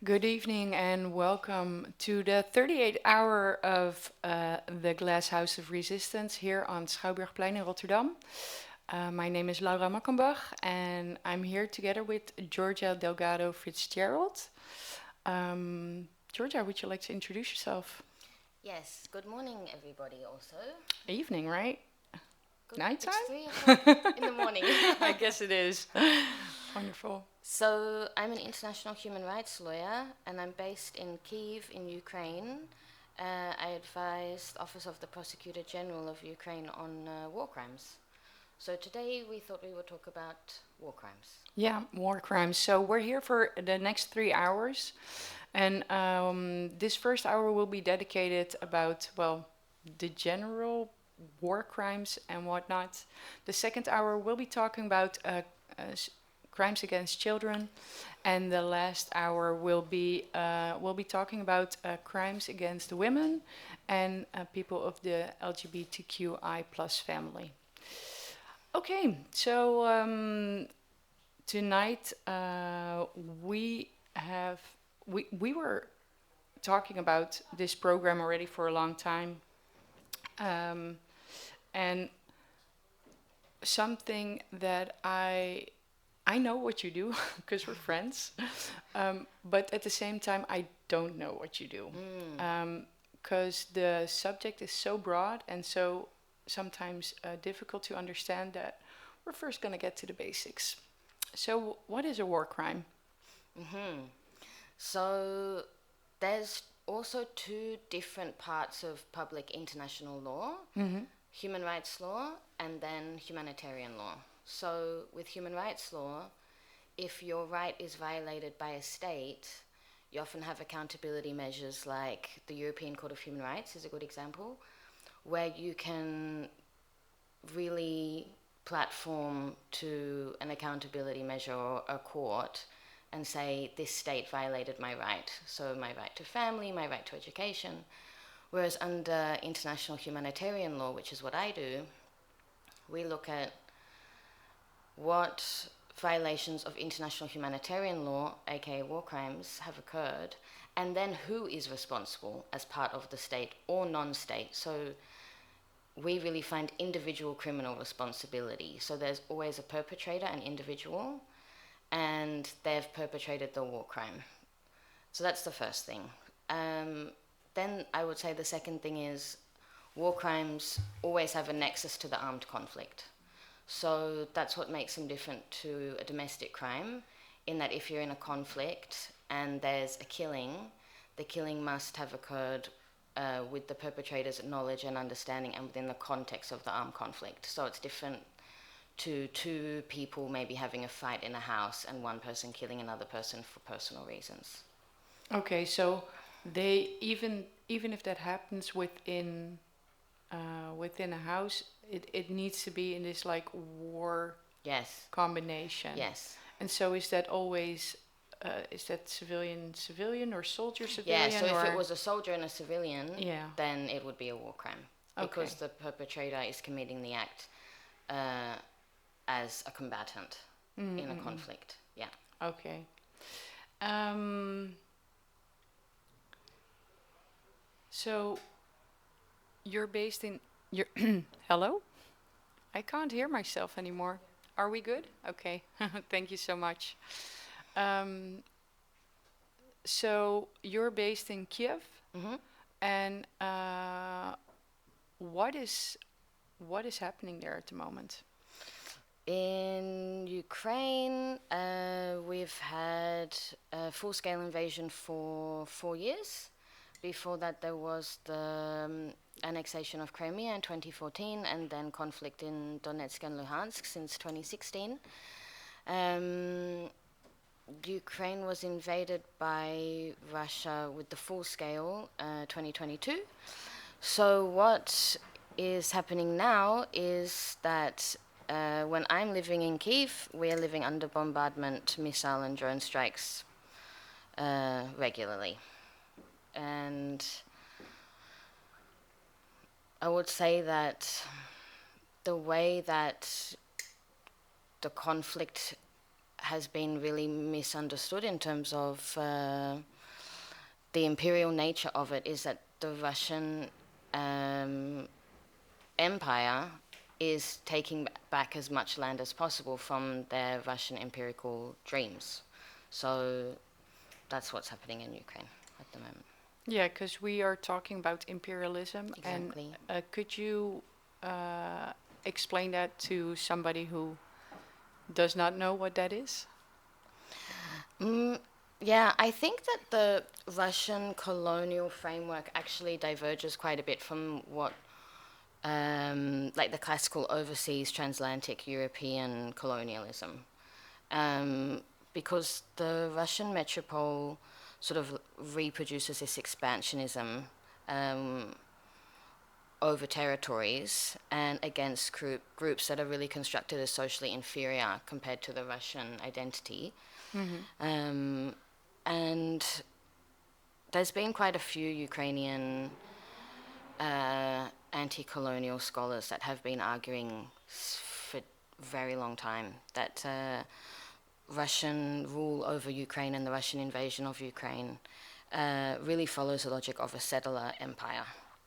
Good evening and welcome to the 38th hour of the Glass House of Resistance here on Schouwburgplein in Rotterdam. My name is Laura Makkenbach and I'm here together with Georgia Delgado Fitzgerald. Georgia, would you like to introduce yourself? Yes, good morning, everybody, also. Evening, right? Good. Nighttime? It's 3 o'clock in the morning. I guess it is. Wonderful. So, I'm an international human rights lawyer and I'm based in Kyiv, in Ukraine. I advise the Office of the Prosecutor General of Ukraine on war crimes. So, today we thought we would talk about war crimes. Yeah, war crimes. So we're here for the next 3 hours. And this first hour will be dedicated about, well, the general war crimes and whatnot. The second hour will be talking about crimes against children, and the last hour will be talking about crimes against women and people of the LGBTQI plus family. Okay, so tonight we have we were talking about this program already for a long time. Um, and something that I know what you do because we're friends, but at the same time I don't know what you do because the subject is so broad and so sometimes difficult to understand that we're first going to get to the basics. So, what is a war crime? hmm So, there's also two different parts of public international law: Mm-hmm. human rights law and then humanitarian law. So, with human rights law, if your right is violated by a state, you often have accountability measures like the European Court of Human Rights is a good example, where you can really platform to an accountability measure or a court and say, this state violated my right. So, my right to family, my right to education. Whereas under international humanitarian law, which is what I do, we look at what violations of international humanitarian law, aka war crimes, have occurred, and then who is responsible as part of the state or non state. So we really find individual criminal responsibility. So there's always a perpetrator, an individual, and they've perpetrated the war crime. So that's the first thing. Then I would say the second thing is war crimes always have a nexus to the armed conflict. So that's what makes them different to a domestic crime, in that if you're in a conflict and there's a killing, the killing must have occurred with the perpetrator's knowledge and understanding and within the context of the armed conflict. So it's different to two people maybe having a fight in a house and one person killing another person for personal reasons. Okay, so they even if that happens within a house, it needs to be in this like war Yes, combination. yes. And so is that civilian or soldier Yeah, so civilian if it or was a soldier and a civilian, yeah. then it would be a war crime Okay. because the perpetrator is committing the act uh, as a combatant in a Mm-mm. conflict. Yeah. Okay. Um, so you're based in you're hello? I can't hear myself anymore. Are we good? Okay. Thank you so much. Um, so you're based in Kiev, hmm and what is happening there at the moment? In Ukraine, we've had a full-scale invasion for 4 years. Before that, there was the annexation of Crimea in 2014, and then conflict in Donetsk and Luhansk since 2016. Um, Ukraine was invaded by Russia with the full scale 2022. So, what is happening now is that when I'm living in Kiev, we're living under bombardment, missile, and drone strikes regularly. And I would say that the way that the conflict has been really misunderstood in terms of the imperial nature of it is that the Russian Empire is taking back as much land as possible from their Russian empirical dreams. So that's what's happening in Ukraine at the moment. Yeah, because we are talking about imperialism, Exactly. and could you explain that to somebody who does not know what that is? Mm, yeah, I think that the Russian colonial framework actually diverges quite a bit from what, like the classical overseas transatlantic European colonialism. Because the Russian metropole sort of reproduces this expansionism um, over territories and against groups that are really constructed as socially inferior compared to the Russian identity. Mm-hmm. And there's been quite a few Ukrainian anti-colonial scholars that have been arguing for a very long time that Russian rule over Ukraine and the Russian invasion of Ukraine really follows the logic of a settler empire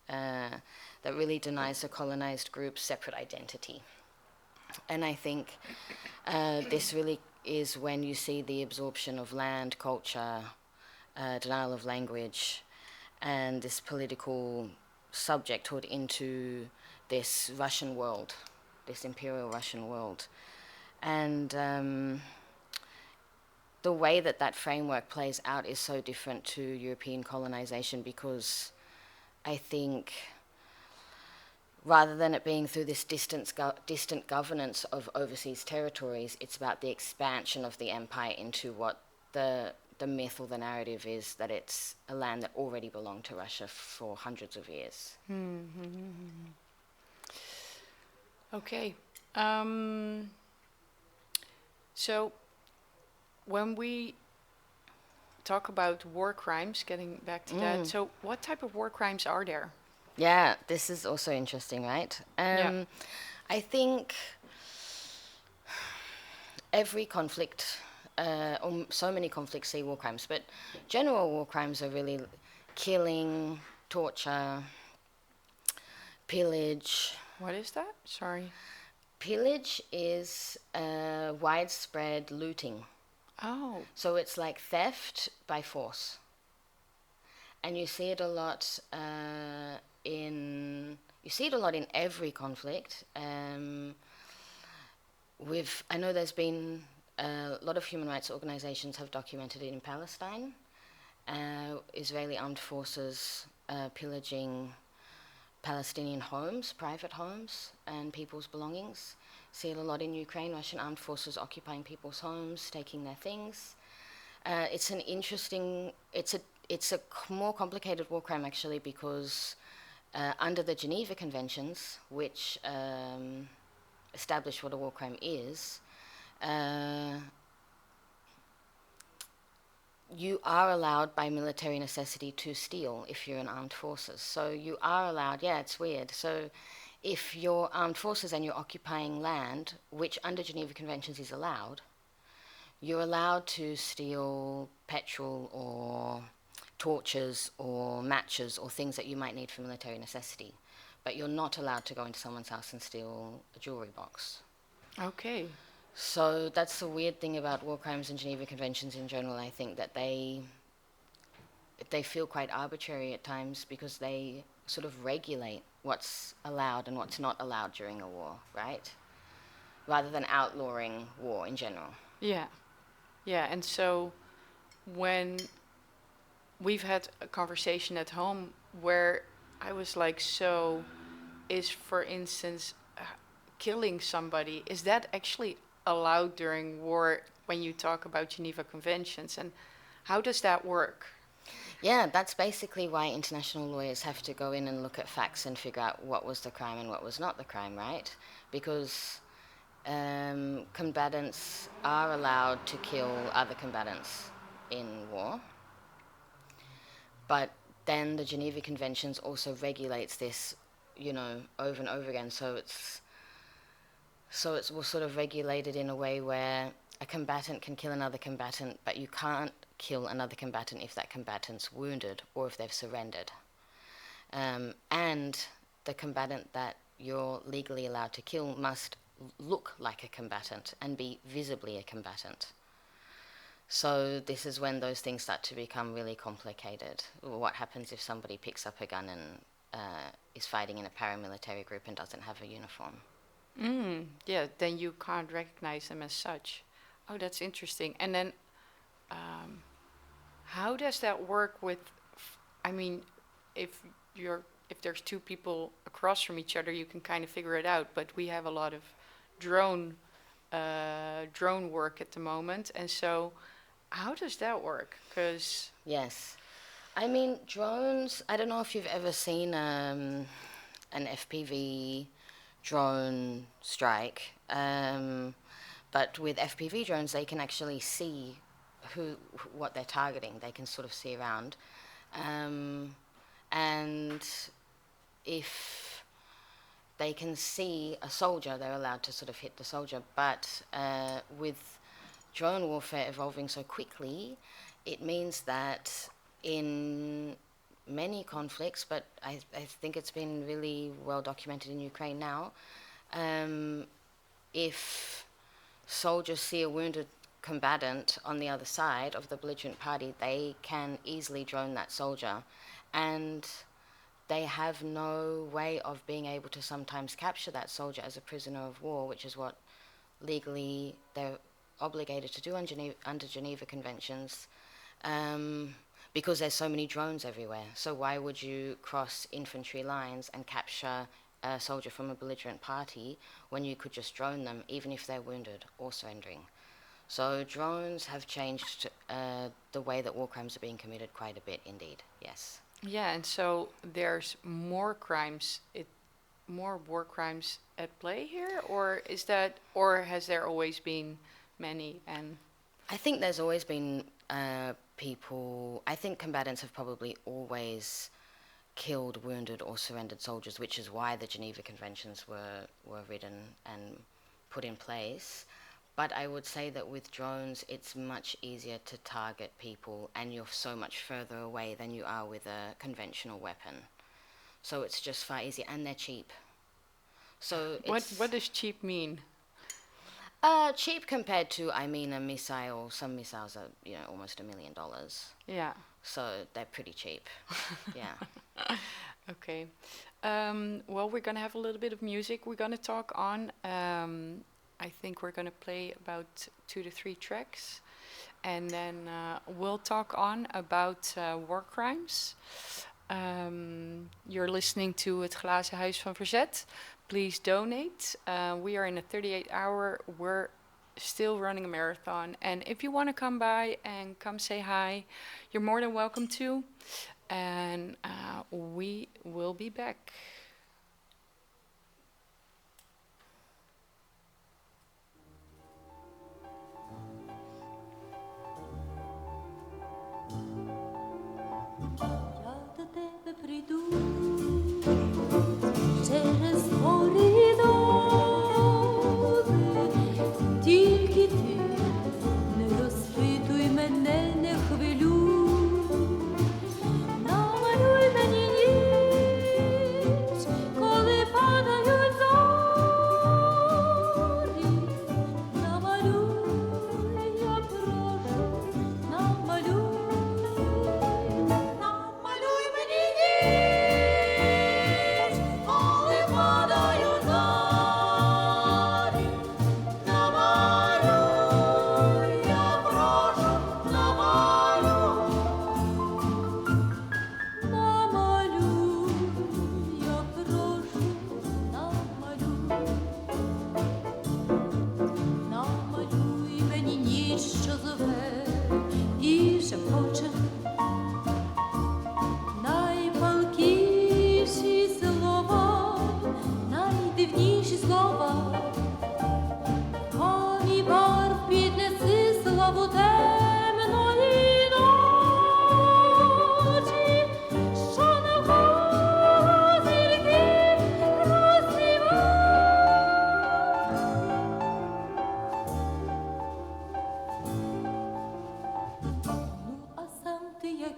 that really denies the colonized group's separate identity. And I think this really is when you see the absorption of land, culture, denial of language, and this political subjecthood into this Russian world, this imperial Russian world. And the way that that framework plays out is so different to European colonization because I think rather than it being through this distant governance of overseas territories, it's about the expansion of the empire into what the myth or the narrative is that it's a land that already belonged to Russia for hundreds of years. Mm-hmm. Okay. Um, so when we talk about war crimes, getting back to that, so what type of war crimes are there? Yeah, this is also interesting, right? Yeah. I think every conflict, or so many conflicts see war crimes, but general war crimes are really killing, torture, pillage. What is that? Sorry. Pillage is widespread looting. Oh. So it's like theft by force. And you see it a lot in every conflict. I know there's been a lot of human rights organizations have documented it in Palestine. Israeli armed forces pillaging Palestinian homes, private homes, and people's belongings. See it a lot in Ukraine, Russian armed forces occupying people's homes, taking their things. It's an interesting, it's a more complicated war crime actually because under the Geneva Conventions, which establish what a war crime is, you are allowed by military necessity to steal if you're in armed forces. So you are allowed, yeah, it's weird. So if you're armed forces and you're occupying land, which under Geneva Conventions is allowed, you're allowed to steal petrol or torches or matches or things that you might need for military necessity. But you're not allowed to go into someone's house and steal a jewelry box. Okay. So that's the weird thing about war crimes and Geneva Conventions in general. I think that they feel quite arbitrary at times because they sort of regulate what's allowed and what's not allowed during a war, right? Rather than outlawing war in general. Yeah. Yeah. And so when we've had a conversation at home where I was like, so is, for instance, killing somebody, is that actually allowed during war when you talk about Geneva Conventions? And how does that work? Yeah, that's basically why international lawyers have to go in and look at facts and figure out what was the crime and what was not the crime, right? Because combatants are allowed to kill other combatants in war, but then the Geneva Conventions also regulates this, over and over again. So it's sort of regulated in a way where a combatant can kill another combatant, but you can't kill another combatant if that combatant's wounded or if they've surrendered. And the combatant that you're legally allowed to kill must look like a combatant and be visibly a combatant. So this is when those things start to become really complicated. What happens if somebody picks up a gun and is fighting in a paramilitary group and doesn't have a uniform? Yeah, then you can't recognize them as such. Oh, that's interesting. And then, how does that work with? I mean, if if there's two people across from each other, you can kind of figure it out. But we have a lot of drone drone work at the moment, and so how does that work? Because Yes. I mean, drones, I don't know if you've ever seen an FPV drone strike, but with FPV drones, they can actually see what they're targeting. They can sort of see around. And if they can see a soldier, they're allowed to sort of hit the soldier. But with drone warfare evolving so quickly, it means that in many conflicts, but I think it's been really well documented in Ukraine now, if soldiers see a wounded combatant on the other side of the belligerent party, they can easily drone that soldier, and they have no way of being able to sometimes capture that soldier as a prisoner of war, which is what legally they're obligated to do under Geneva Conventions, because there's so many drones everywhere. So why would you cross infantry lines and capture a soldier from a belligerent party when you could just drone them, even if they're wounded or surrendering? So drones have changed the way that war crimes are being committed quite a bit indeed, yes. yeah, and so there's more crimes, more war crimes at play here, or is that, or has there always been many? And I think there's always been people, I think combatants have probably always killed, wounded or surrendered soldiers, which is why the Geneva Conventions were written and put in place. But I would say that with drones, it's much easier to target people, and you're so much further away than you are with a conventional weapon. So it's just far easier, and they're cheap. So what does cheap mean? cheap compared to, I mean, a missile. Some missiles are, almost $1 million. Yeah. So they're pretty cheap. Yeah. Okay. Well, we're gonna have a little bit of music. We're gonna talk on. I think we're gonna play about 2 to 3 tracks, and then we'll talk on about war crimes. You're listening to Het Glazen Huis van Verzet. Please donate. We are in a 38-hour. We're still running a marathon, and if you want to come by and come say hi, you're more than welcome to. And we will be back. Я до тебе прийду через коридори, тільки ти не розпитуй мене, не хвилюй, намалюй мені ніч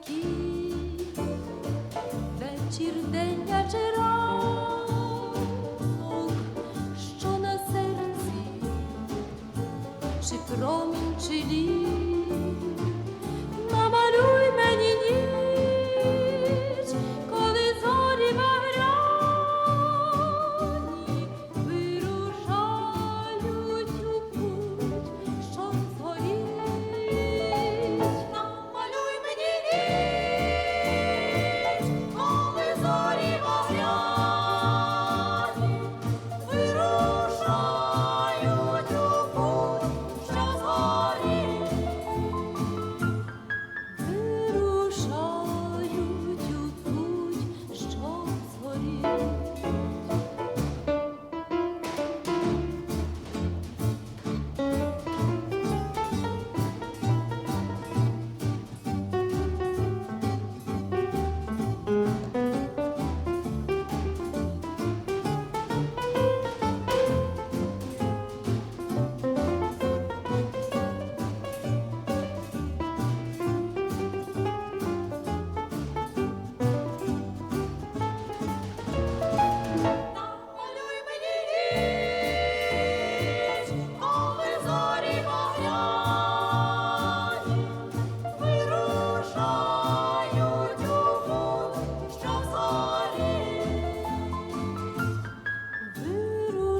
світ, вечір, день чи ранок, що на серці, чи промінь, чи лід, намалюй мені ніч, коли зорі багряні вирушають у путь, що згоріть. Намалюй мені ніч, коли зорі багряні вирушають у путь, що згоріть. Вирушають у путь, що згоріть. Намалюй мені ніч, коли зорі багряні вирушають у путь, що згоріть.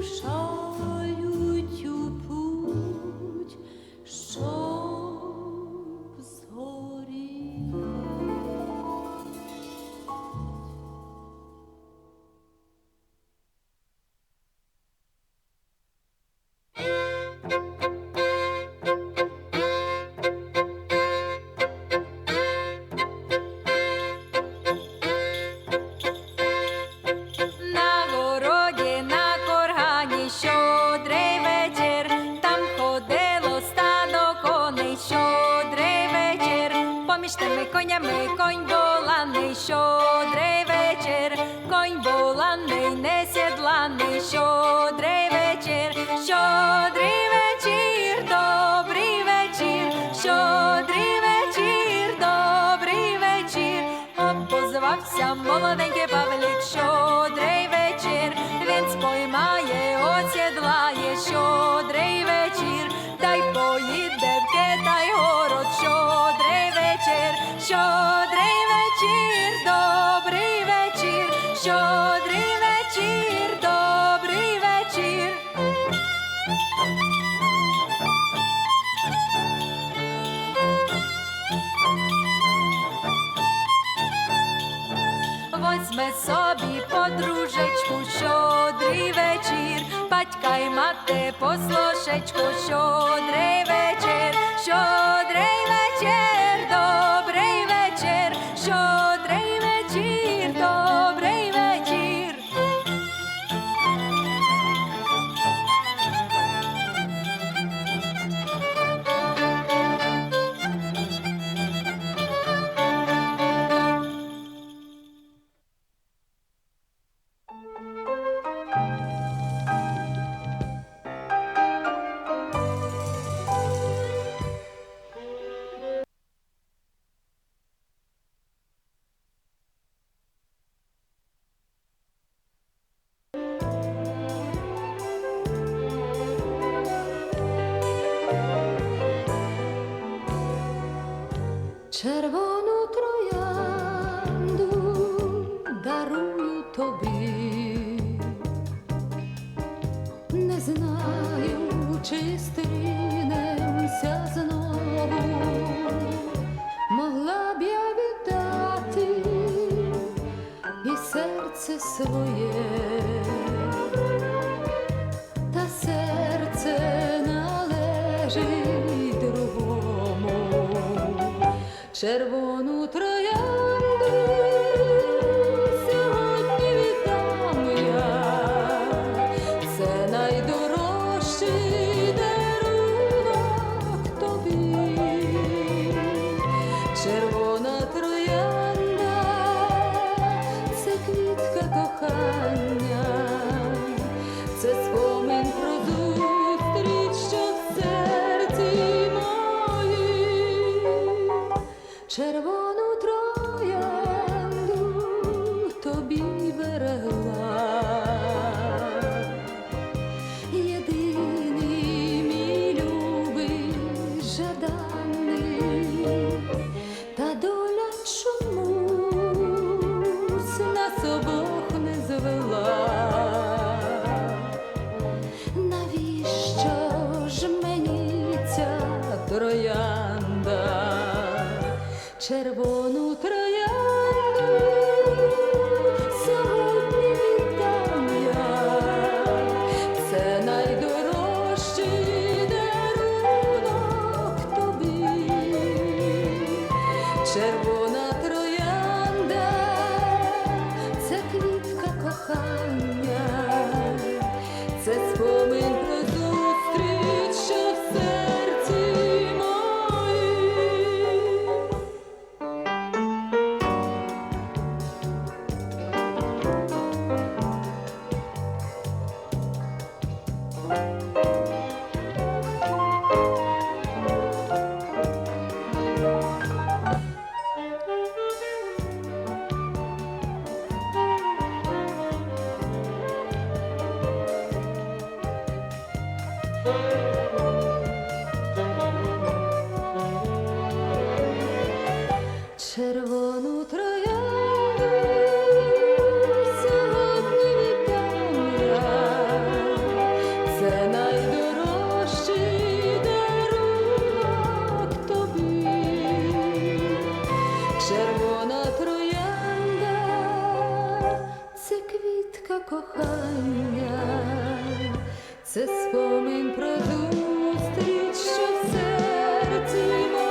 Вирушають у путь, щоб згоріть. На городі, на кургані, щодрий вечір, там ходило стадо коней, щодрий вечір, поміж тими конями конь воланий, щодрий вечір, конь воланий, не сідланий, щодрий вечір, щодрий вечір, добрий вечір, щодрий вечір, добрий вечір, обозвався молоденький Павлік, щодрий вечір, він споймає, осідлає, щодрий вечір, та й поїде в Китай город, щодрий вечір, щодрий вечір, добрий вечір, щодрий вечір, добрий вечір. Возьме собі подружечку, щодрий вечір, батька й мати послушечку, щодрий вечір, щодрий вечір, добрий вечір, щодрий вечір, добрий вечір. Червону троянду дарую тобі, не знаю, чи стрінемося знову, могла б я віддати і серце своє, та серце належить другому. Червону троянду сьогодні віддам я, це найдорожчий дарунок тобі. Червона троянда – це квітка кохання, це спомин про зустріч, що в серці моїм. Червону троянду червону троянду, сьогодні вітання, це найдорожчий дарунок тобі. Червона троянда, це квітка кохання, це спомин про зустріч, що в серці моїм. Червону троянду, сьогодні вітання, це найдорожчий дарунок тобі. Червона троянда, це квітка кохання, це спомин про зустріч, що в серці моїм.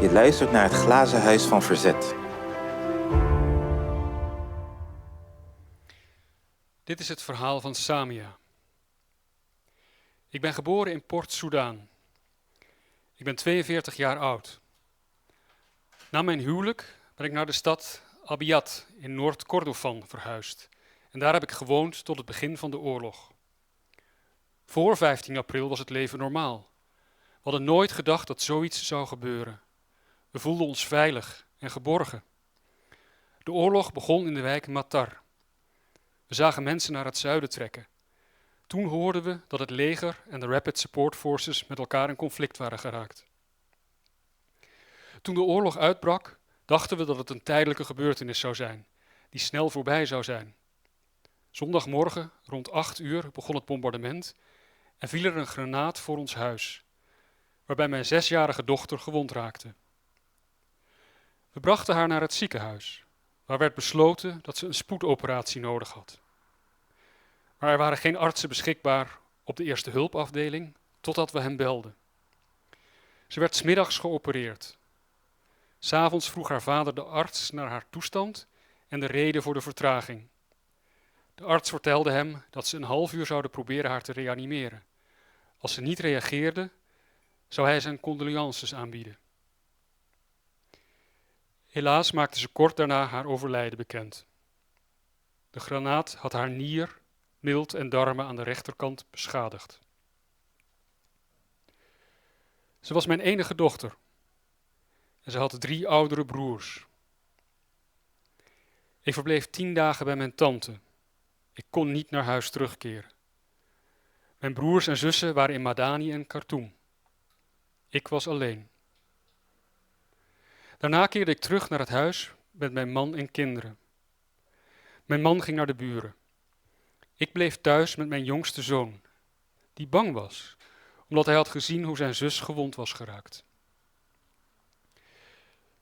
Je luistert naar het Glazen Huis van Verzet. Dit is het verhaal van Samia. Ik ben geboren in Port Sudan. Ik ben 42 jaar oud. Na mijn huwelijk ben ik naar de stad Abiad in Noord-Kordofan verhuisd. En daar heb ik gewoond tot het begin van de oorlog. Voor 15 april was het leven normaal. We hadden nooit gedacht dat zoiets zou gebeuren. We voelden ons veilig en geborgen. De oorlog begon in de wijk Matar. We zagen mensen naar het zuiden trekken. Toen hoorden we dat het leger en de Rapid Support Forces met elkaar in conflict waren geraakt. Toen de oorlog uitbrak, dachten we dat het een tijdelijke gebeurtenis zou zijn, die snel voorbij zou zijn. Zondagmorgen, rond 8 uur, begon het bombardement en viel er een granaat voor ons huis, waarbij mijn 6-jarige dochter gewond raakte. We brachten haar naar het ziekenhuis, waar werd besloten dat ze een spoedoperatie nodig had. Maar er waren geen artsen beschikbaar op de eerste hulpafdeling, totdat we hem belden. Ze werd 's middags geopereerd. 'S Avonds vroeg haar vader de arts naar haar toestand en de reden voor de vertraging. De arts vertelde hem dat ze een half uur zouden proberen haar te reanimeren. Als ze niet reageerde, zou hij zijn condolences aanbieden. Helaas maakte ze kort daarna haar overlijden bekend. De granaat had haar nier, milt en darmen aan de rechterkant beschadigd. Ze was mijn enige dochter en ze had 3 oudere broers. Ik verbleef 10 dagen bij mijn tante. Ik kon niet naar huis terugkeren. Mijn broers en zussen waren in Madani en Khartoum. Ik was alleen. Daarna keerde ik terug naar het huis met mijn man en kinderen. Mijn man ging naar de buren. Ik bleef thuis met mijn jongste zoon, die bang was, omdat hij had gezien hoe zijn zus gewond was geraakt.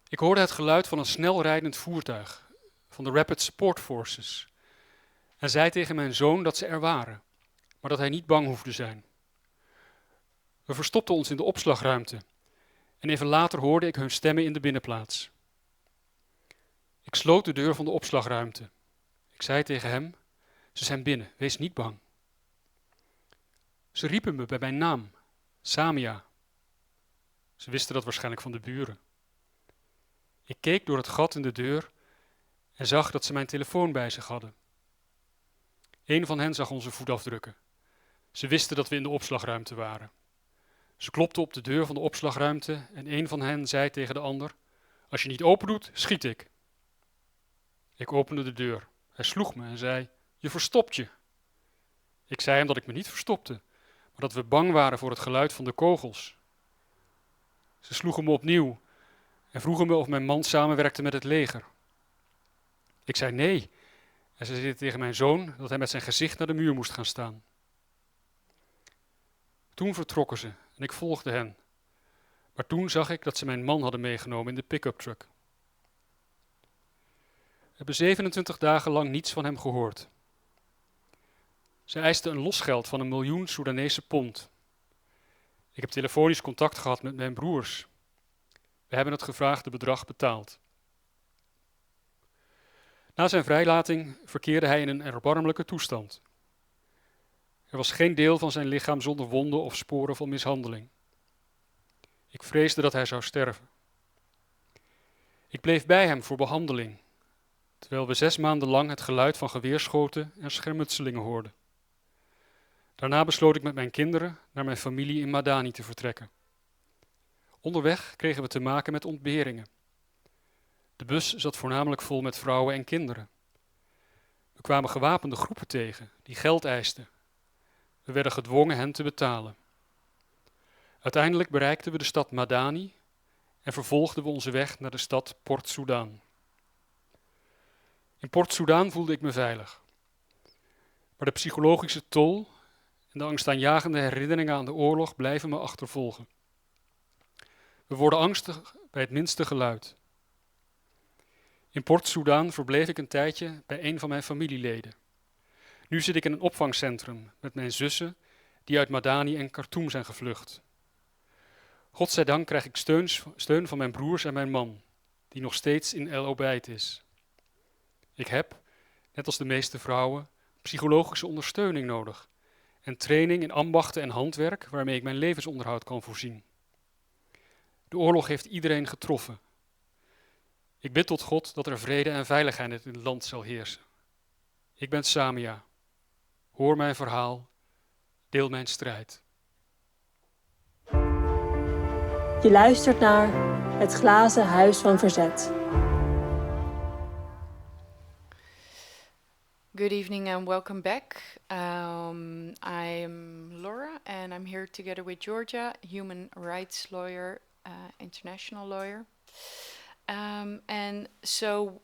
Ik hoorde het geluid van een snel rijdend voertuig, van de Rapid Support Forces, en zei tegen mijn zoon dat ze er waren, maar dat hij niet bang hoefde zijn. We verstopten ons in de opslagruimte en even later hoorde ik hun stemmen in de binnenplaats. Ik sloot de deur van de opslagruimte. Ik zei tegen hem: ze zijn binnen, wees niet bang. Ze riepen me bij mijn naam, Samia. Ze wisten dat waarschijnlijk van de buren. Ik keek door het gat in de deur en zag dat ze mijn telefoon bij zich hadden. Een van hen zag onze voetafdrukken. Ze wisten dat we in de opslagruimte waren. Ze klopten op de deur van de opslagruimte en een van hen zei tegen de ander: als je niet open doet, schiet ik. Ik opende de deur. Hij sloeg me en zei: je verstopt je. Ik zei hem dat ik me niet verstopte, maar dat we bang waren voor het geluid van de kogels. Ze sloegen me opnieuw en vroegen me of mijn man samenwerkte met het leger. Ik zei nee en ze zeiden tegen mijn zoon dat hij met zijn gezicht naar de muur moest gaan staan. Toen vertrokken ze en ik volgde hen. Maar toen zag ik dat ze mijn man hadden meegenomen in de pick-up truck. We hebben 27 dagen lang niets van hem gehoord. Ze eisten een losgeld van 1 miljoen Soedanese pond. Ik heb telefonisch contact gehad met mijn broers. We hebben het gevraagde bedrag betaald. Na zijn vrijlating verkeerde hij in een erbarmelijke toestand. Er was geen deel van zijn lichaam zonder wonden of sporen van mishandeling. Ik vreesde dat hij zou sterven. Ik bleef bij hem voor behandeling, terwijl we 6 maanden lang het geluid van geweerschoten en schermutselingen hoorden. Daarna besloot ik met mijn kinderen naar mijn familie in Madani te vertrekken. Onderweg kregen we te maken met ontberingen. De bus zat voornamelijk vol met vrouwen en kinderen. We kwamen gewapende groepen tegen die geld eisten. We werden gedwongen hen te betalen. Uiteindelijk bereikten we de stad Madani en vervolgden we onze weg naar de stad Port Sudan. In Port Sudan voelde ik me veilig. Maar de psychologische tol en de angstaanjagende herinneringen aan de oorlog blijven me achtervolgen. We worden angstig bij het minste geluid. In Port Sudan verbleef ik een tijdje bij een van mijn familieleden. Nu zit ik in een opvangcentrum met mijn zussen die uit Madani en Khartoum zijn gevlucht. Godzijdank krijg ik steun van mijn broers en mijn man, die nog steeds in El Obeid is. Ik heb, net als de meeste vrouwen, psychologische ondersteuning nodig en training in ambachten en handwerk waarmee ik mijn levensonderhoud kan voorzien. De oorlog heeft iedereen getroffen. Ik bid tot God dat er vrede en veiligheid in het land zal heersen. Ik ben Samia. Hoor mijn verhaal. Deel mijn strijd. Je luistert naar Het Glazen Huis van Verzet. Good evening and welcome back. I'm Laura and I'm here together with Georgia, human rights lawyer, international lawyer. And so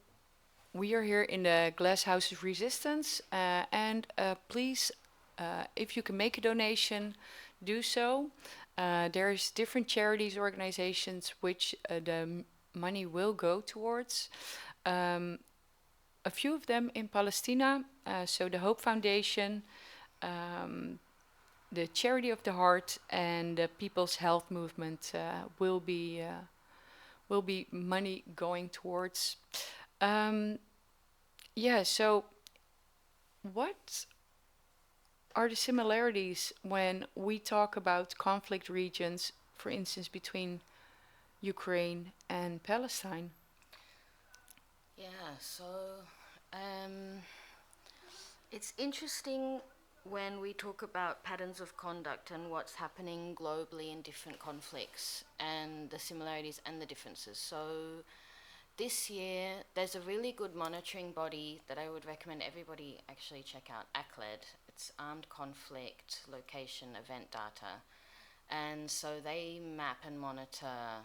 we are here in the Glass House of Resistance and please, if you can make a donation, do so. There's different charities, organizations which the money will go towards. A few of them in Palestina, so the Hope Foundation, the Charity of the Heart, and the People's Health Movement will be money going towards. So what are the similarities when we talk about conflict regions, for instance, between Ukraine and Palestine? Yeah, so it's interesting when we talk about patterns of conduct and what's happening globally in different conflicts and the similarities and the differences. So this year, there's a really good monitoring body that I would recommend everybody actually check out, ACLED. It's Armed Conflict Location Event Data. And so they map and monitor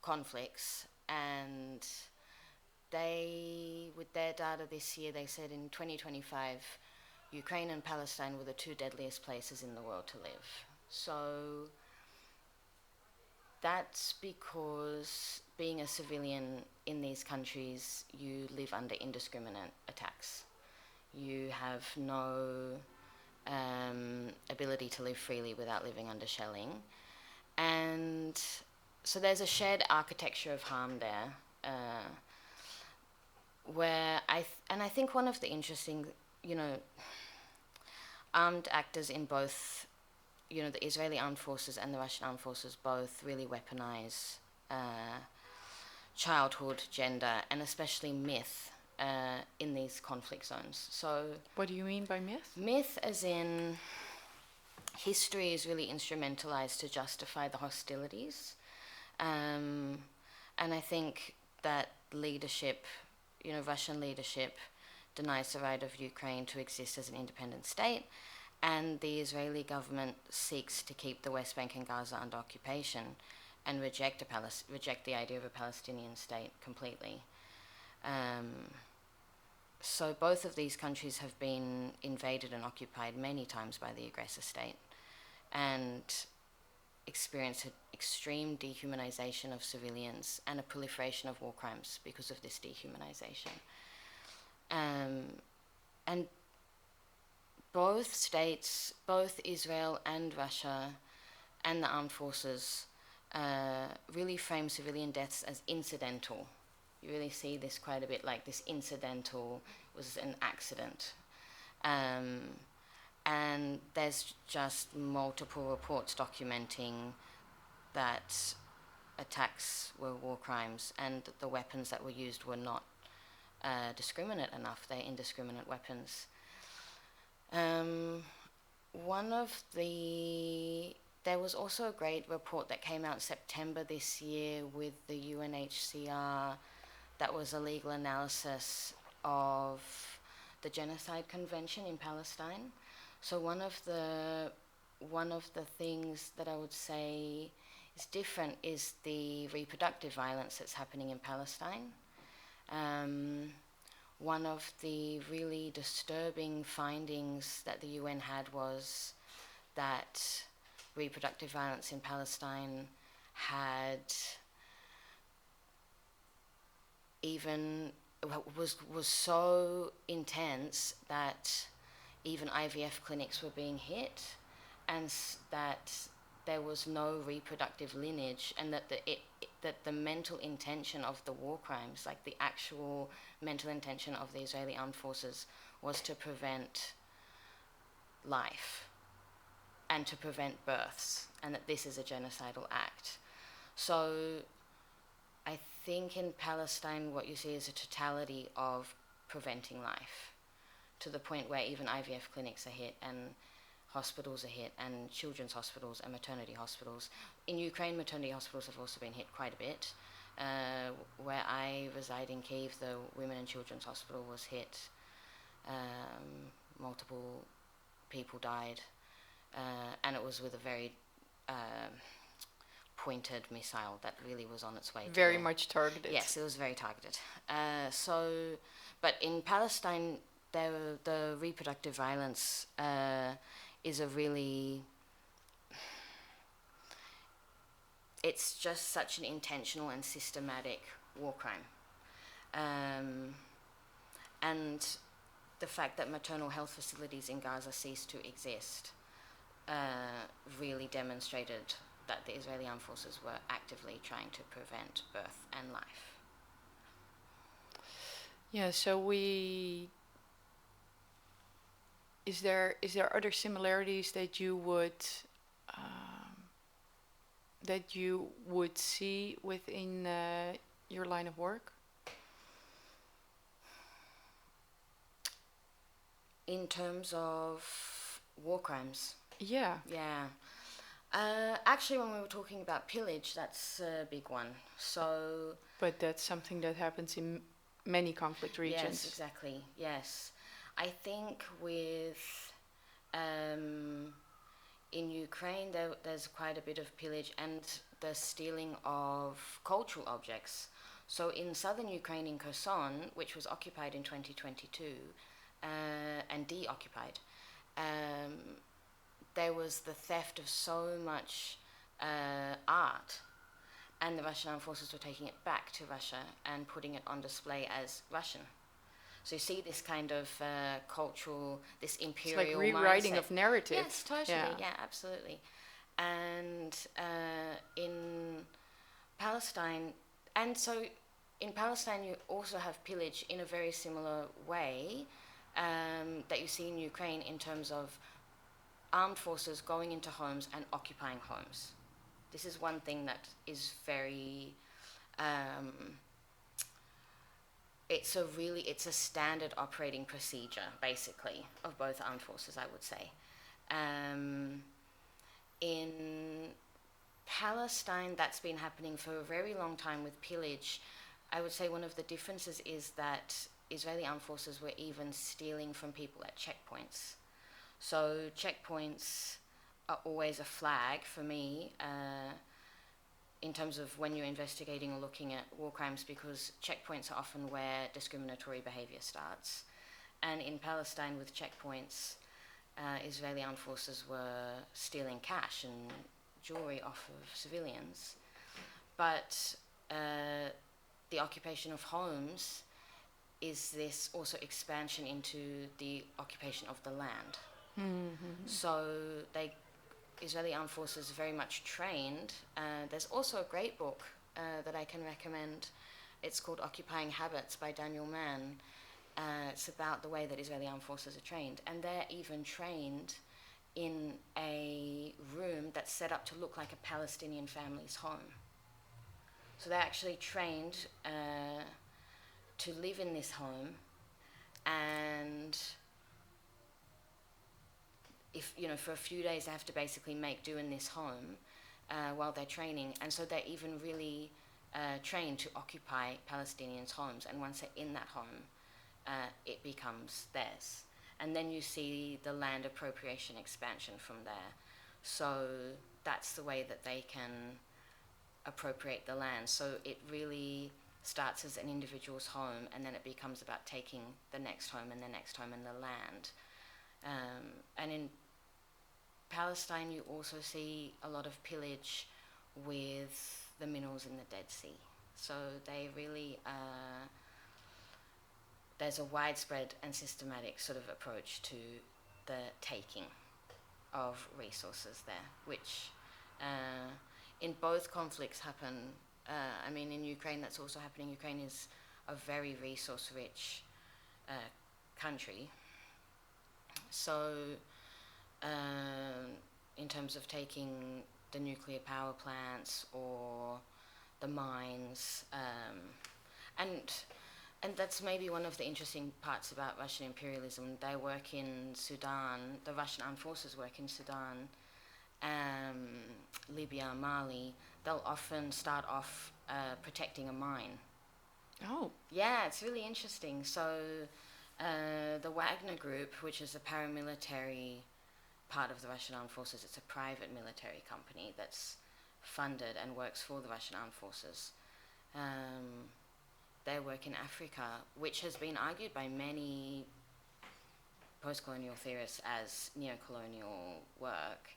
conflicts, and they, with their data this year, they said in 2025, Ukraine and Palestine were the 2 deadliest places in the world to live. So that's because being a civilian in these countries, you live under indiscriminate attacks. You have no ability to live freely without living under shelling. And so there's a shared architecture of harm there, where I think one of the interesting, armed actors in both, the Israeli armed forces and the Russian armed forces both really weaponize childhood, gender, and especially myth in these conflict zones. So What do you mean by myth? Myth as in history is really instrumentalized to justify the hostilities. And I think that leadership, Russian leadership, denies the right of Ukraine to exist as an independent state. and the Israeli government seeks to keep the West Bank and Gaza under occupation and reject the idea of a Palestinian state completely. So both of these countries have been invaded and occupied many times by the aggressor state and experienced an extreme dehumanization of civilians and a proliferation of war crimes because of this dehumanization. And both states, both Israel and Russia and the armed forces, really frame civilian deaths as incidental. You really see this quite a bit, like this incidental was an accident. And there's just multiple reports documenting that attacks were war crimes and the weapons that were used were not discriminate enough. They're indiscriminate weapons. There was also a great report that came out in September this year with the UNHCR that was a legal analysis of the Genocide Convention in Palestine. So one of the things that I would say is different is the reproductive violence that's happening in Palestine. One of the really disturbing findings that the UN had was that reproductive violence in Palestine was so intense that even IVF clinics were being hit, and that there was no reproductive lineage, and that the mental intention of the war crimes, like the actual mental intention of the Israeli armed forces, was to prevent life and to prevent births, and that this is a genocidal act. So I think in Palestine what you see is a totality of preventing life, to the point where even IVF clinics are hit and hospitals are hit, and children's hospitals and maternity hospitals. In Ukraine, maternity hospitals have also been hit quite a bit. Where I reside in Kyiv, the Women and Children's Hospital was hit. Multiple people died, and it was with a very pointed missile that really was on its way. Very much targeted. Yes, it was very targeted. But in Palestine, the reproductive violence is a really, it's just such an intentional and systematic war crime. And the fact that maternal health facilities in Gaza ceased to exist really demonstrated that the Israeli armed forces were actively trying to prevent birth and life. Yeah, so is there other similarities that you would see within your line of work? In terms of war crimes? Yeah. Yeah. Actually, when we were talking about pillage, that's a big one. So. But that's something that happens in many conflict regions. Yes, exactly. Yes. I think in Ukraine, there's quite a bit of pillage and the stealing of cultural objects. So in southern Ukraine, in Kherson, which was occupied in 2022 and de-occupied, there was the theft of so much art, and the Russian armed forces were taking it back to Russia and putting it on display as Russian. So you see this kind of cultural, this imperial mindset. It's like rewriting of narrative. Yes, totally. Yeah, absolutely. And in Palestine, and so in Palestine you also have pillage in a very similar way that you see in Ukraine, in terms of armed forces going into homes and occupying homes. This is one thing that is very... it's a standard operating procedure, basically, of both armed forces, I would say. In Palestine, that's been happening for a very long time with pillage. I would say one of the differences is that Israeli armed forces were even stealing from people at checkpoints. So checkpoints are always a flag for me in terms of when you're investigating or looking at war crimes, because checkpoints are often where discriminatory behaviour starts. And in Palestine, with checkpoints, Israeli armed forces were stealing cash and jewelry off of civilians. But the occupation of homes is this also expansion into the occupation of the land. So Israeli armed forces are very much trained. There's also a great book that I can recommend. It's called Occupying Habits by Daniel Mann. It's about the way that Israeli armed forces are trained. And they're even trained in a room that's set up to look like a Palestinian family's home. So they're actually trained to live in this home, and if, you know, for a few days they have to basically make do in this home while they're training. And so they're even really trained to occupy Palestinians' homes, and once they're in that home, it becomes theirs. And then you see the land appropriation expansion from there. So that's the way that they can appropriate the land. So it really starts as an individual's home, and then it becomes about taking the next home and the next home and the land. And in Palestine, you also see a lot of pillage with the minerals in the Dead Sea. So they really, there's a widespread and systematic sort of approach to the taking of resources there, which in both conflicts happen. I mean, in Ukraine, that's also happening. Ukraine is a very resource-rich country. So in terms of taking the nuclear power plants or the mines, and that's maybe one of the interesting parts about Russian imperialism. They work in Sudan, the Russian armed forces work in Sudan, Libya, Mali. They'll often start off protecting a mine. Oh. Yeah, it's really interesting. So the Wagner Group, which is a paramilitary part of the Russian armed forces, it's a private military company that's funded and works for the Russian armed forces. They work in Africa, which has been argued by many post-colonial theorists as neo-colonial work.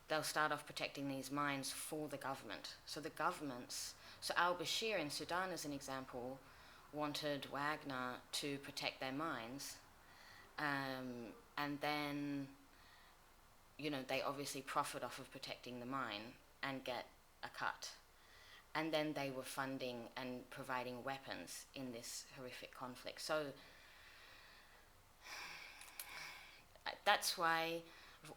They'll start off protecting these mines for the government. So the governments, so al-Bashir in Sudan, as an example, wanted Wagner to protect their mines. And then, you know, they obviously profit off of protecting the mine and get a cut. And then they were funding and providing weapons in this horrific conflict. So that's why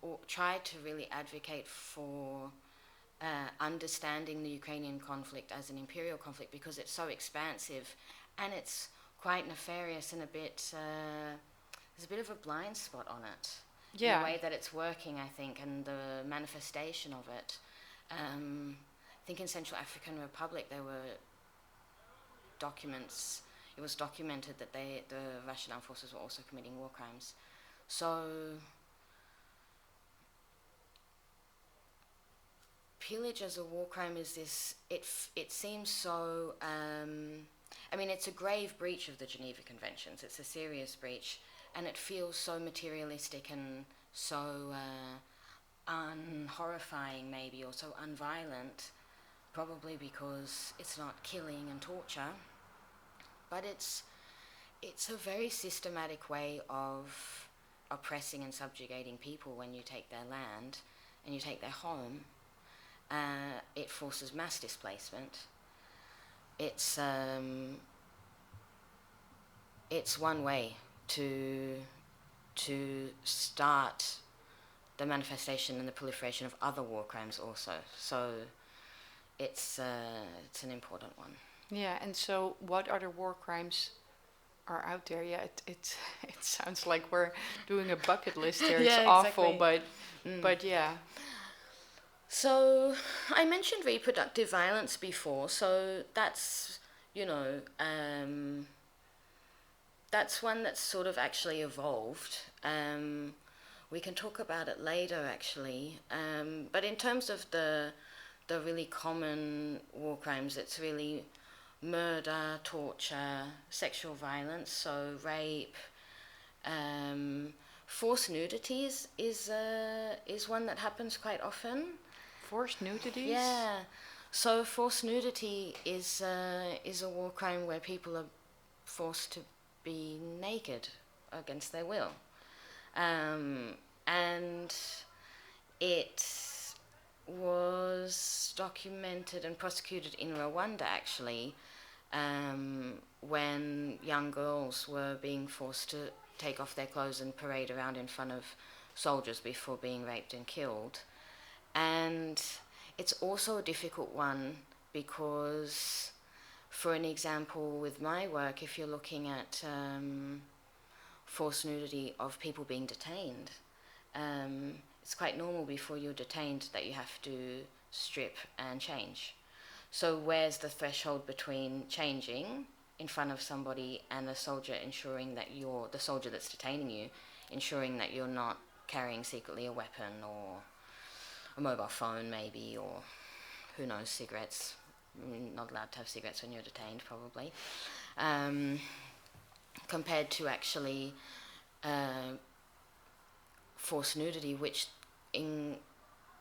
I've tried to really advocate for understanding the Ukrainian conflict as an imperial conflict, because it's so expansive and it's quite nefarious and a bit, there's a bit of a blind spot on it. Yeah. The way that it's working, I think, and the manifestation of it. I think in Central African Republic there were documents, it was documented that the Russian armed forces were also committing war crimes. So pillage as a war crime is this, it seems so, I mean, it's a grave breach of the Geneva Conventions. It's a serious breach, and it feels so materialistic and so unhorrifying maybe, or so unviolent, probably because it's not killing and torture, but it's a very systematic way of oppressing and subjugating people. When you take their land and you take their home, it forces mass displacement. It's one way to start the manifestation and the proliferation of other war crimes also. So it's an important one. Yeah, and so what other war crimes are out there? Yeah, it sounds like we're doing a bucket list here. It's Yeah, awful, exactly. but yeah. So I mentioned reproductive violence before, so that's, you know, that's one that's sort of actually evolved. We can talk about it later, actually. But in terms of the really common war crimes, it's really murder, torture, sexual violence, so rape, forced nudities is one that happens quite often. Forced nudities? Yeah. So forced nudity is a war crime where people are forced to be naked against their will. And it was documented and prosecuted in Rwanda, actually, when young girls were being forced to take off their clothes and parade around in front of soldiers before being raped and killed. And it's also a difficult one because, for an example, with my work, if you're looking at forced nudity of people being detained, it's quite normal before you're detained that you have to strip and change. So where's the threshold between changing in front of somebody and the soldier ensuring that the soldier that's detaining you, ensuring that you're not carrying secretly a weapon or a mobile phone maybe, or who knows, cigarettes. You're not allowed to have cigarettes when you're detained, probably. Compared to actually forced nudity, which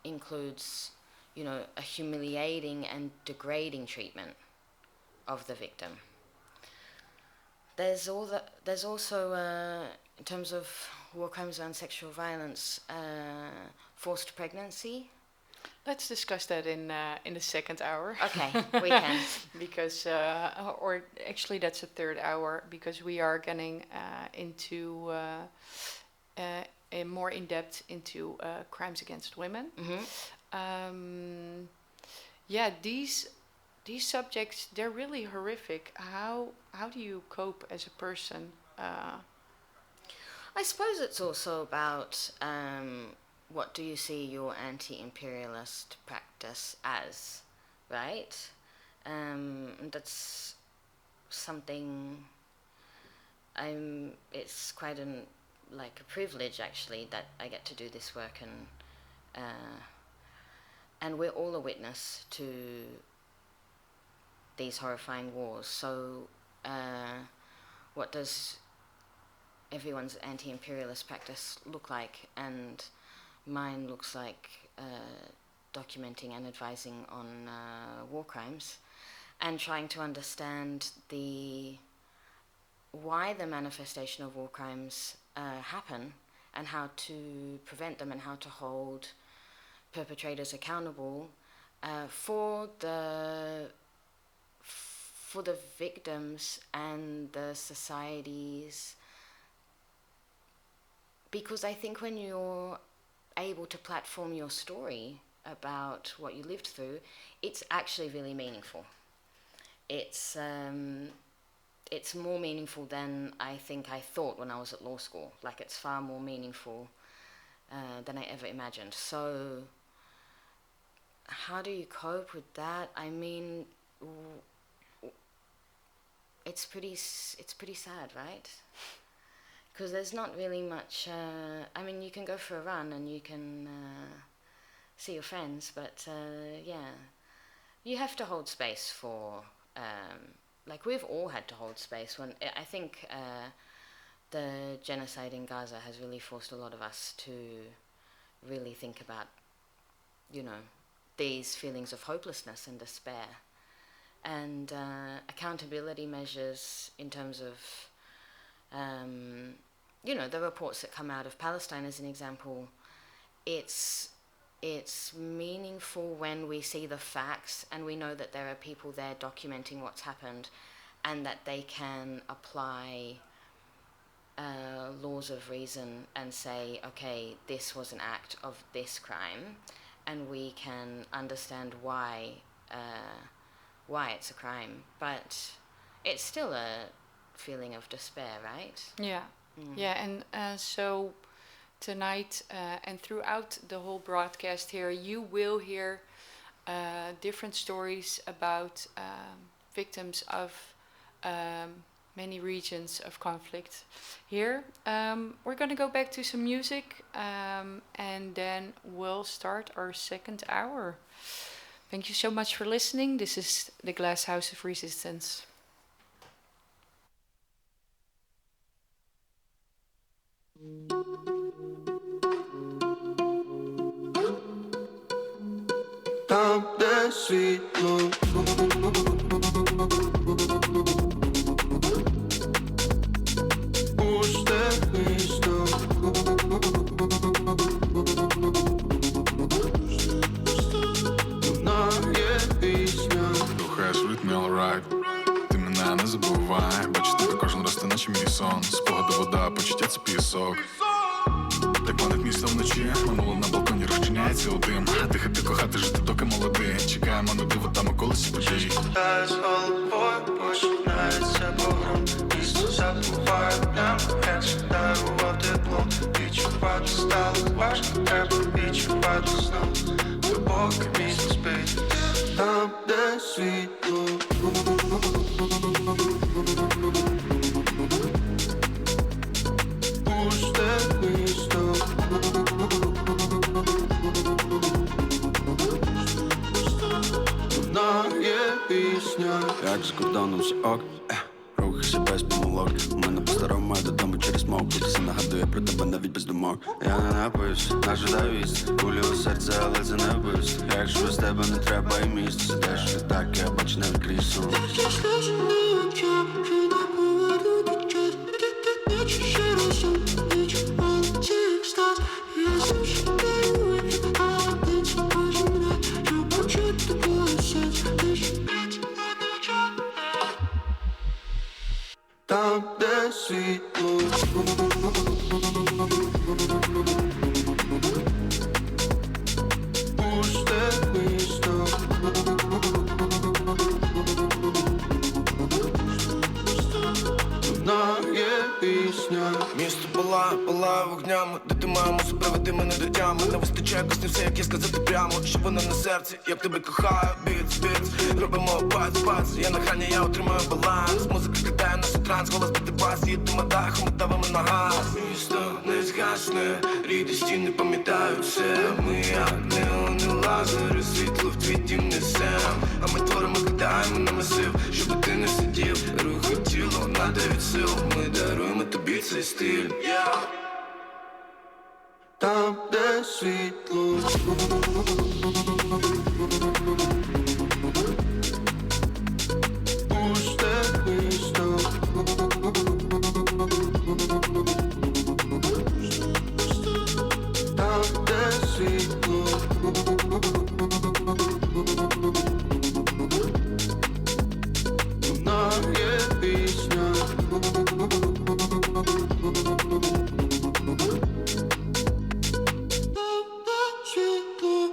includes, a humiliating and degrading treatment of the victim. There's also, in terms of war crimes around sexual violence, forced pregnancy. Let's discuss that in the second hour. Okay, we can. Because, or actually that's the third hour, because we are getting into more in depth into crimes against women. Mm-hmm. Yeah, these subjects, they're really horrific. How do you cope as a person? I suppose it's also about what do you see your anti-imperialist practice as, right? That's something it's quite a privilege, actually, that I get to do this work, and we're all a witness to these horrifying wars. So what does everyone's anti-imperialist practice look like? And mine looks like documenting and advising on war crimes and trying to understand why the manifestation of war crimes happen and how to prevent them and how to hold perpetrators accountable for the victims and the societies. Because I think when you're able to platform your story about what you lived through, it's actually really meaningful. It's more meaningful than I think I thought when I was at law school. Like, it's far more meaningful than I ever imagined. So how do you cope with that? I mean, it's pretty sad, right? Because there's not really much. I mean, you can go for a run and you can see your friends, but yeah, you have to hold space for. Like, we've all had to hold space. When I think the genocide in Gaza has really forced a lot of us to really think about, these feelings of hopelessness and despair, and accountability measures in terms of. The reports that come out of Palestine, as an example, it's meaningful when we see the facts and we know that there are people there documenting what's happened and that they can apply laws of reason and say, okay, this was an act of this crime, and we can understand why it's a crime. But it's still a feeling of despair, right? Yeah. Yeah, and so tonight and throughout the whole broadcast here, you will hear different stories about victims of many regions of conflict here. We're going to go back to some music and then we'll start our second hour. Thank you so much for listening. This is the Glass House of Resistance. Там, де світло, пусте місто, лунає пісня. Рухаєш в ритмі alright. Ти мене не забувай. Бачити ти кожен раз ти наче мій сон. Спогади вода, почуття це пісок. Так понад місто вночі, минуло на балконі розчиняється у дим. Дихати, кохати, жити, доки молодий. Чекаємо на диво там у колесі подій. З головою починається погром. Місто забуває прямо, як дарував тепло. Відчувати стало важко, треба відчувати знов. Глибоке місто спить, там, де світло. Пусте місто. Лунає пісня. Як з кордоном всі ок, рухайся без помилок. У мене по-старому маю додому через мов. Бути все нагадує про тебе навіть без думок. Я не напився, наш давість. Кулі у серце, але це не вбивство. Якщо без тебе не треба і місто. Сидиш в літак, я бачу не відкрісу. Там, де світло. Пусте місто. Лунає пісня. Місто палає вогнями. Де ти маємо супроведи мене до тями. Не вистачає кости все, як я сказати прямо. Щоб воно на серці, як тебе кохаю. Біц, робимо бац. Я на грані, я отримаю баланс. Музика кидає нас у транс, голос бити бас. Їдемо дахом, ми давимо на газ. Місто не згасне, ріди стіни пам'ятають все. Ми як неони лазери, світло в твій дім несем. А ми творимо, кидаємо на масив, щоб ти не сидів. Рухай тіло, надо від сил. Ми даруємо тобі цей стиль. Там, де світло. Пусте місто. Там, де світло. Лунає пісня. Світло.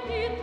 Я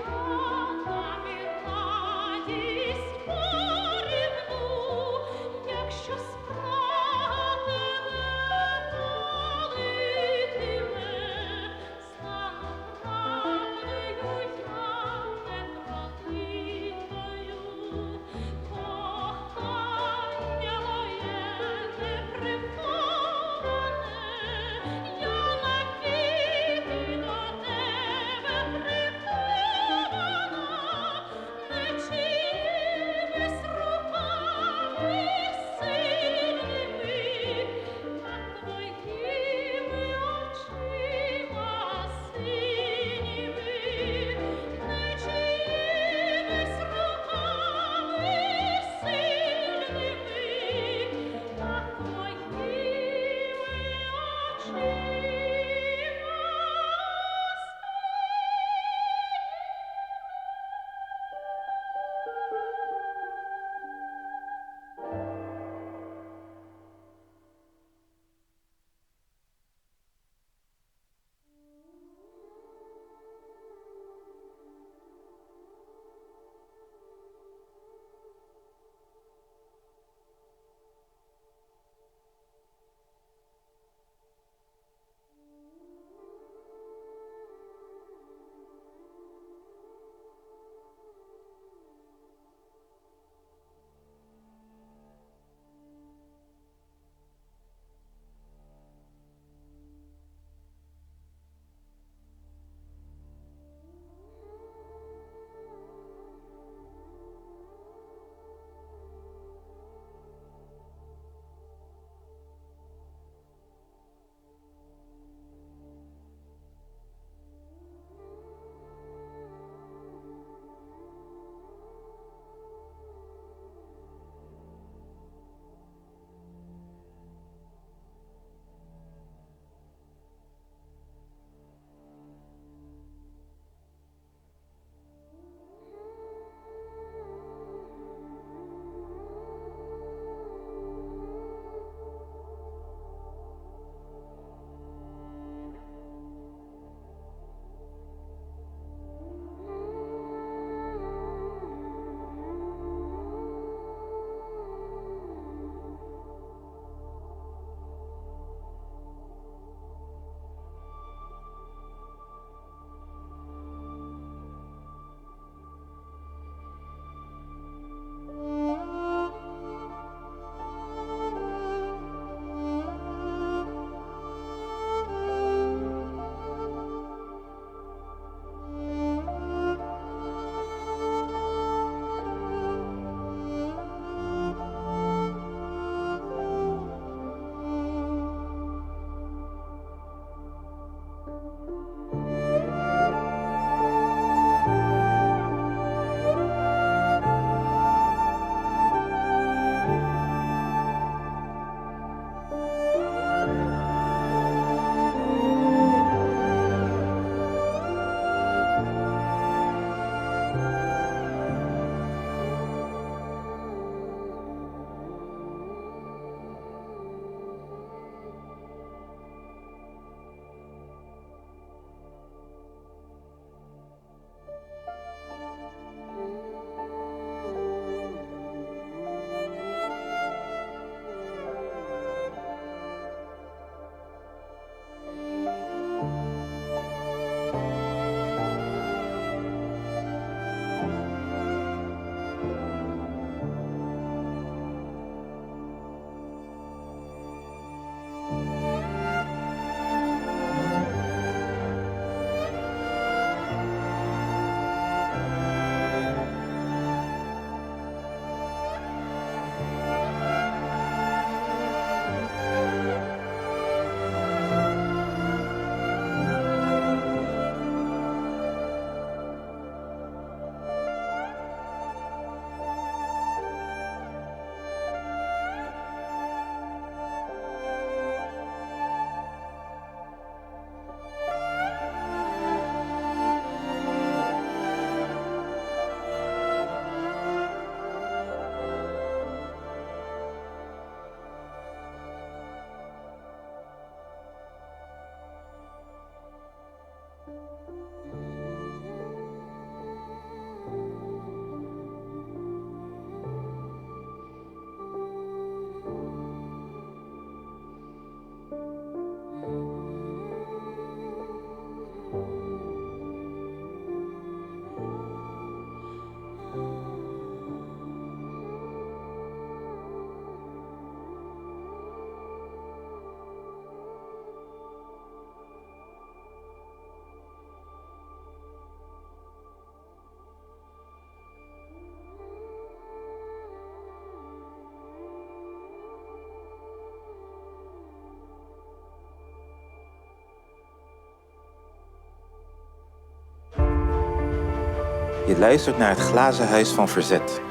Je luistert naar het Glazen Huis van Verzet.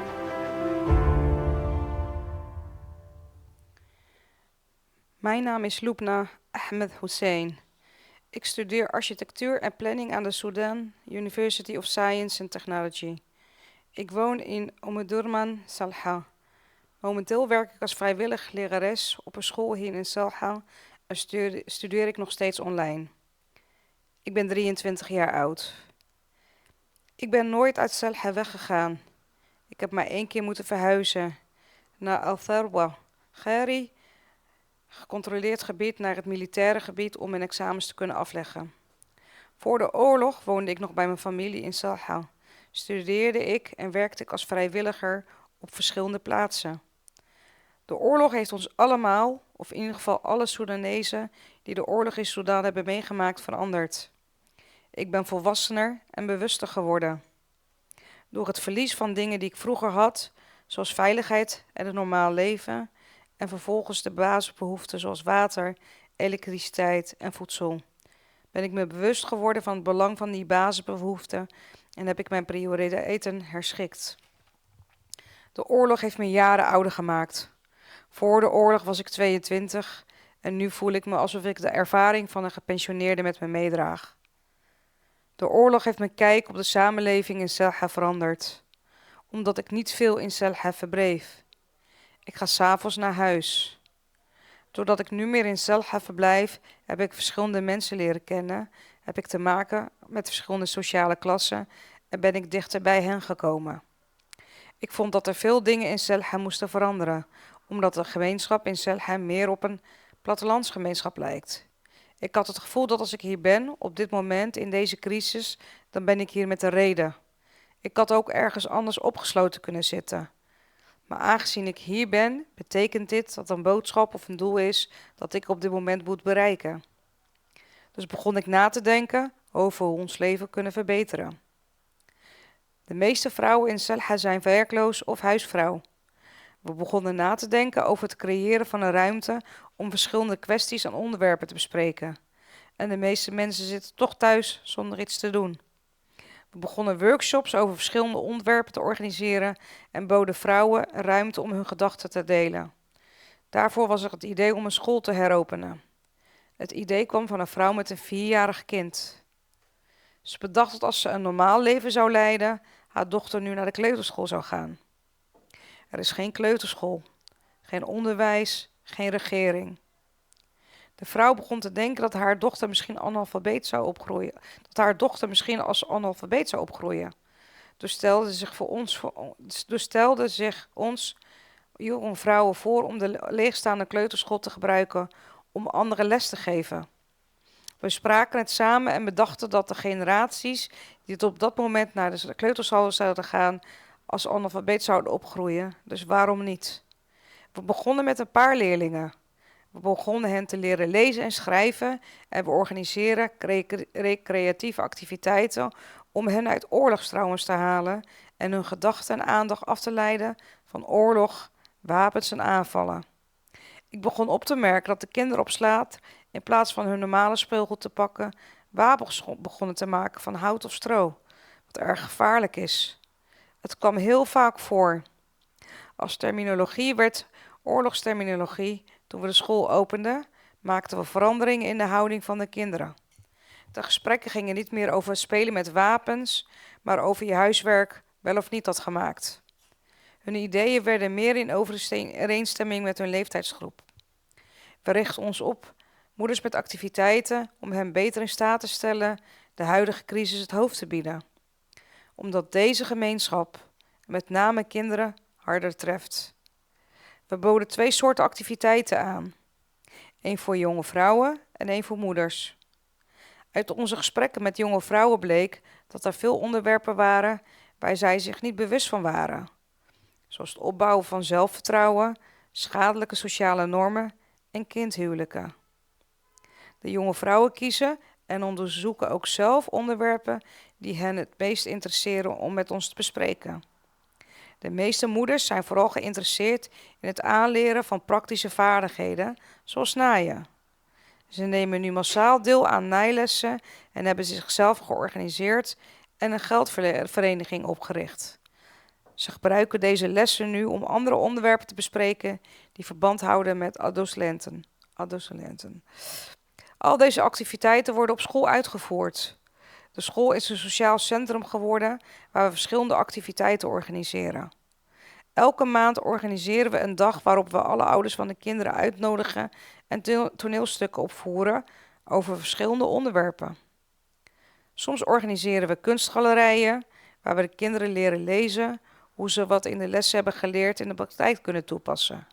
Mijn naam is Lubna Ahmed Hussein. Ik studeer architectuur en planning aan de Sudan University of Science and Technology. Ik woon in Omdurman, Salha. Momenteel werk ik als vrijwillig lerares op een school hier in Salha en studeer ik nog steeds online. Ik ben 23 jaar oud. Ik ben nooit uit Salha weggegaan. Ik heb maar 1 keer moeten verhuizen naar Al-Tharwa, Gari, gecontroleerd gebied, naar het militaire gebied om mijn examens te kunnen afleggen. Voor de oorlog woonde ik nog bij mijn familie in Salha. Studeerde ik en werkte ik als vrijwilliger op verschillende plaatsen. De oorlog heeft ons allemaal, of in ieder geval alle Soedanezen die de oorlog in Sudan hebben meegemaakt, veranderd. Ik ben volwassener en bewuster geworden. Door het verlies van dingen die ik vroeger had, zoals veiligheid en een normaal leven, en vervolgens de basisbehoeften zoals water, elektriciteit en voedsel, ben ik me bewust geworden van het belang van die basisbehoeften en heb ik mijn prioriteiten herschikt. De oorlog heeft me jaren ouder gemaakt. Voor de oorlog was ik 22 en nu voel ik me alsof ik de ervaring van een gepensioneerde met me meedraag. De oorlog heeft mijn kijk op de samenleving in Salha veranderd, omdat ik niet veel in Salha verbleef. Ik ga 's avonds naar huis. Doordat ik nu meer in Salha verblijf, heb ik verschillende mensen leren kennen, heb ik te maken met verschillende sociale klassen en ben ik dichter bij hen gekomen. Ik vond dat er veel dingen in Salha moesten veranderen, omdat de gemeenschap in Salha meer op een plattelandsgemeenschap lijkt. Ik had het gevoel dat als ik hier ben, op dit moment, in deze crisis, dan ben ik hier met een reden. Ik had ook ergens anders opgesloten kunnen zitten. Maar aangezien ik hier ben, betekent dit dat een boodschap of een doel is dat ik op dit moment moet bereiken. Dus begon ik na te denken over hoe we ons leven kunnen verbeteren. De meeste vrouwen in Salha zijn werkloos of huisvrouw. We begonnen na te denken over het creëren van een ruimte om verschillende kwesties en onderwerpen te bespreken. En de meeste mensen zitten toch thuis zonder iets te doen. We begonnen workshops over verschillende onderwerpen te organiseren en boden vrouwen ruimte om hun gedachten te delen. Daarvoor was er het idee om een school te heropenen. Het idee kwam van een vrouw met een 4-jarig kind. Ze bedacht dat als ze een normaal leven zou leiden, haar dochter nu naar de kleuterschool zou gaan. Er is geen kleuterschool, geen onderwijs, geen regering. De vrouw begon te denken dat haar dochter misschien analfabeet zou opgroeien. Als analfabeet zou opgroeien. Dus stelde zich ons jonge vrouwen voor om de leegstaande kleuterschool te gebruiken om anderen les te geven. We spraken het samen en bedachten dat de generaties die het op dat moment naar de kleuterschool zouden gaan, als analfabeet zouden opgroeien. Dus waarom niet? We begonnen met een paar leerlingen. We begonnen hen te leren lezen en schrijven en we organiseren recreatieve activiteiten om hen uit oorlogstrauma's te halen en hun gedachten en aandacht af te leiden van oorlog, wapens en aanvallen. Ik begon op te merken dat de kinderen op straat in plaats van hun normale speelgoed te pakken, wapens begonnen te maken van hout of stro, wat erg gevaarlijk is. Het kwam heel vaak voor. Als terminologie werd oorlogsterminologie. Toen we de school openden, maakten we veranderingen in de houding van de kinderen. De gesprekken gingen niet meer over het spelen met wapens, maar over je huiswerk wel of niet had gemaakt. Hun ideeën werden meer in overeenstemming met hun leeftijdsgroep. We richten ons op moeders met activiteiten om hen beter in staat te stellen de huidige crisis het hoofd te bieden. Omdat deze gemeenschap, met name kinderen, harder treft. We boden 2 soorten activiteiten aan. 1 voor jonge vrouwen en 1 voor moeders. Uit onze gesprekken met jonge vrouwen bleek dat er veel onderwerpen waren waar zij zich niet bewust van waren. Zoals het opbouwen van zelfvertrouwen, schadelijke sociale normen en kindhuwelijken. De jonge vrouwen kiezen en onderzoeken ook zelf onderwerpen die hen het meest interesseren om met ons te bespreken. De meeste moeders zijn vooral geïnteresseerd in het aanleren van praktische vaardigheden, zoals naaien. Ze nemen nu massaal deel aan naailessen en hebben zichzelf georganiseerd en een geldvereniging opgericht. Ze gebruiken deze lessen nu om andere onderwerpen te bespreken die verband houden met adolescenten. Al deze activiteiten worden op school uitgevoerd. De school is een sociaal centrum geworden waar we verschillende activiteiten organiseren. Elke maand organiseren we een dag waarop we alle ouders van de kinderen uitnodigen en toneelstukken opvoeren over verschillende onderwerpen. Soms organiseren we kunstgalerijen waar we de kinderen leren lezen, hoe ze wat in de les hebben geleerd in de praktijk kunnen toepassen.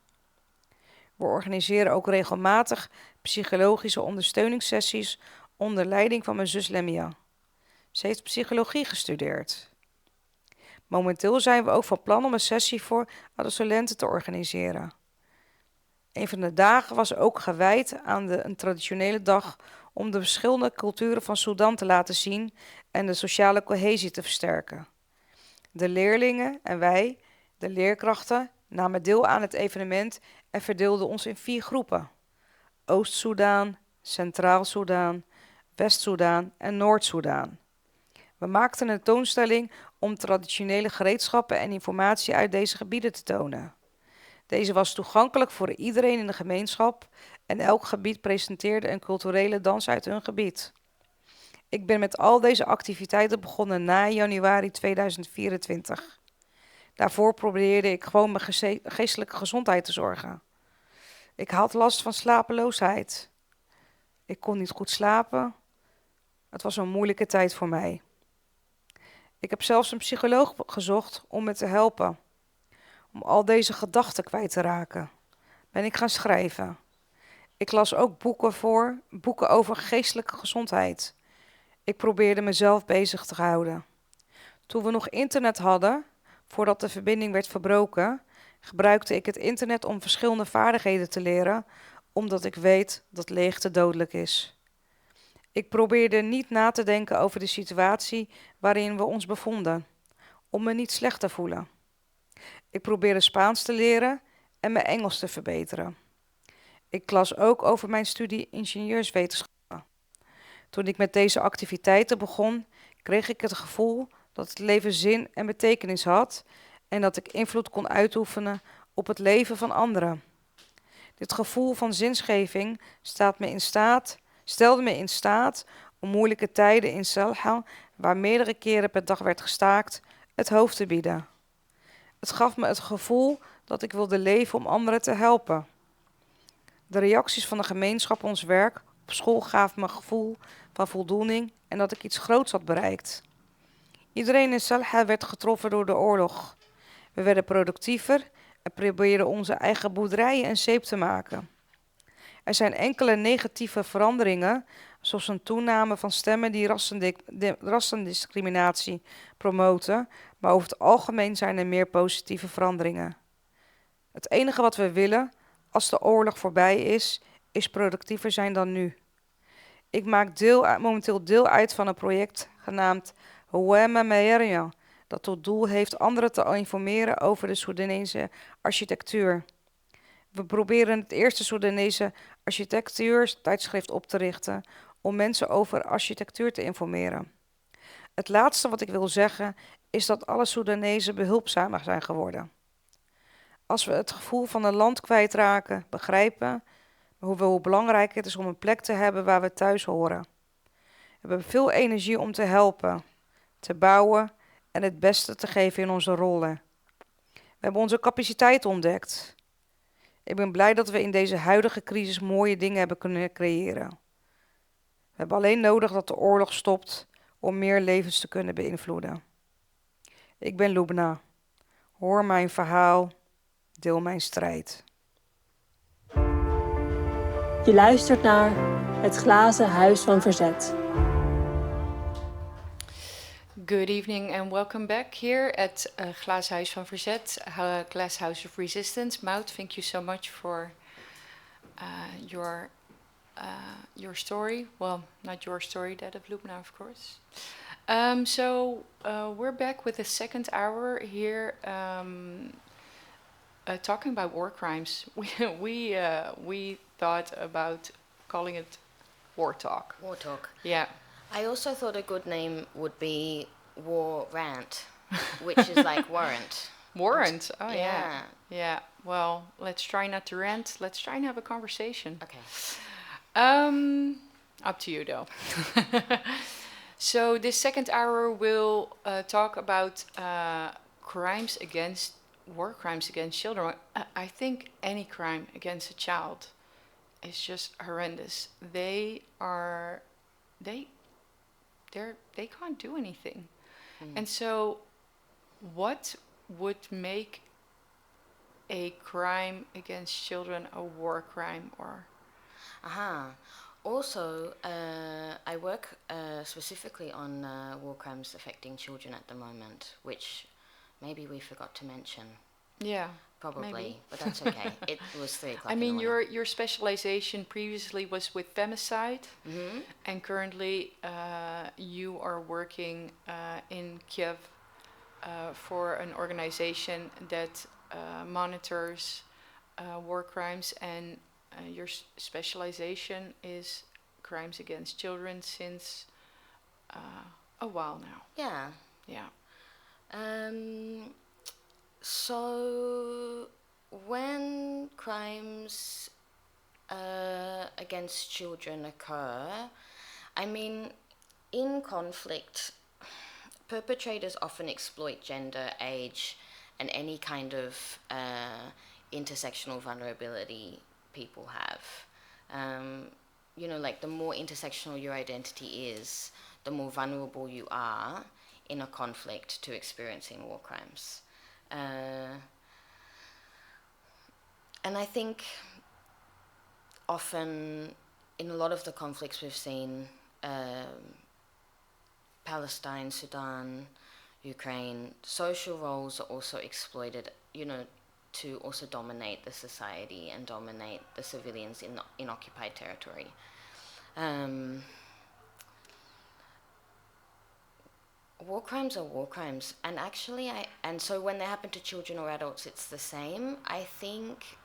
We organiseren ook regelmatig psychologische ondersteuningssessies onder leiding van mijn zus Lemia. Ze heeft psychologie gestudeerd. Momenteel zijn we ook van plan om een sessie voor adolescenten te organiseren. Een van de dagen was ook gewijd aan een traditionele dag om de verschillende culturen van Sudan te laten zien en de sociale cohesie te versterken. De leerlingen en wij, de leerkrachten, namen deel aan het evenement en verdeelden ons in 4 groepen. Oost-Soedan, Centraal-Soedan, West-Soedan en Noord-Soedan. We maakten een tentoonstelling om traditionele gereedschappen en informatie uit deze gebieden te tonen. Deze was toegankelijk voor iedereen in de gemeenschap en elk gebied presenteerde een culturele dans uit hun gebied. Ik ben met al deze activiteiten begonnen na januari 2024. Daarvoor probeerde ik gewoon mijn geestelijke gezondheid te zorgen. Ik had last van slapeloosheid. Ik kon niet goed slapen. Het was een moeilijke tijd voor mij. Ik heb zelfs een psycholoog gezocht om me te helpen. Om al deze gedachten kwijt te raken, ben ik gaan schrijven. Ik las ook boeken over geestelijke gezondheid. Ik probeerde mezelf bezig te houden. Toen we nog internet hadden, voordat de verbinding werd verbroken, gebruikte ik het internet om verschillende vaardigheden te leren, omdat ik weet dat leegte dodelijk is. Ik probeerde niet na te denken over de situatie waarin we ons bevonden, om me niet slecht te voelen. Ik probeerde Spaans te leren en mijn Engels te verbeteren. Ik las ook over mijn studie ingenieurswetenschappen. Toen ik met deze activiteiten begon, kreeg ik het gevoel dat het leven zin en betekenis had en dat ik invloed kon uitoefenen op het leven van anderen. Dit gevoel van zinsgeving stelde me in staat om moeilijke tijden in Salha, waar meerdere keren per dag werd gestaakt, het hoofd te bieden. Het gaf me het gevoel dat ik wilde leven om anderen te helpen. De reacties van de gemeenschap op ons werk op school gaven me een gevoel van voldoening en dat ik iets groots had bereikt. Iedereen in Salha werd getroffen door de oorlog. We werden productiever en probeerden onze eigen boerderijen een zeep te maken. Er zijn enkele negatieve veranderingen, zoals een toename van stemmen die rassendiscriminatie promoten, maar over het algemeen zijn er meer positieve veranderingen. Het enige wat we willen, als de oorlog voorbij is productiever zijn dan nu. Ik maak momenteel deel uit van een project genaamd Houema Meyeria, dat tot doel heeft anderen te informeren over de Soedanese architectuur. We proberen het eerste Soedanese architectuurtijdschrift op te richten om mensen over architectuur te informeren. Het laatste wat ik wil zeggen is dat alle Soedanezen behulpzamer zijn geworden. Als we het gevoel van een land kwijtraken, begrijpen we hoe belangrijk het is om een plek te hebben waar we thuis horen. We hebben veel energie om te helpen, te bouwen en het beste te geven in onze rollen. We hebben onze capaciteit ontdekt. Ik ben blij dat we in deze huidige crisis mooie dingen hebben kunnen creëren. We hebben alleen nodig dat de oorlog stopt om meer levens te kunnen beïnvloeden. Ik ben Lubna. Hoor mijn verhaal, deel mijn strijd. Je luistert naar Het Glazen Huis van Verzet. Good evening and welcome back here at Glazen Huis van Verzet, Glass House of Resistance. Maud, thank you so much for your story. Well, not your story, that of Lubna, of course. We're back with the second hour here, talking about war crimes. We thought about calling it War Talk. War Talk. Yeah. I also thought a good name would be war rant, which is like warrant. Warrant. Oh yeah. Yeah. Yeah. Well, let's try not to rant. Let's try and have a conversation. Okay. Up to you though. So this second hour will talk about war crimes against children. I think any crime against a child is just horrendous. They can't do anything. And so what would make a crime against children a war crime? Or Also, I work specifically on war crimes affecting children at the moment, which maybe we forgot to mention. yeah, Probably, maybe. but that's okay. It was 3 o'clock. I mean, your specialization previously was with femicide, and currently you are working in Kiev for an organization that monitors war crimes, and your specialization is crimes against children since a while now. Yeah. Yeah. So when crimes against children occur, I mean, in conflict, perpetrators often exploit gender, age, and any kind of intersectional vulnerability people have. Like the more intersectional your identity is, the more vulnerable you are in a conflict to experiencing war crimes. And I think often in a lot of the conflicts we've seen, Palestine, Sudan, Ukraine, social roles are also exploited, to also dominate the society and dominate the civilians in occupied territory. War crimes are war crimes, and actually, so when they happen to children or adults, it's the same. I think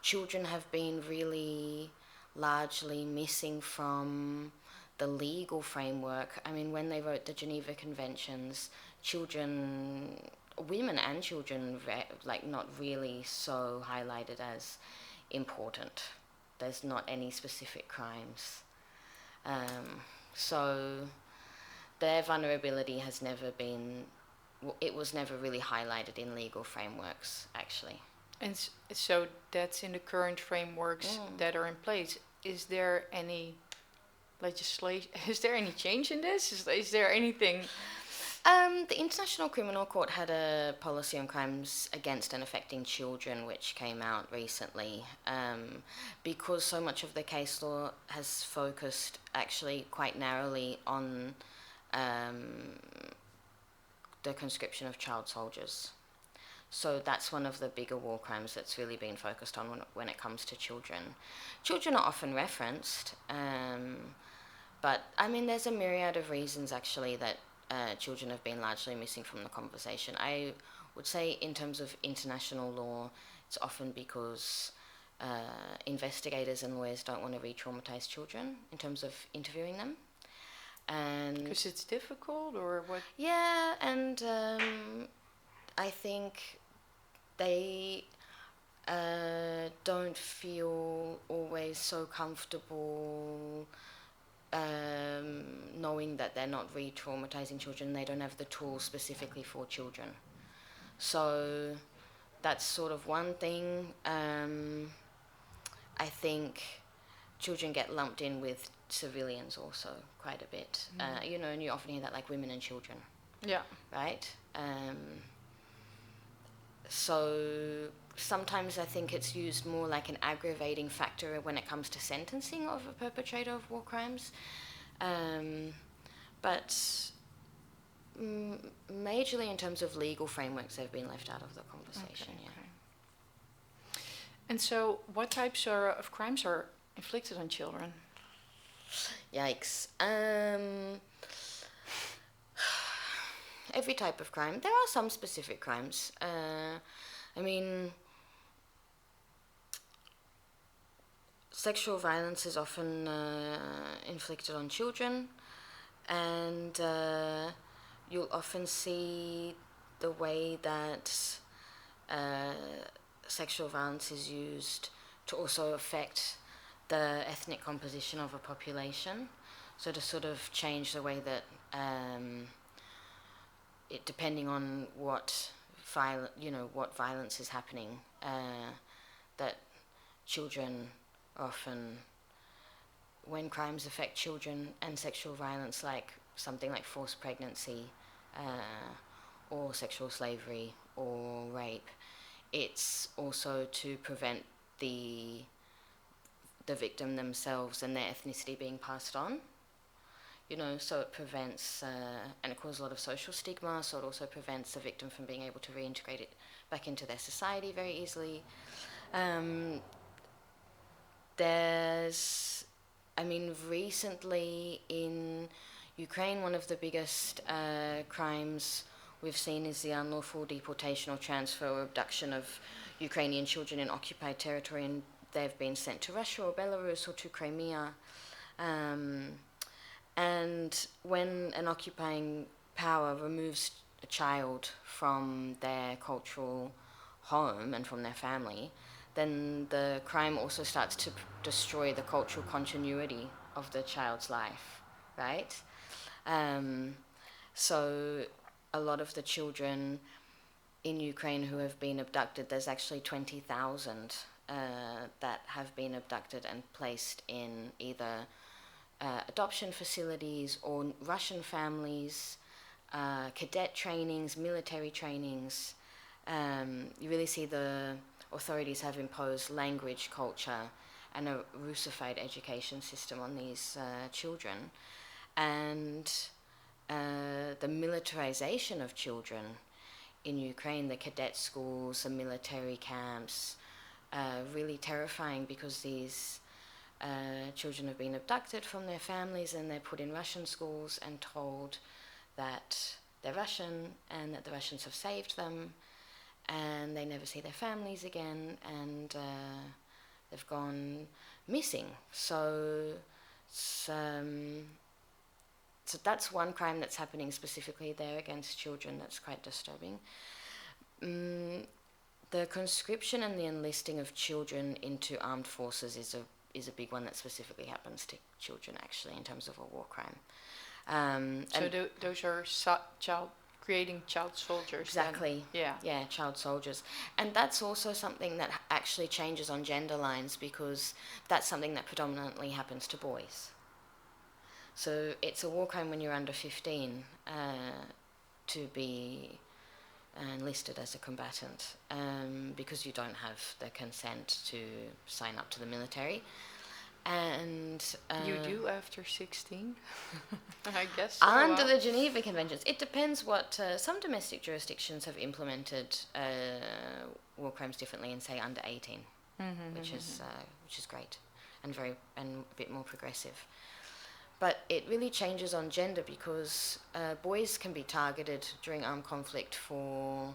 children have been really largely missing from the legal framework. I mean, when they wrote the Geneva Conventions, women and children, not really so highlighted as important. There's not any specific crimes. So their vulnerability has never been, it was never really highlighted in legal frameworks, actually. And so that's in the current frameworks that are in place. Is there any legislation? Is there any change in this? Is there anything? The International Criminal Court had a policy on crimes against and affecting children, which came out recently, because so much of the case law has focused actually quite narrowly on the conscription of child soldiers. So that's one of the bigger war crimes that's really been focused on when it comes to children. Children are often referenced, but I mean, there's a myriad of reasons actually that children have been largely missing from the conversation. I would say in terms of international law, it's often because investigators and lawyers don't want to re-traumatize children in terms of interviewing them. And because it's difficult, or what? Yeah, and I think they don't feel always so comfortable knowing that they're not re-traumatizing children. They don't have the tools specifically for children. So that's sort of one thing. I think children get lumped in with civilians also quite a bit. And you often hear that, like, women and children. Yeah. Right? So sometimes I think it's used more like an aggravating factor when it comes to sentencing of a perpetrator of war crimes. But majorly in terms of legal frameworks, they've been left out of the conversation. Okay, yeah. Okay. And so what types of crimes are inflicted on children? Yikes. Every type of crime. There are some specific crimes. I mean, sexual violence is often inflicted on children, and you'll often see the way that sexual violence is used to also affect the ethnic composition of a population. So to sort of change the way that it, depending on what violence is happening, that children often, when crimes affect children and sexual violence, like something like forced pregnancy, or sexual slavery or rape, it's also to prevent the victim themselves and their ethnicity being passed on. So it prevents, and it causes a lot of social stigma, so it also prevents the victim from being able to reintegrate it back into their society very easily. Recently in Ukraine, one of the biggest crimes we've seen is the unlawful deportation or transfer or abduction of Ukrainian children in occupied territory, and they've been sent to Russia or Belarus or to Crimea. And when an occupying power removes a child from their cultural home and from their family, then the crime also starts to destroy the cultural continuity of the child's life, right? So a lot of the children in Ukraine who have been abducted, there's actually 20,000 that have been abducted and placed in either adoption facilities or Russian families, cadet trainings, military trainings. You really see the authorities have imposed language, culture, and a Russified education system on these children. And the militarization of children in Ukraine, the cadet schools, the military camps, really terrifying, because these children have been abducted from their families and they're put in Russian schools and told that they're Russian and that the Russians have saved them, and they never see their families again, and they've gone missing. So that's one crime that's happening specifically there against children that's quite disturbing. The conscription and the enlisting of children into armed forces is a big one that specifically happens to children, actually, in terms of a war crime. Those are creating child soldiers. Exactly. Then. Yeah, child soldiers. And that's also something that actually changes on gender lines, because that's something that predominantly happens to boys. So it's a war crime when you're under 15 to be enlisted as a combatant, because you don't have the consent to sign up to the military. And you do after 16, I guess. Under the Geneva Conventions, it depends what some domestic jurisdictions have implemented war crimes differently, and say under 18, which is great and a bit more progressive. But it really changes on gender, because boys can be targeted during armed conflict for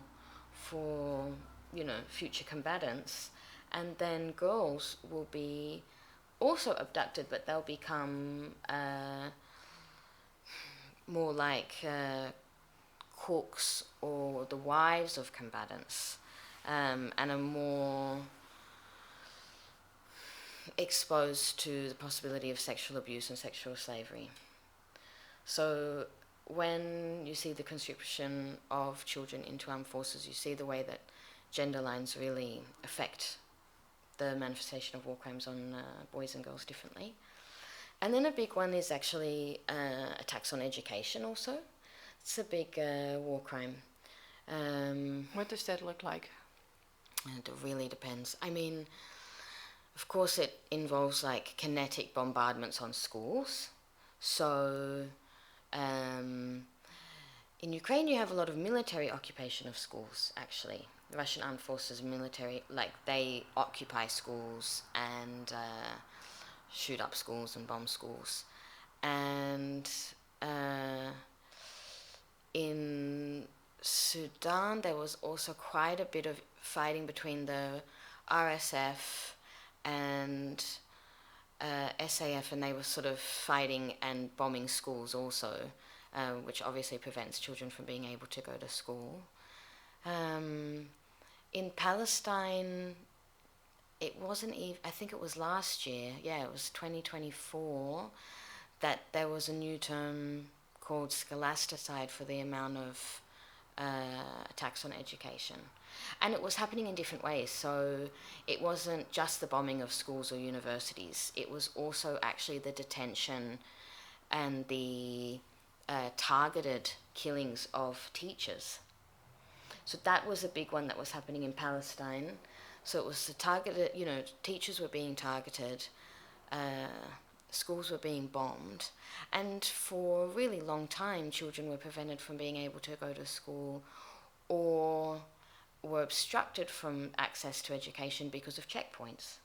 future combatants, and then girls will be also abducted, but they'll become more like cooks or the wives of combatants, and are more exposed to the possibility of sexual abuse and sexual slavery. So when you see the conscription of children into armed forces, you see the way that gender lines really affect the manifestation of war crimes on boys and girls differently. And then a big one is actually attacks on education also. It's a big war crime. What does that look like? It really depends. I mean, of course it involves like kinetic bombardments on schools. So in Ukraine you have a lot of military occupation of schools, actually. The Russian armed forces military, like, they occupy schools and shoot up schools and bomb schools. And in Sudan there was also quite a bit of fighting between the RSF and SAF, and they were sort of fighting and bombing schools also which obviously prevents children from being able to go to school. In Palestine, it wasn't even, I think it was last year, yeah, it was 2024, that there was a new term called scholasticide for the amount of attacks on education. And it was happening in different ways. So it wasn't just the bombing of schools or universities, it was also actually the detention and the targeted killings of teachers. So that was a big one that was happening in Palestine. So it was the targeted, teachers were being targeted, schools were being bombed, and for a really long time children were prevented from being able to go to school or were obstructed from access to education because of checkpoints.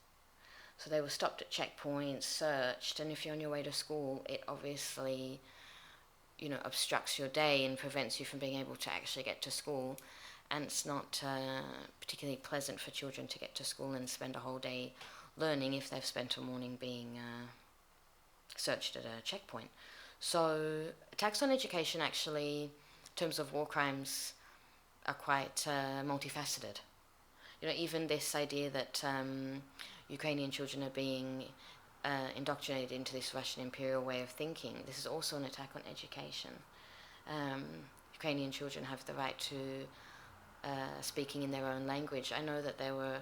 So they were stopped at checkpoints, searched, and if you're on your way to school, it obviously, obstructs your day and prevents you from being able to actually get to school. And it's not particularly pleasant for children to get to school and spend a whole day learning if they've spent a morning being searched at a checkpoint. So attacks on education actually, in terms of war crimes, are quite multifaceted. Even this idea that Ukrainian children are being indoctrinated into this Russian imperial way of thinking, this is also an attack on education. Ukrainian children have the right to speaking in their own language. I know that there were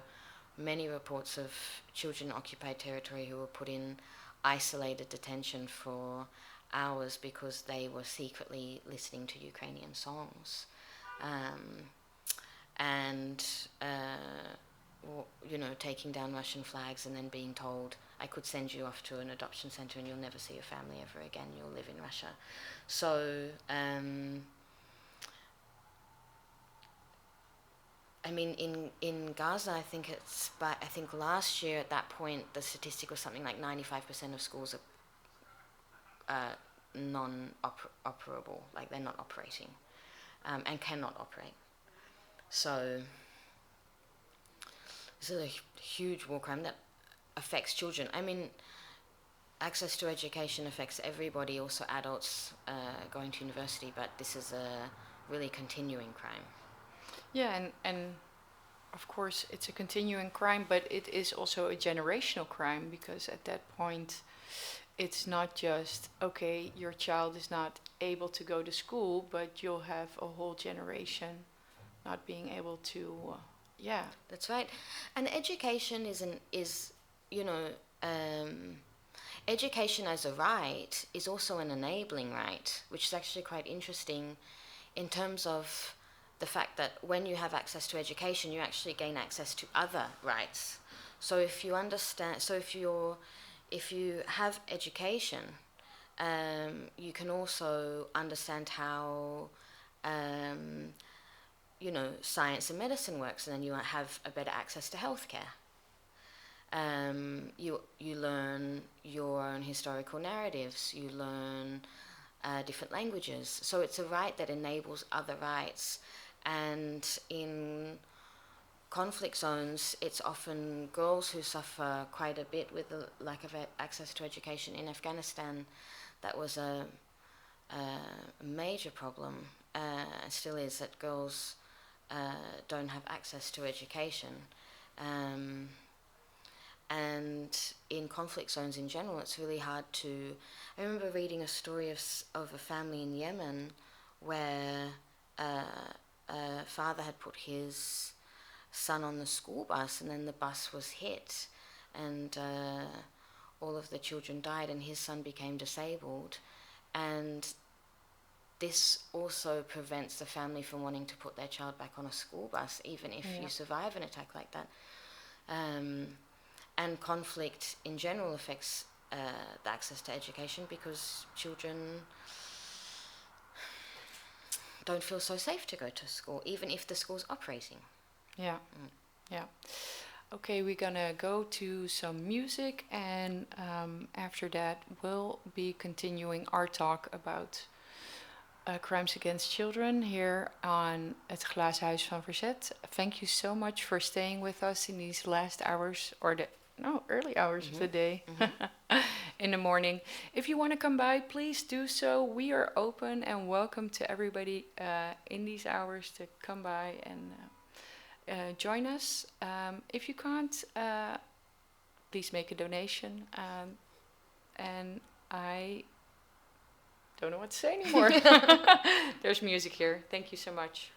many reports of children in occupied territory who were put in isolated detention for hours because they were secretly listening to Ukrainian songs. Taking down Russian flags and then being told, I could send you off to an adoption center and you'll never see your family ever again, you'll live in Russia. So, in Gaza, I think last year at that point, the statistic was something like 95% of schools are non-operable, like they're not operating, and cannot operate. So this is a huge war crime that affects children. Access to education affects everybody, also adults going to university, but this is a really continuing crime. Yeah, and of course it's a continuing crime, but it is also a generational crime, because at that point it's not just, okay, your child is not able to go to school, but you'll have a whole generation not being able to, That's right. And education education as a right is also an enabling right, which is actually quite interesting in terms of the fact that when you have access to education, you actually gain access to other rights. So if you have education, you can also understand how science and medicine works, and then you have a better access to healthcare. You learn your own historical narratives. You learn different languages. So it's a right that enables other rights. And in conflict zones, it's often girls who suffer quite a bit with the lack of access to education. In Afghanistan, that was a major problem, still is, that girls don't have access to education. And in conflict zones in general, it's really hard to... I remember reading a story of a family in Yemen where a father had put his son on the school bus, and then the bus was hit, and all of the children died, and his son became disabled. And this also prevents the family from wanting to put their child back on a school bus, even if you survive an attack like that. And conflict in general affects the access to education, because children don't feel so safe to go to school, even if the school's operating. Yeah. Okay, we're gonna go to some music, and after that we'll be continuing our talk about crimes against children here on Het Glazen Huis van Verzet. Thank you so much for staying with us in these last hours, or the early hours of the day, in the morning. If you want to come by, please do so. We are open and welcome to everybody in these hours to come by and join us. If you can't, please make a donation. And I don't know what to say anymore. There's music here. Thank you so much.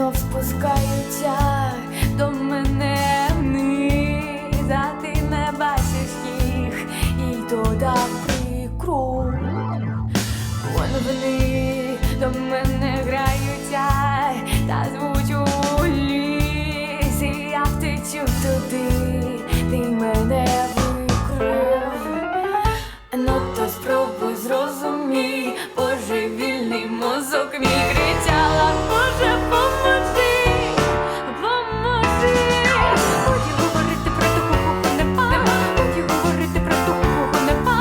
знов спускаються до мене вниз, а ти не бачиш їх, і то так прикро. Вони до мене граються та звуть у лісі, я втечу туди, ти мене викрив. Ну то спробуй зрозумій, божевільний мозок мій кричала, Боже, поможи, поможи. Годі говорити про того, кого нема, годі говорити про того, кого нема,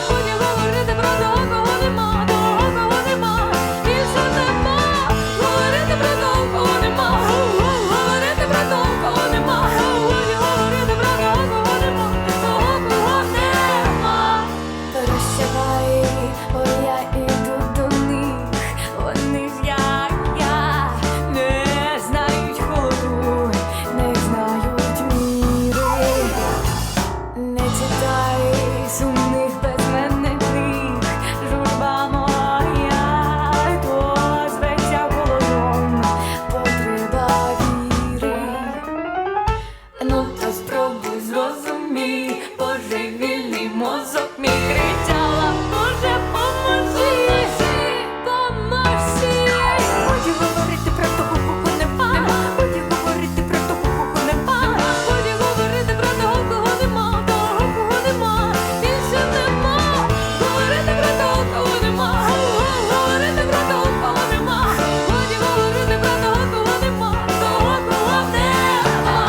годі говорити про того, кого нема, того, кого нема, більше нема. Говорити про того, кого нема, говорити про того, кого нема, годі говорити про того, кого нема, того, кого нема. Прощавай, бо я іду до них, вони ж як я, не знають холоду, не знають міри. Не читай сумних безменних книг, журба моя, то зветься голодом, потреба віри. Ну то спробуй зрозумій, божевільний мозок мій кричала, Боже, поможи, поможи. Годі говорити про того, кого нема, годі говорити про того, кого нема, годі говорити про того, кого нема, того, кого нема, більше нема. Говорити про того, кого нема, говорити про того, кого нема, годі говорити про того, кого нема, того, кого нема.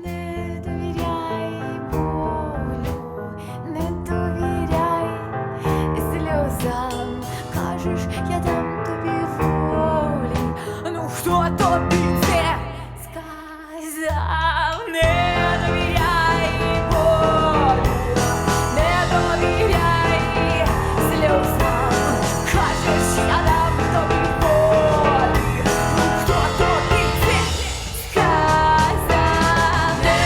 Не довіряй болю, не довіряй сльозам. Кажеш, я дам тобі волі. Ну хто тобі це сказав? Не довіряй болю, не довіряй сльозам. Кажеш, я дам тобі волі. Ну хто тобі це сказав? Не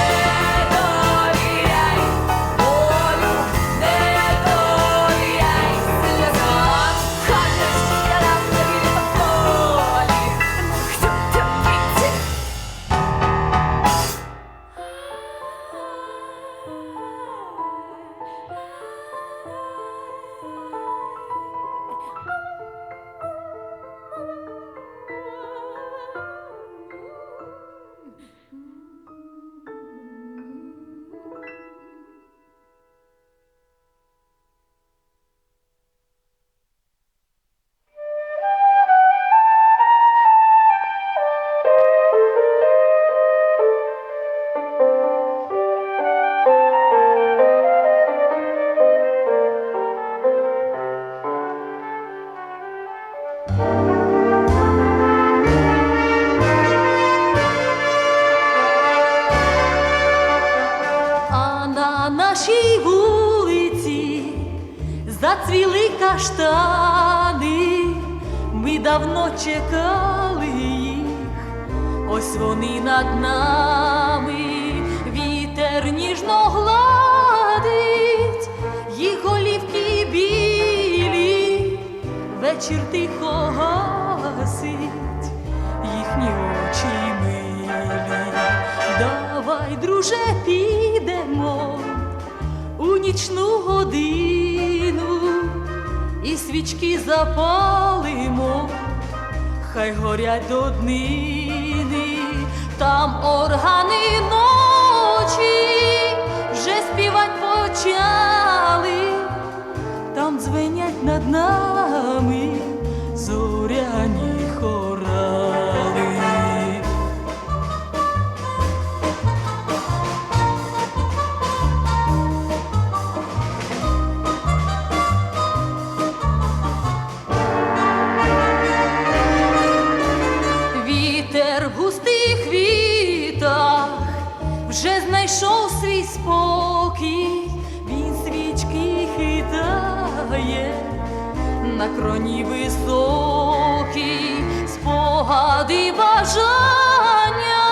довіряй волю, не довіряй сльозам. Кажеш, я дам тобі волі. Ну хто тобі це? А на нашій вулиці зацвіли каштани, ми давно чекали їх, ось вони над нами, вітер ніжно гладить, їх голівки білі, вечір тихо гасить, їхні очі милі. Давай, друже, підемо у нічну годину і свічки запалимо, хай горять до днини, там органи ночі вже співать почали, там дзвенять над нами зоряні хорали. Вітер в густих вітах спокій, він свічки хитає на кроні високій, спогади бажання,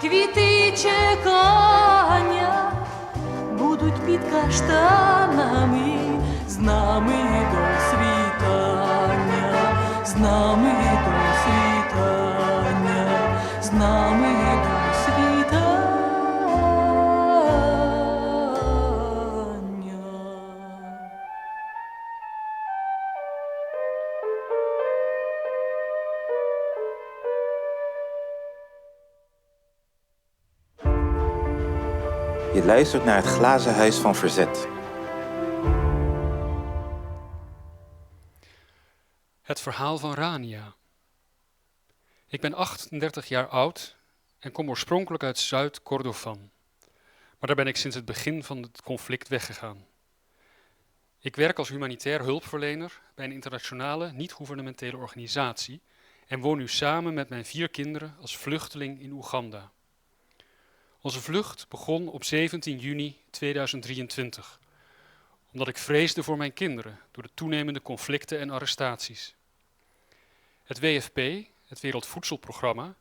квіти чекання будуть під каштанами, з нами до світання, з нами до світання, з нами до світання. Je luistert naar het Glazen Huis van Verzet. Het verhaal van Rania. Ik ben 38 jaar oud en kom oorspronkelijk uit Zuid-Kordofan. Maar daar ben ik sinds het begin van het conflict weggegaan. Ik werk als humanitair hulpverlener bij een internationale niet-gouvernementele organisatie en woon nu samen met mijn 4 kinderen als vluchteling in Oeganda. Onze vlucht begon op 17 juni 2023, omdat ik vreesde voor mijn kinderen door de toenemende conflicten en arrestaties. Het WFP, het Wereldvoedselprogramma,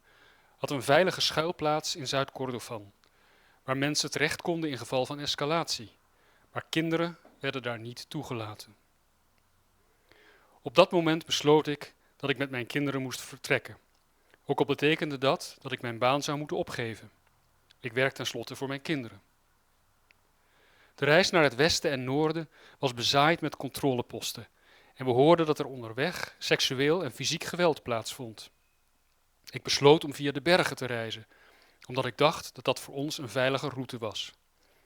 had een veilige schuilplaats in Zuid-Kordofan, waar mensen terecht konden in geval van escalatie, maar kinderen werden daar niet toegelaten. Op dat moment besloot ik dat ik met mijn kinderen moest vertrekken. Ook al betekende dat ik mijn baan zou moeten opgeven. Ik werk tenslotte voor mijn kinderen. De reis naar het westen en noorden was bezaaid met controleposten en we hoorden dat er onderweg seksueel en fysiek geweld plaatsvond. Ik besloot om via de bergen te reizen, omdat ik dacht dat dat voor ons een veilige route was.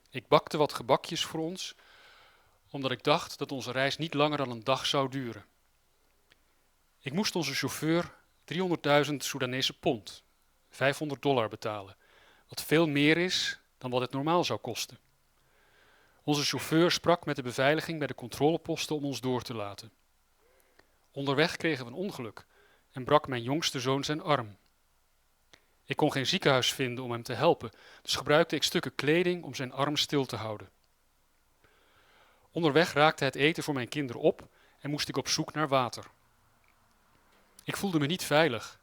Ik bakte wat gebakjes voor ons, omdat ik dacht dat onze reis niet langer dan een dag zou duren. Ik moest onze chauffeur 300.000 Soedanese pond, $500 betalen, wat veel meer is dan wat het normaal zou kosten. Onze chauffeur sprak met de beveiliging bij de controleposten om ons door te laten. Onderweg kregen we een ongeluk en brak mijn jongste zoon zijn arm. Ik kon geen ziekenhuis vinden om hem te helpen, dus gebruikte ik stukken kleding om zijn arm stil te houden. Onderweg raakte het eten voor mijn kinderen op en moest ik op zoek naar water. Ik voelde me niet veilig.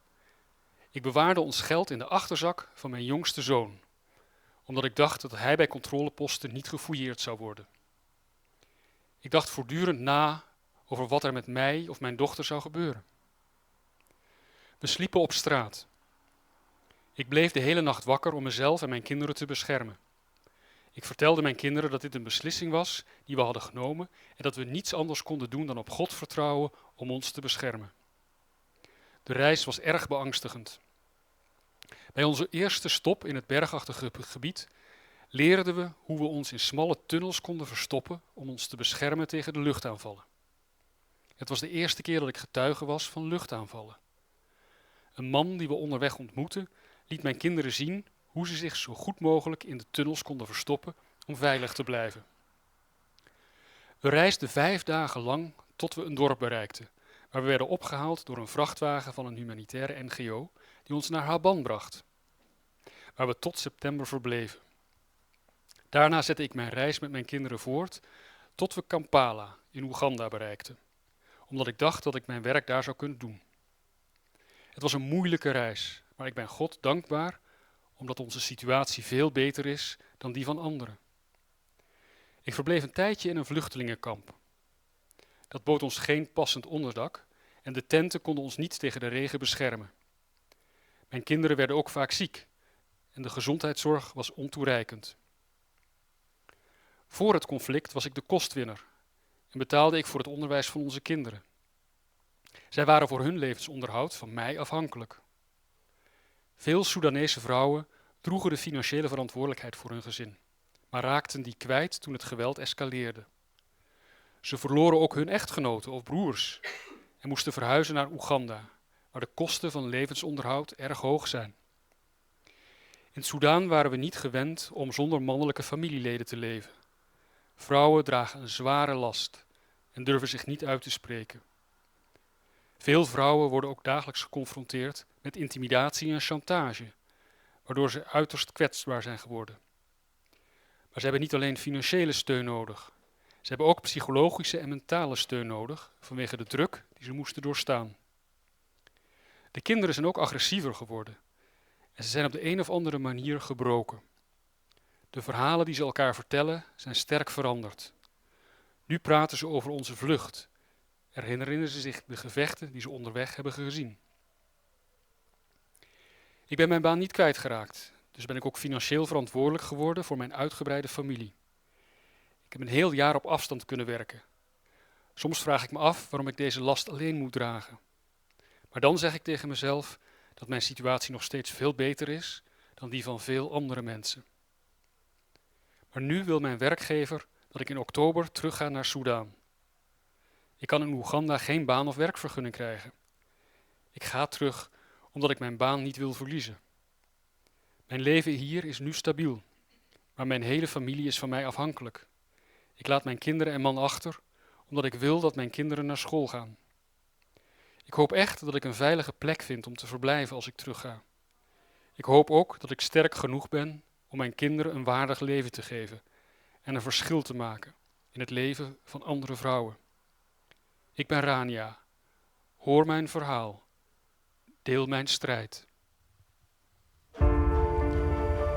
Ik bewaarde ons geld in de achterzak van mijn jongste zoon, omdat ik dacht dat hij bij controleposten niet gefouilleerd zou worden. Ik dacht voortdurend na over wat er met mij of mijn dochter zou gebeuren. We sliepen op straat. Ik bleef de hele nacht wakker om mezelf en mijn kinderen te beschermen. Ik vertelde mijn kinderen dat dit een beslissing was die we hadden genomen en dat we niets anders konden doen dan op God vertrouwen om ons te beschermen. De reis was erg beangstigend. Bij onze eerste stop in het bergachtige gebied leerden we hoe we ons in smalle tunnels konden verstoppen om ons te beschermen tegen de luchtaanvallen. Het was de eerste keer dat ik getuige was van luchtaanvallen. Een man die we onderweg ontmoetten liet mijn kinderen zien hoe ze zich zo goed mogelijk in de tunnels konden verstoppen om veilig te blijven. We reisden 5 dagen lang tot we een dorp bereikten, waar we werden opgehaald door een vrachtwagen van een humanitaire NGO die ons naar Haban bracht, waar we tot september verbleven. Daarna zette ik mijn reis met mijn kinderen voort tot we Kampala in Oeganda bereikten, omdat ik dacht dat ik mijn werk daar zou kunnen doen. Het was een moeilijke reis, maar ik ben God dankbaar omdat onze situatie veel beter is dan die van anderen. Ik verbleef een tijdje in een vluchtelingenkamp. Dat bood ons geen passend onderdak en de tenten konden ons niet tegen de regen beschermen. Mijn kinderen werden ook vaak ziek en de gezondheidszorg was ontoereikend. Voor het conflict was ik de kostwinner en betaalde ik voor het onderwijs van onze kinderen. Zij waren voor hun levensonderhoud van mij afhankelijk. Veel Soedanese vrouwen droegen de financiële verantwoordelijkheid voor hun gezin, maar raakten die kwijt toen het geweld escaleerde. Ze verloren ook hun echtgenoten of broers en moesten verhuizen naar Oeganda, waar de kosten van levensonderhoud erg hoog zijn. In Soedan waren we niet gewend om zonder mannelijke familieleden te leven. Vrouwen dragen een zware last en durven zich niet uit te spreken. Veel vrouwen worden ook dagelijks geconfronteerd met intimidatie en chantage, waardoor ze uiterst kwetsbaar zijn geworden. Maar ze hebben niet alleen financiële steun nodig. Ze hebben ook psychologische en mentale steun nodig vanwege de druk die ze moesten doorstaan. De kinderen zijn ook agressiever geworden en ze zijn op de een of andere manier gebroken. De verhalen die ze elkaar vertellen zijn sterk veranderd. Nu praten ze over onze vlucht. Er herinneren ze zich de gevechten die ze onderweg hebben gezien. Ik ben mijn baan niet kwijtgeraakt, dus ben ik ook financieel verantwoordelijk geworden voor mijn uitgebreide familie. Ik heb een heel jaar op afstand kunnen werken. Soms vraag ik me af waarom ik deze last alleen moet dragen. Maar dan zeg ik tegen mezelf dat mijn situatie nog steeds veel beter is dan die van veel andere mensen. Maar nu wil mijn werkgever dat ik in oktober terugga naar Soedan. Ik kan in Oeganda geen baan of werkvergunning krijgen. Ik ga terug omdat ik mijn baan niet wil verliezen. Mijn leven hier is nu stabiel, maar mijn hele familie is van mij afhankelijk. Ik laat mijn kinderen en man achter, omdat ik wil dat mijn kinderen naar school gaan. Ik hoop echt dat ik een veilige plek vind om te verblijven als ik terugga. Ik hoop ook dat ik sterk genoeg ben om mijn kinderen een waardig leven te geven en een verschil te maken in het leven van andere vrouwen. Ik ben Rania. Hoor mijn verhaal. Deel mijn strijd.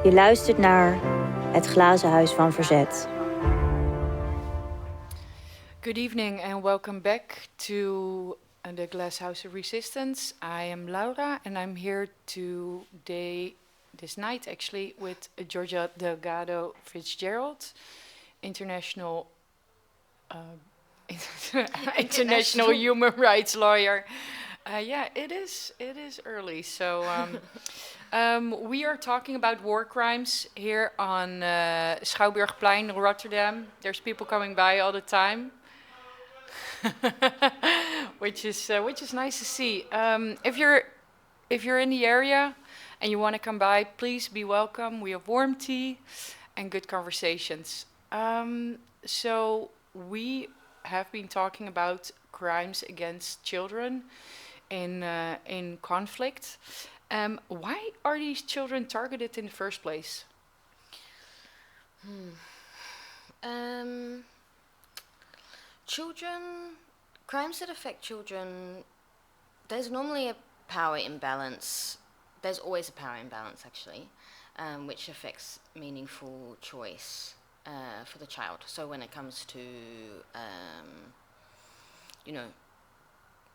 Je luistert naar Het Glazen Huis van Verzet. Good evening and welcome back to the Glass House of Resistance. I am Laura and I'm here this night actually with Georgia Delgado Fitzgerald, international international human rights lawyer. It is early. So we are talking about war crimes here on Schouwburgplein, Rotterdam. There's people coming by all the time, which is nice to see. If you're in the area and you want to come by, please be welcome. We have warm tea and good conversations. So we have been talking about crimes against children in conflict. Why are these children targeted in the first place? Crimes that affect children, there's normally a power imbalance. There's always a power imbalance, actually, which affects meaningful choice for the child. So when it comes to,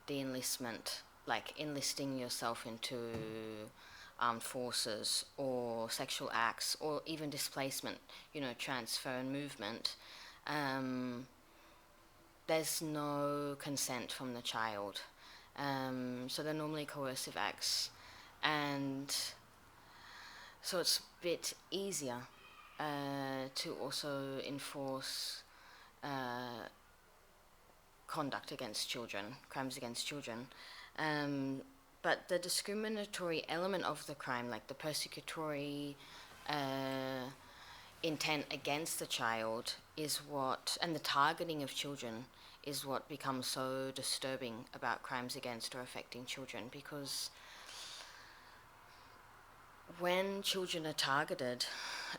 the enlistment, like enlisting yourself into armed forces or sexual acts or even displacement, transfer and movement, there's no consent from the child. So they're normally coercive acts. And so it's a bit easier to also enforce conduct against children, crimes against children. But the discriminatory element of the crime, like the persecutory intent against the child, and the targeting of children is what becomes so disturbing about crimes against or affecting children, because when children are targeted,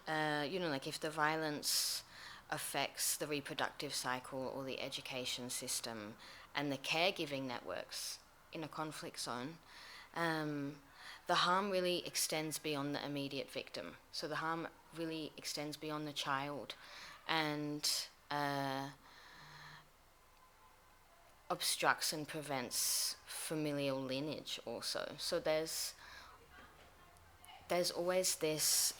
if the violence affects the reproductive cycle or the education system and the caregiving networks in a conflict zone, the harm really extends beyond the immediate victim. So the harm really extends beyond the child and obstructs and prevents familial lineage also. So there's always this,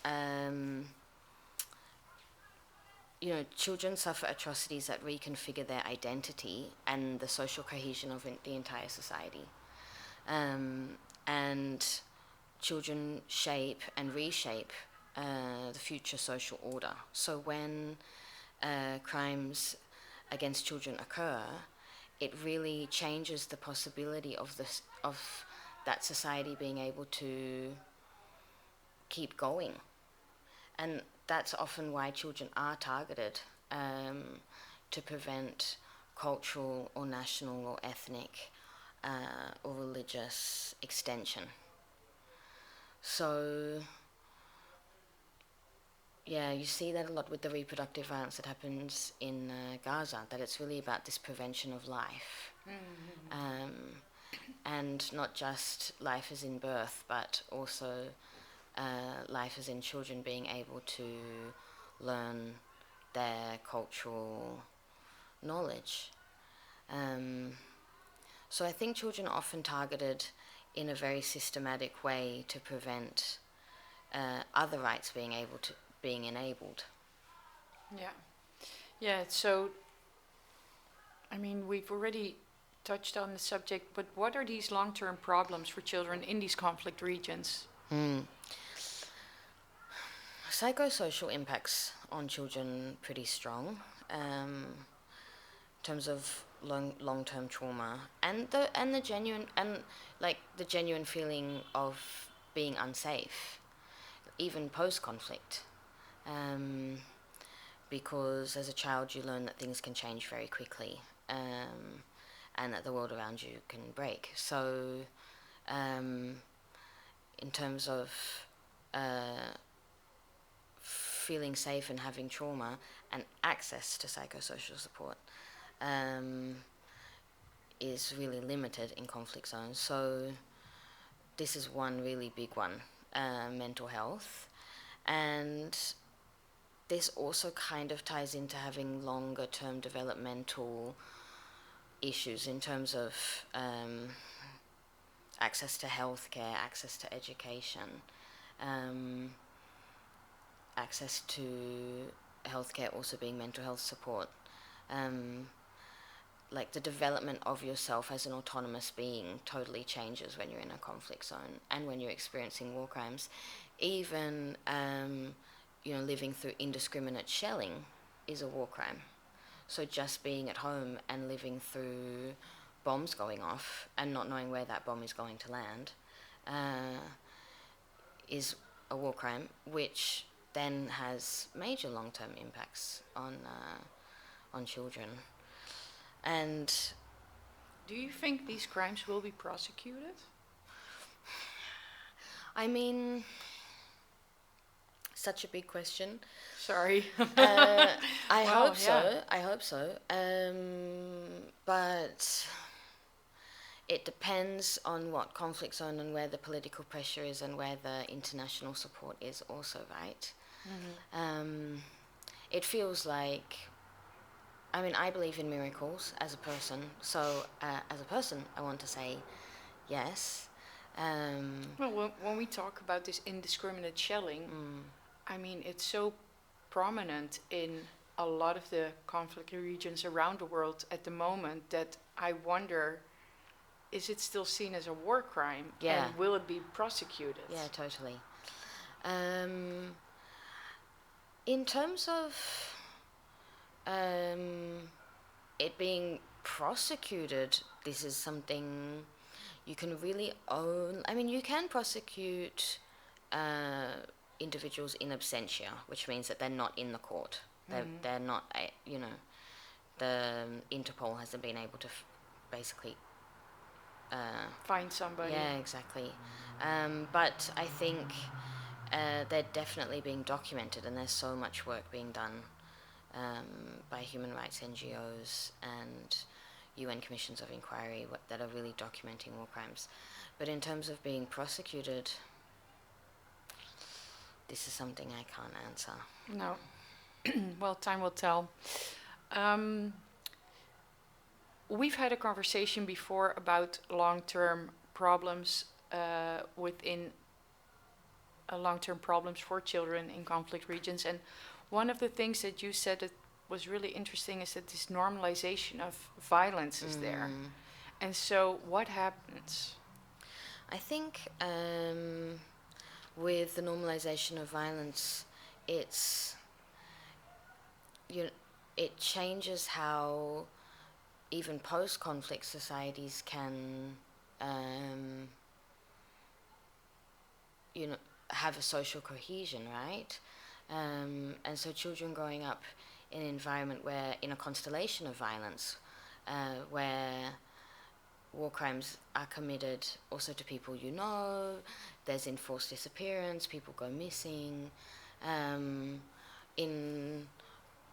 children suffer atrocities that reconfigure their identity and the social cohesion of the entire society. And children shape and reshape the future social order. So when crimes against children occur, it really changes the possibility of that society being able to keep going. And that's often why children are targeted, to prevent cultural or national or ethnic or religious extension. So yeah, you see that a lot with the reproductive violence that happens in Gaza, that it's really about this prevention of life. And not just life as in birth, but also life as in children being able to learn their cultural knowledge. So I think children are often targeted in a very systematic way to prevent other rights being enabled. Yeah. Yeah, so, I mean, we've already touched on the subject, but what are these long-term problems for children in these conflict regions? Psychosocial impacts on children pretty strong, in terms of long-term trauma and the genuine feeling of being unsafe, even post-conflict. Because as a child you learn that things can change very quickly, and that the world around you can break. So in terms of feeling safe and having trauma and access to psychosocial support is really limited in conflict zones. So this is one really big one, mental health. And this also kind of ties into having longer term developmental issues in terms of access to healthcare, access to education, access to healthcare also being mental health support. Like the development of yourself as an autonomous being totally changes when you're in a conflict zone and when you're experiencing war crimes. Even living through indiscriminate shelling is a war crime. So just being at home and living through bombs going off and not knowing where that bomb is going to land is a war crime, which then has major long-term impacts on children. And do you think these crimes will be prosecuted? I mean, such a big question. Sorry. I Wow, hope so. I hope so. But it depends on what conflict zone and where the political pressure is and where the international support is also, right? It feels like, I mean, I believe in miracles as a person. So as a person, I want to say yes. Well, when we talk about this indiscriminate shelling, I mean, it's so prominent in a lot of the conflict regions around the world at the moment that I wonder, is it still seen as a war crime? Yeah. And will it be prosecuted? Yeah, totally. In terms of it being prosecuted, this is something you can really own. I mean, you can prosecute individuals in absentia, which means that they're not in the court. They're not, the Interpol hasn't been able to basically find somebody. Yeah, exactly. But I think they're definitely being documented, and there's so much work being done by human rights NGOs and UN commissions of inquiry that are really documenting war crimes. But in terms of being prosecuted, this is something I can't answer. No. Well, time will tell. We've had a conversation before about long-term problems within long-term problems for children in conflict regions. And one of the things that you said that was really interesting is that this normalization of violence is there. And so what happens? I think with the normalization of violence, it changes how even post-conflict societies can have a social cohesion, right? And so children growing up in an environment where, in a constellation of violence, where war crimes are committed also to people you know, there's enforced disappearance, people go missing, in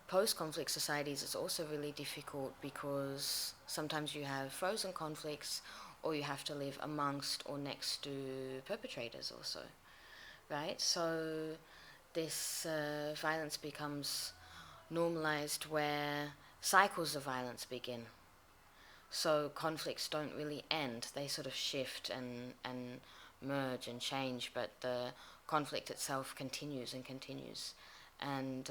post-conflict societies, it's also really difficult because sometimes you have frozen conflicts, or you have to live amongst or next to perpetrators also, right? So this violence becomes normalized where cycles of violence begin. So conflicts don't really end, they sort of shift and merge and change, but the conflict itself continues and continues. And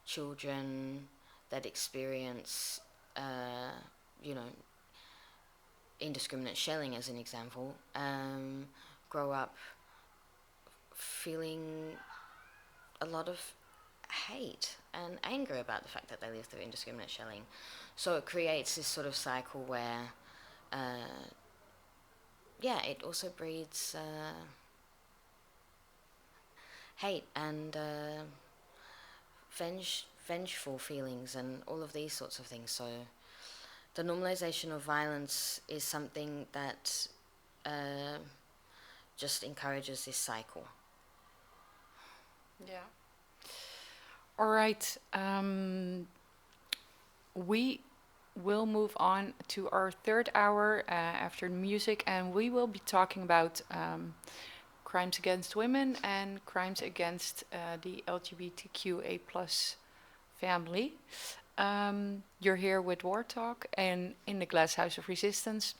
children that experience, indiscriminate shelling, as an example, grow up feeling a lot of hate and anger about the fact that they live through indiscriminate shelling. So it creates this sort of cycle where, it also breeds hate and vengeful feelings and all of these sorts of things. So the normalization of violence is something that just encourages this cycle. Yeah. All right. We will move on to our third hour after music, and we will be talking about crimes against women and crimes against the LGBTQA+ family. You're here with War Talk and in the Glass House of Resistance.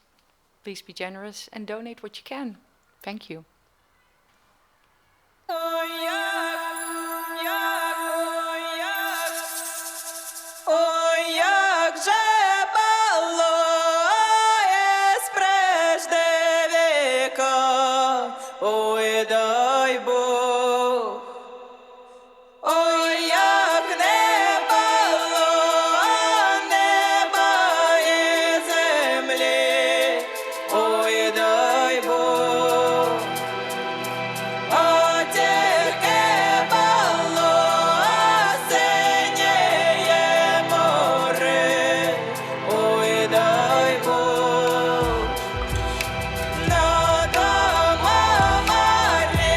Please be generous and donate what you can. Thank you. Ой, дай Бог, ой, як не було неба і землі, ой, дай Бог, а тільки було синє море, ой, дай Бог, на дома море.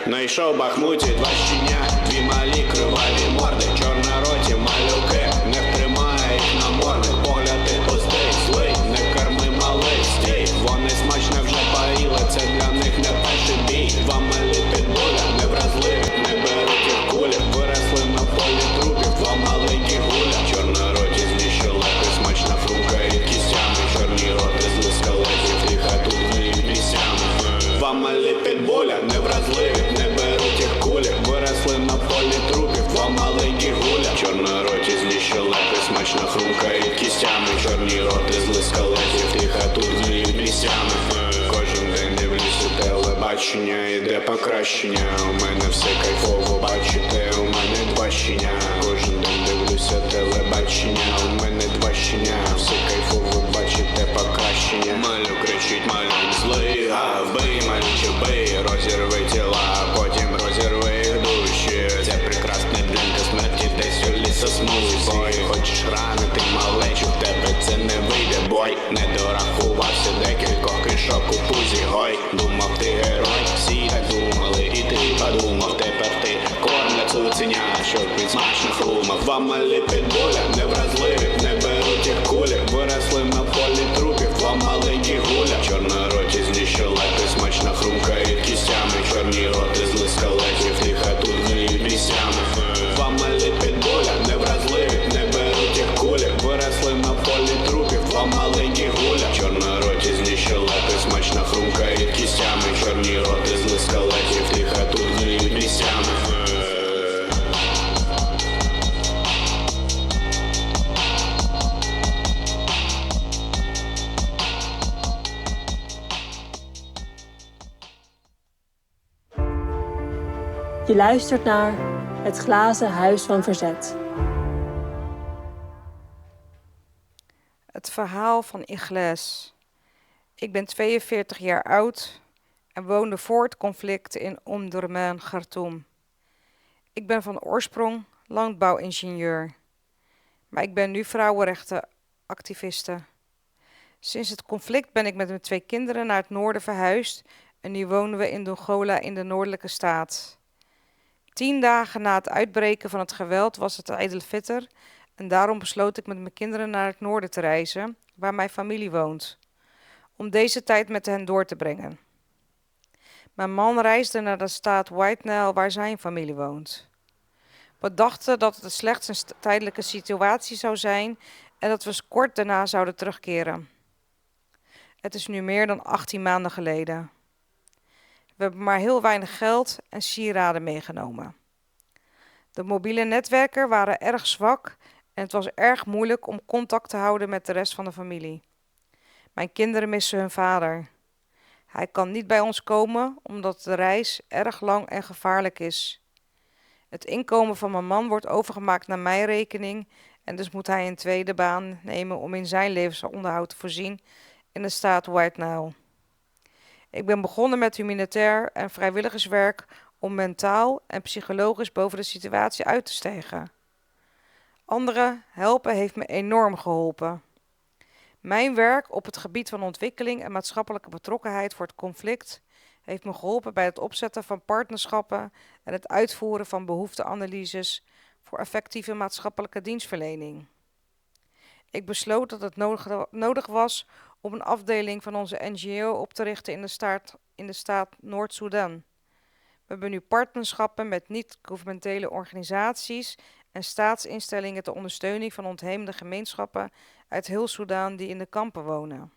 Найшов Бахмуті два щеня, дві малі криваві морди, чорнороті малюки, не втримає їх на морних, погляд тих пустий, злий, не корми малий, стій, вони смачно вже поїли, це для них не перший бій, два малі підбуля, невразливі, не беруть їх кулі, виросли на полі трупів, два маленькі гуля, чорнороті злі щелепи, смачно хрумкають кістями, чорні роти зли скелетів, тихо тут гниють місцями. Два малі підбуля, невразливі, не беруть їх кулі, виросли на полі трупів, два маленькі гуля, чорнороті злі щелепи, смачно хрумкають кістями, чорні роти зли скелетів, тихо тут гниють місцями. Кожен день дивлюся телебачення, іде покращення, у мене все кайфово, бачите, у мене два щеня. Кожен день дивлюся телебачення, у мене два щеня, все кайфово, бачите, покращення. Малю кричить, малюк злий, а вбий, малюче бий, розірви тіла, потім розірви їх душі. Це прекрасний блін до смерті десь у лісосмузі. Хочеш ранити малечу, в тебе це не вийде, бой. Не дорахувався декількох кишок у пузі, гой. Думав ти герой, всі так думали, і ти подумав, тепер ти корм для цуценя, щоб він смачно хрумав. Два малі підбуля, невразливі, не беруть їх кулі, виросли на полі трупів, два маленькі гуля, чорнороті злі щелепи, смачно хрумкають кістями, чорні роти зли скелетів, тихо тут гниють місцями. Два малі підбуля, невразливі, не беруть їх кулі, виросли на полі трупів, два маленькі гуля, чорнороті злі щелепи, смачно хрумкають кістями, чорні роти зли скелетів, тихо тут гниють місцями. Je luistert naar Het Glazen Huis van Verzet. Het verhaal van Ikhlas. Ik ben 42 jaar oud en woonde voor het conflict in Omdurman, Khartoum. Ik ben van oorsprong landbouwingenieur, maar ik ben nu vrouwenrechtenactiviste. Sinds het conflict ben ik met mijn 2 kinderen naar het noorden verhuisd en nu wonen we in Dongola in de noordelijke staat. 10 dagen na het uitbreken van het geweld was het Eid al-Fitr en daarom besloot ik met mijn kinderen naar het noorden te reizen, waar mijn familie woont, om deze tijd met hen door te brengen. Mijn man reisde naar de staat White Nile, waar zijn familie woont. We dachten dat het slechts een tijdelijke situatie zou zijn en dat we kort daarna zouden terugkeren. Het is nu meer dan 18 maanden geleden. We hebben maar heel weinig geld en sieraden meegenomen. De mobiele netwerken waren erg zwak en het was erg moeilijk om contact te houden met de rest van de familie. Mijn kinderen missen hun vader. Hij kan niet bij ons komen omdat de reis erg lang en gevaarlijk is. Het inkomen van mijn man wordt overgemaakt naar mijn rekening en dus moet hij een tweede baan nemen om in zijn levensonderhoud te voorzien in de staat White Nile. Ik ben begonnen met humanitair en vrijwilligerswerk om mentaal en psychologisch boven de situatie uit te stijgen. Anderen helpen heeft me enorm geholpen. Mijn werk op het gebied van ontwikkeling en maatschappelijke betrokkenheid voor het conflict heeft me geholpen bij het opzetten van partnerschappen en het uitvoeren van behoefteanalyses voor effectieve maatschappelijke dienstverlening. Ik besloot dat het nodig was om een afdeling van onze NGO op te richten in de staat Noord-Soedan. We hebben nu partnerschappen met niet-gouvernementele organisaties en staatsinstellingen ter ondersteuning van ontheemde gemeenschappen uit heel Soedan die in de kampen wonen.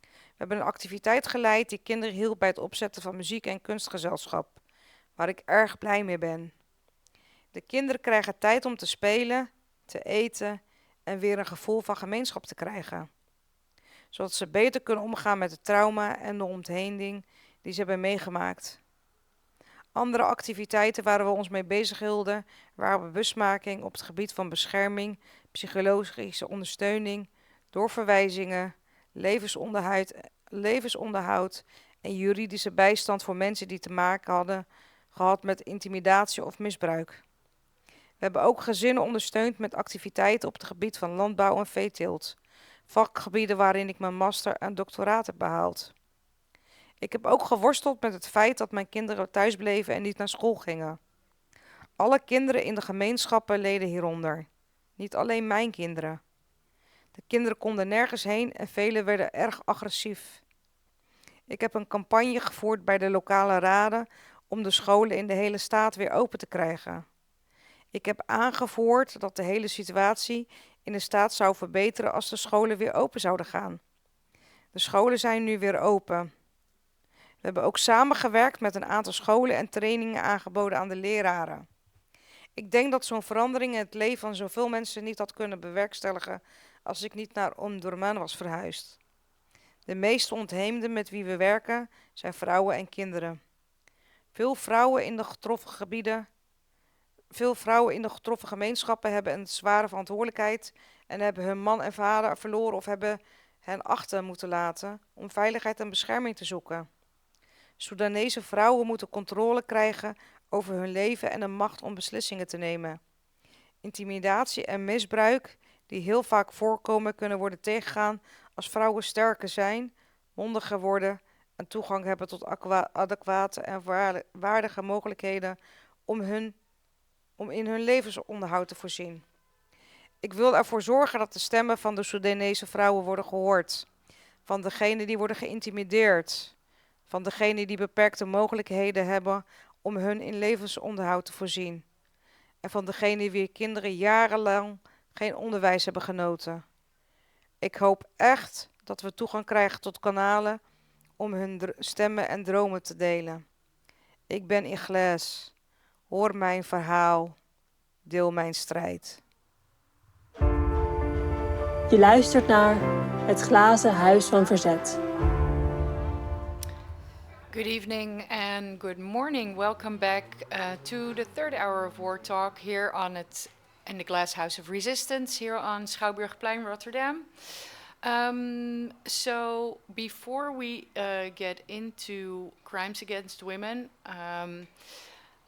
We hebben een activiteit geleid die kinderen hielp bij het opzetten van muziek- en kunstgezelschap, waar ik erg blij mee ben. De kinderen krijgen tijd om te spelen, te eten en weer een gevoel van gemeenschap te krijgen, zodat ze beter kunnen omgaan met het trauma en de ontheemding die ze hebben meegemaakt. Andere activiteiten waar we ons mee bezighielden waren bewustmaking op het gebied van bescherming, psychologische ondersteuning, doorverwijzingen, levensonderhoud en juridische bijstand voor mensen die te maken hadden gehad met intimidatie of misbruik. We hebben ook gezinnen ondersteund met activiteiten op het gebied van landbouw en veeteelt, vakgebieden waarin ik mijn master en doctoraat heb behaald. Ik heb ook geworsteld met het feit dat mijn kinderen thuis bleven en niet naar school gingen. Alle kinderen in de gemeenschappen leden hieronder. Niet alleen mijn kinderen. De kinderen konden nergens heen en velen werden erg agressief. Ik heb een campagne gevoerd bij de lokale raden om de scholen in de hele staat weer open te krijgen. Ik heb aangevoerd dat de hele situatie in de staat zou verbeteren als de scholen weer open zouden gaan. De scholen zijn nu weer open. We hebben ook samengewerkt met een aantal scholen en trainingen aangeboden aan de leraren. Ik denk dat zo'n verandering in het leven van zoveel mensen niet had kunnen bewerkstelligen als ik niet naar Omdurman was verhuisd. De meeste ontheemden met wie we werken zijn vrouwen en kinderen. Veel vrouwen in de getroffen gemeenschappen hebben een zware verantwoordelijkheid en hebben hun man en vader verloren of hebben hen achter moeten laten om veiligheid en bescherming te zoeken. Soedanese vrouwen moeten controle krijgen over hun leven en de macht om beslissingen te nemen. Intimidatie en misbruik, die heel vaak voorkomen, kunnen worden tegengegaan als vrouwen sterker zijn, mondiger worden en toegang hebben tot adequate en waardige mogelijkheden om in hun levensonderhoud te voorzien. Ik wil ervoor zorgen dat de stemmen van de Soedanese vrouwen worden gehoord, van degenen die worden geïntimideerd, van degenen die beperkte mogelijkheden hebben om hun in levensonderhoud te voorzien, en van degenen wie kinderen jarenlang geen onderwijs hebben genoten. Ik hoop echt dat we toegang krijgen tot kanalen om hun stemmen en dromen te delen. Ik ben Ikhlas. Hoor mijn verhaal. Deel mijn strijd. Je luistert naar Het Glazen Huis van Verzet. Good evening and good morning. Welcome back to the third hour of War Talk here in the Glass House of Resistance here on Schouwburgplein, Rotterdam. So before we get into crimes against women,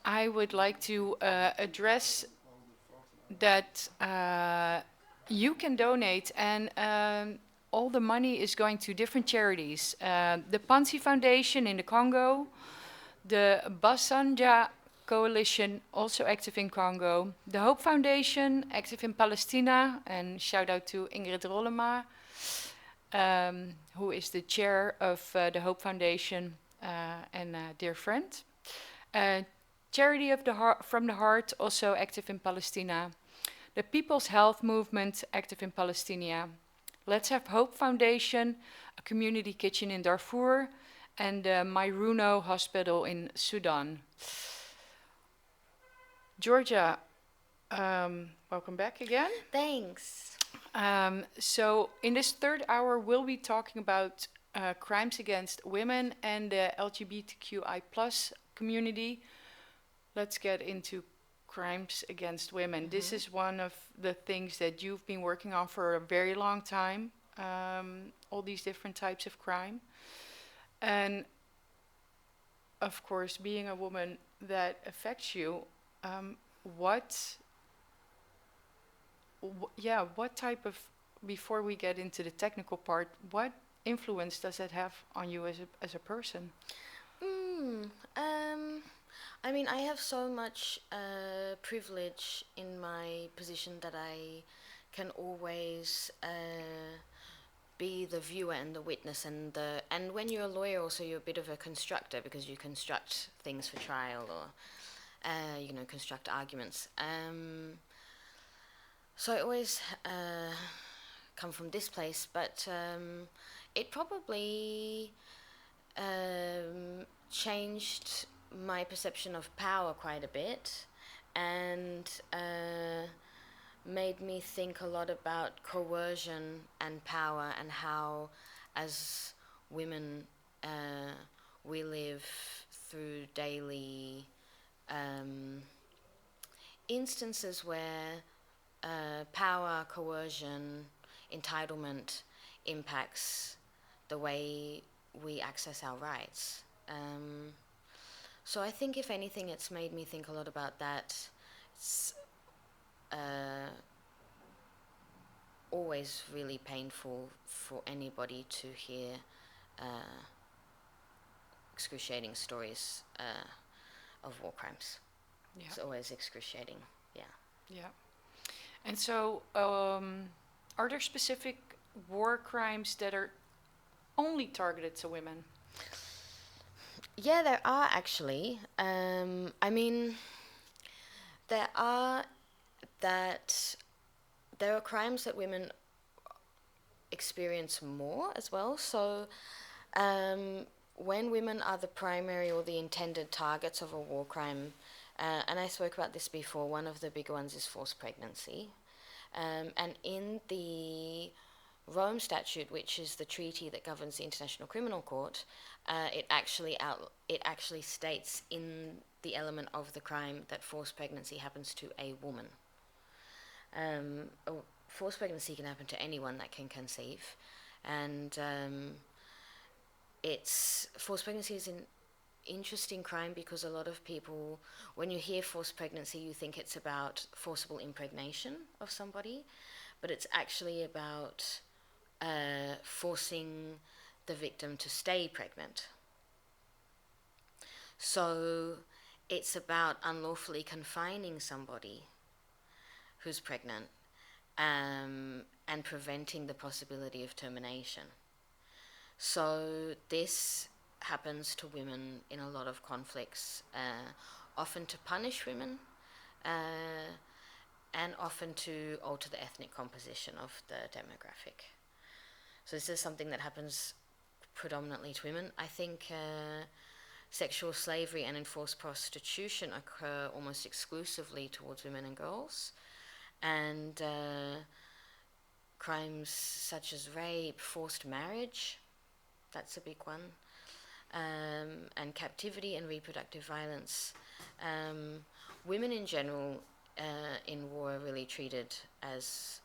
I would like to address that you can donate, and all the money is going to different charities. The Pansi Foundation in the Congo, the Basanja Coalition, also active in Congo, the Hope Foundation, active in Palestina, and shout out to Ingrid Rollema, who is the chair of the Hope Foundation and a dear friend. Charity of the Heart, from the Heart, also active in Palestina. The People's Health Movement, active in Palestina. Let's Have Hope Foundation, a community kitchen in Darfur, and the Mairuno Hospital in Sudan. Georgia, welcome back again. Thanks. So in this third hour, we'll be talking about crimes against women and the LGBTQI plus community. Let's get into crimes against women. This is one of the things that you've been working on for a very long time, all these different types of crime. And of course, being a woman, that affects you. What type of, before we get into the technical part, what influence does that have on you as a person? I mean, I have so much privilege in my position that I can always be the viewer and the witness, and when you're a lawyer, also you're a bit of a constructor because you construct things for trial or construct arguments. So I always come from this place, but it probably changed my perception of power quite a bit, and made me think a lot about coercion and power, and how as women we live through daily instances where power, coercion, entitlement impacts the way we access our rights. So I think, if anything, it's made me think a lot about that. It's always really painful for anybody to hear excruciating stories of war crimes. Yeah. It's always excruciating. Yeah. Yeah. And so, are there specific war crimes that are only targeted to women? Yeah, there are actually. I mean, there are crimes that women experience more as well. So, when women are the primary or the intended targets of a war crime, and I spoke about this before, one of the big ones is forced pregnancy. And in the Rome Statute, which is the treaty that governs the International Criminal Court, it actually states in the element of the crime that forced pregnancy happens to a woman. Forced pregnancy can happen to anyone that can conceive, and forced pregnancy is an interesting crime because a lot of people, when you hear forced pregnancy, you think it's about forcible impregnation of somebody, but it's actually about forcing the victim to stay pregnant. So it's about unlawfully confining somebody who's pregnant and preventing the possibility of termination. So this happens to women in a lot of conflicts, often to punish women, and often to alter the ethnic composition of the demographic. So this is something that happens predominantly to women. I think sexual slavery and enforced prostitution occur almost exclusively towards women and girls. And crimes such as rape, forced marriage, that's a big one, and captivity and reproductive violence. Women in general in war are really treated as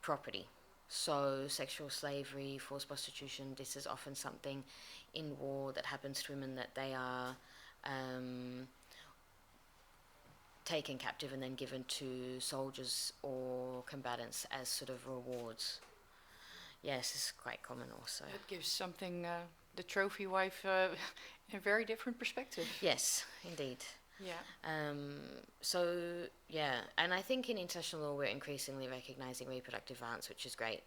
property. So sexual slavery, forced prostitution, this is often something in war that happens to women, that they are taken captive and then given to soldiers or combatants as sort of rewards. Yes, it's quite common also. That gives something, the trophy wife, in a very different perspective. Yes, indeed. Yeah. So, yeah, and I think in international law we're increasingly recognising reproductive violence, which is great,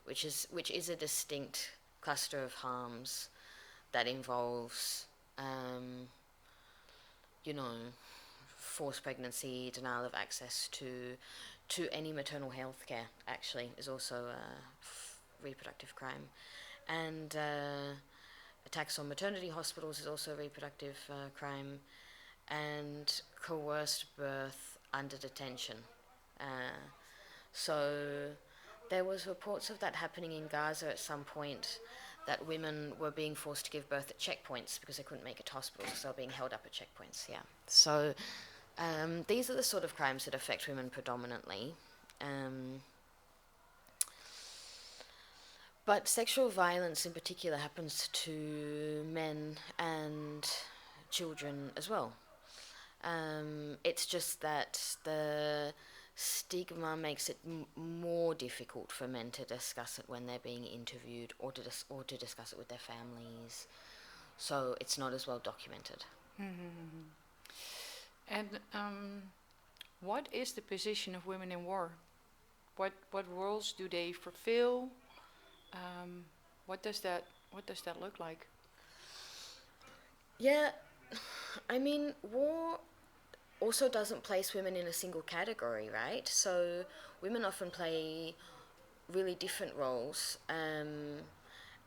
which is a distinct cluster of harms that involves, forced pregnancy, denial of access to any maternal health care, actually, is also a reproductive crime. And attacks on maternity hospitals is also a reproductive crime, and coerced birth under detention. So there was reports of that happening in Gaza at some point, that women were being forced to give birth at checkpoints because they couldn't make it to hospitals, because they were being held up at checkpoints, yeah. So these are the sort of crimes that affect women predominantly. But sexual violence in particular happens to men and children as well. It's just that the stigma makes it more difficult for men to discuss it when they're being interviewed, or to discuss it with their families. So it's not as well documented. Mm-hmm. And what is the position of women in war? What roles do they fulfill? What does that look like? Yeah, I mean, war also doesn't place women in a single category, right? So women often play really different roles, and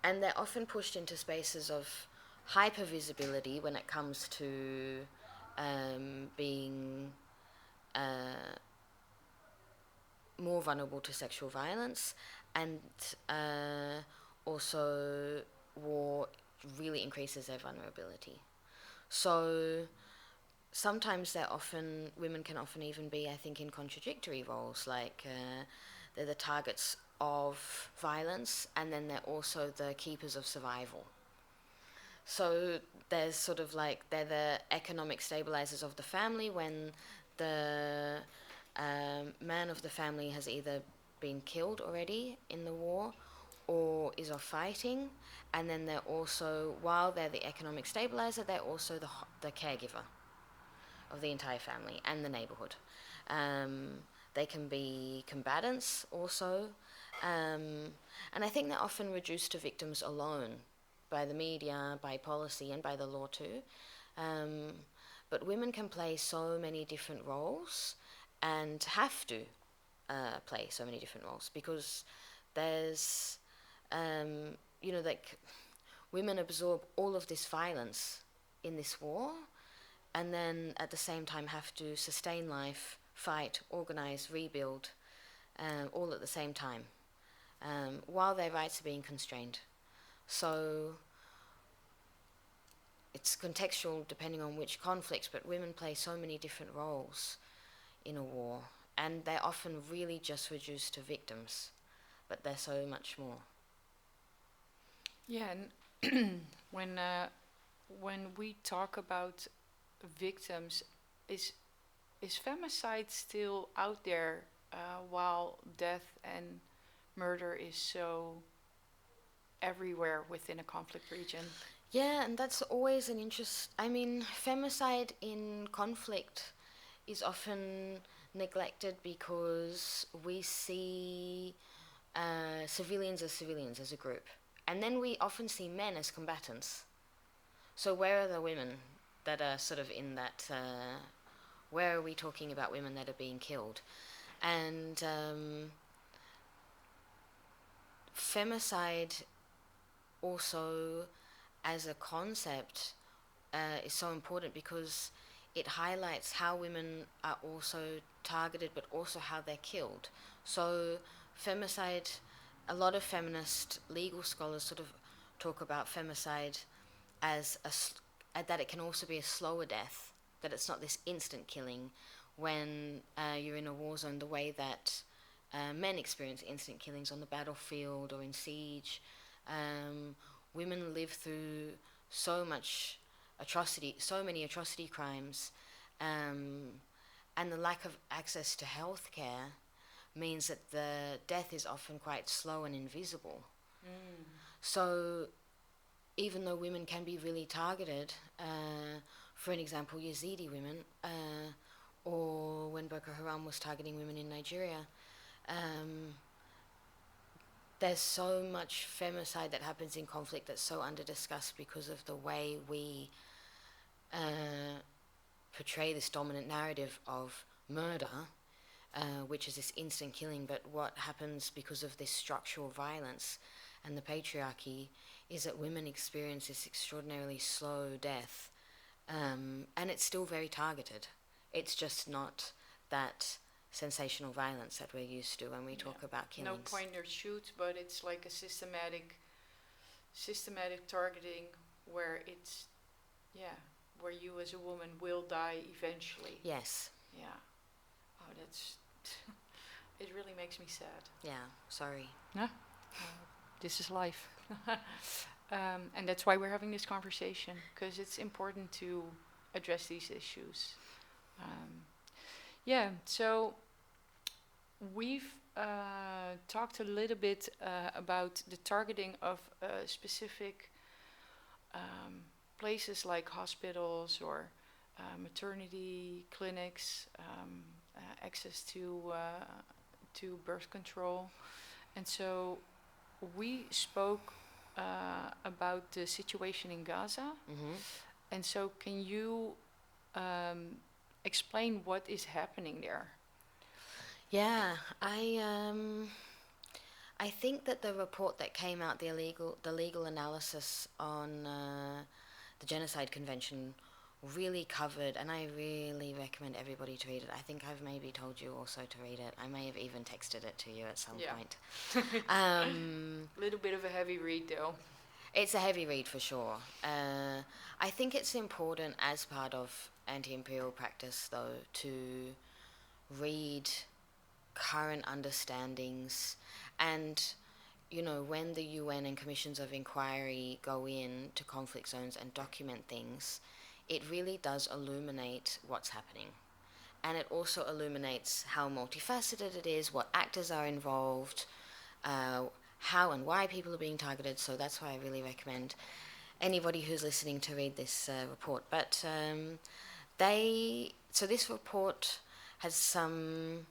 they're often pushed into spaces of hypervisibility when it comes to being more vulnerable to sexual violence, and also war really increases their vulnerability. So sometimes women can often even be, I think, in contradictory roles, like they're the targets of violence, and then they're also the keepers of survival. So there's sort of like, they're the economic stabilizers of the family when the man of the family has either been killed already in the war, or is of fighting, and then they're also, while they're the economic stabilizer, they're also the caregiver of the entire family and the neighborhood. They can be combatants also, and I think they're often reduced to victims alone by the media, by policy, and by the law too. But women can play so many different roles and have to play so many different roles, because there's, like, women absorb all of this violence in this war, and then at the same time have to sustain life, fight, organize, rebuild, all at the same time, while their rights are being constrained. So it's contextual depending on which conflict, but women play so many different roles in a war, and they're often really just reduced to victims, but they're so much more. Yeah, and when we talk about victims, is femicide still out there while death and murder is so everywhere within a conflict region? Yeah, and that's always an interest. I mean, femicide in conflict is often neglected because we see civilians as a group. And then we often see men as combatants. So where are the women that are sort of in that, where are we talking about women that are being killed? And femicide also as a concept is so important because it highlights how women are also targeted, but also how they're killed. So femicide, a lot of feminist legal scholars sort of talk about femicide as that it can also be a slower death, that it's not this instant killing when you're in a war zone, the way that men experience instant killings on the battlefield or in siege. Women live through so many atrocity crimes, and the lack of access to health care means that the death is often quite slow and invisible. So even though women can be really targeted, for an example, Yazidi women, or when Boko Haram was targeting women in Nigeria, there's so much femicide that happens in conflict that's so under-discussed because of the way we portray this dominant narrative of murder, which is this instant killing, but what happens because of this structural violence and the patriarchy is that women experience this extraordinarily slow death, and it's still very targeted. It's just not that sensational violence that we're used to when we talk about killings. No pointer shoot, but it's like a systematic targeting where it's, where you as a woman will die eventually. Yes. Yeah. Oh, that's, it really makes me sad. Yeah, sorry. No, this is life. And that's why we're having this conversation, because it's important to address these issues. So we've talked a little bit about the targeting of specific places like hospitals or maternity clinics, access to birth control. And so we spoke about the situation in Gaza. And so can you explain what is happening there? Yeah, I think that the report that came out, the legal analysis on the Genocide Convention, really covered, and I really recommend everybody to read it. I think I've maybe told you also to read it. I may have even texted it to you at some point. A little bit of a heavy read, though. It's a heavy read for sure. I think it's important as part of anti-imperial practice, though, to read current understandings, and when the UN and commissions of inquiry go in to conflict zones and document things, it really does illuminate what's happening, and it also illuminates how multifaceted it is, what actors are involved, how and why people are being targeted. So that's why I really recommend anybody who's listening to read this report. But so this report has some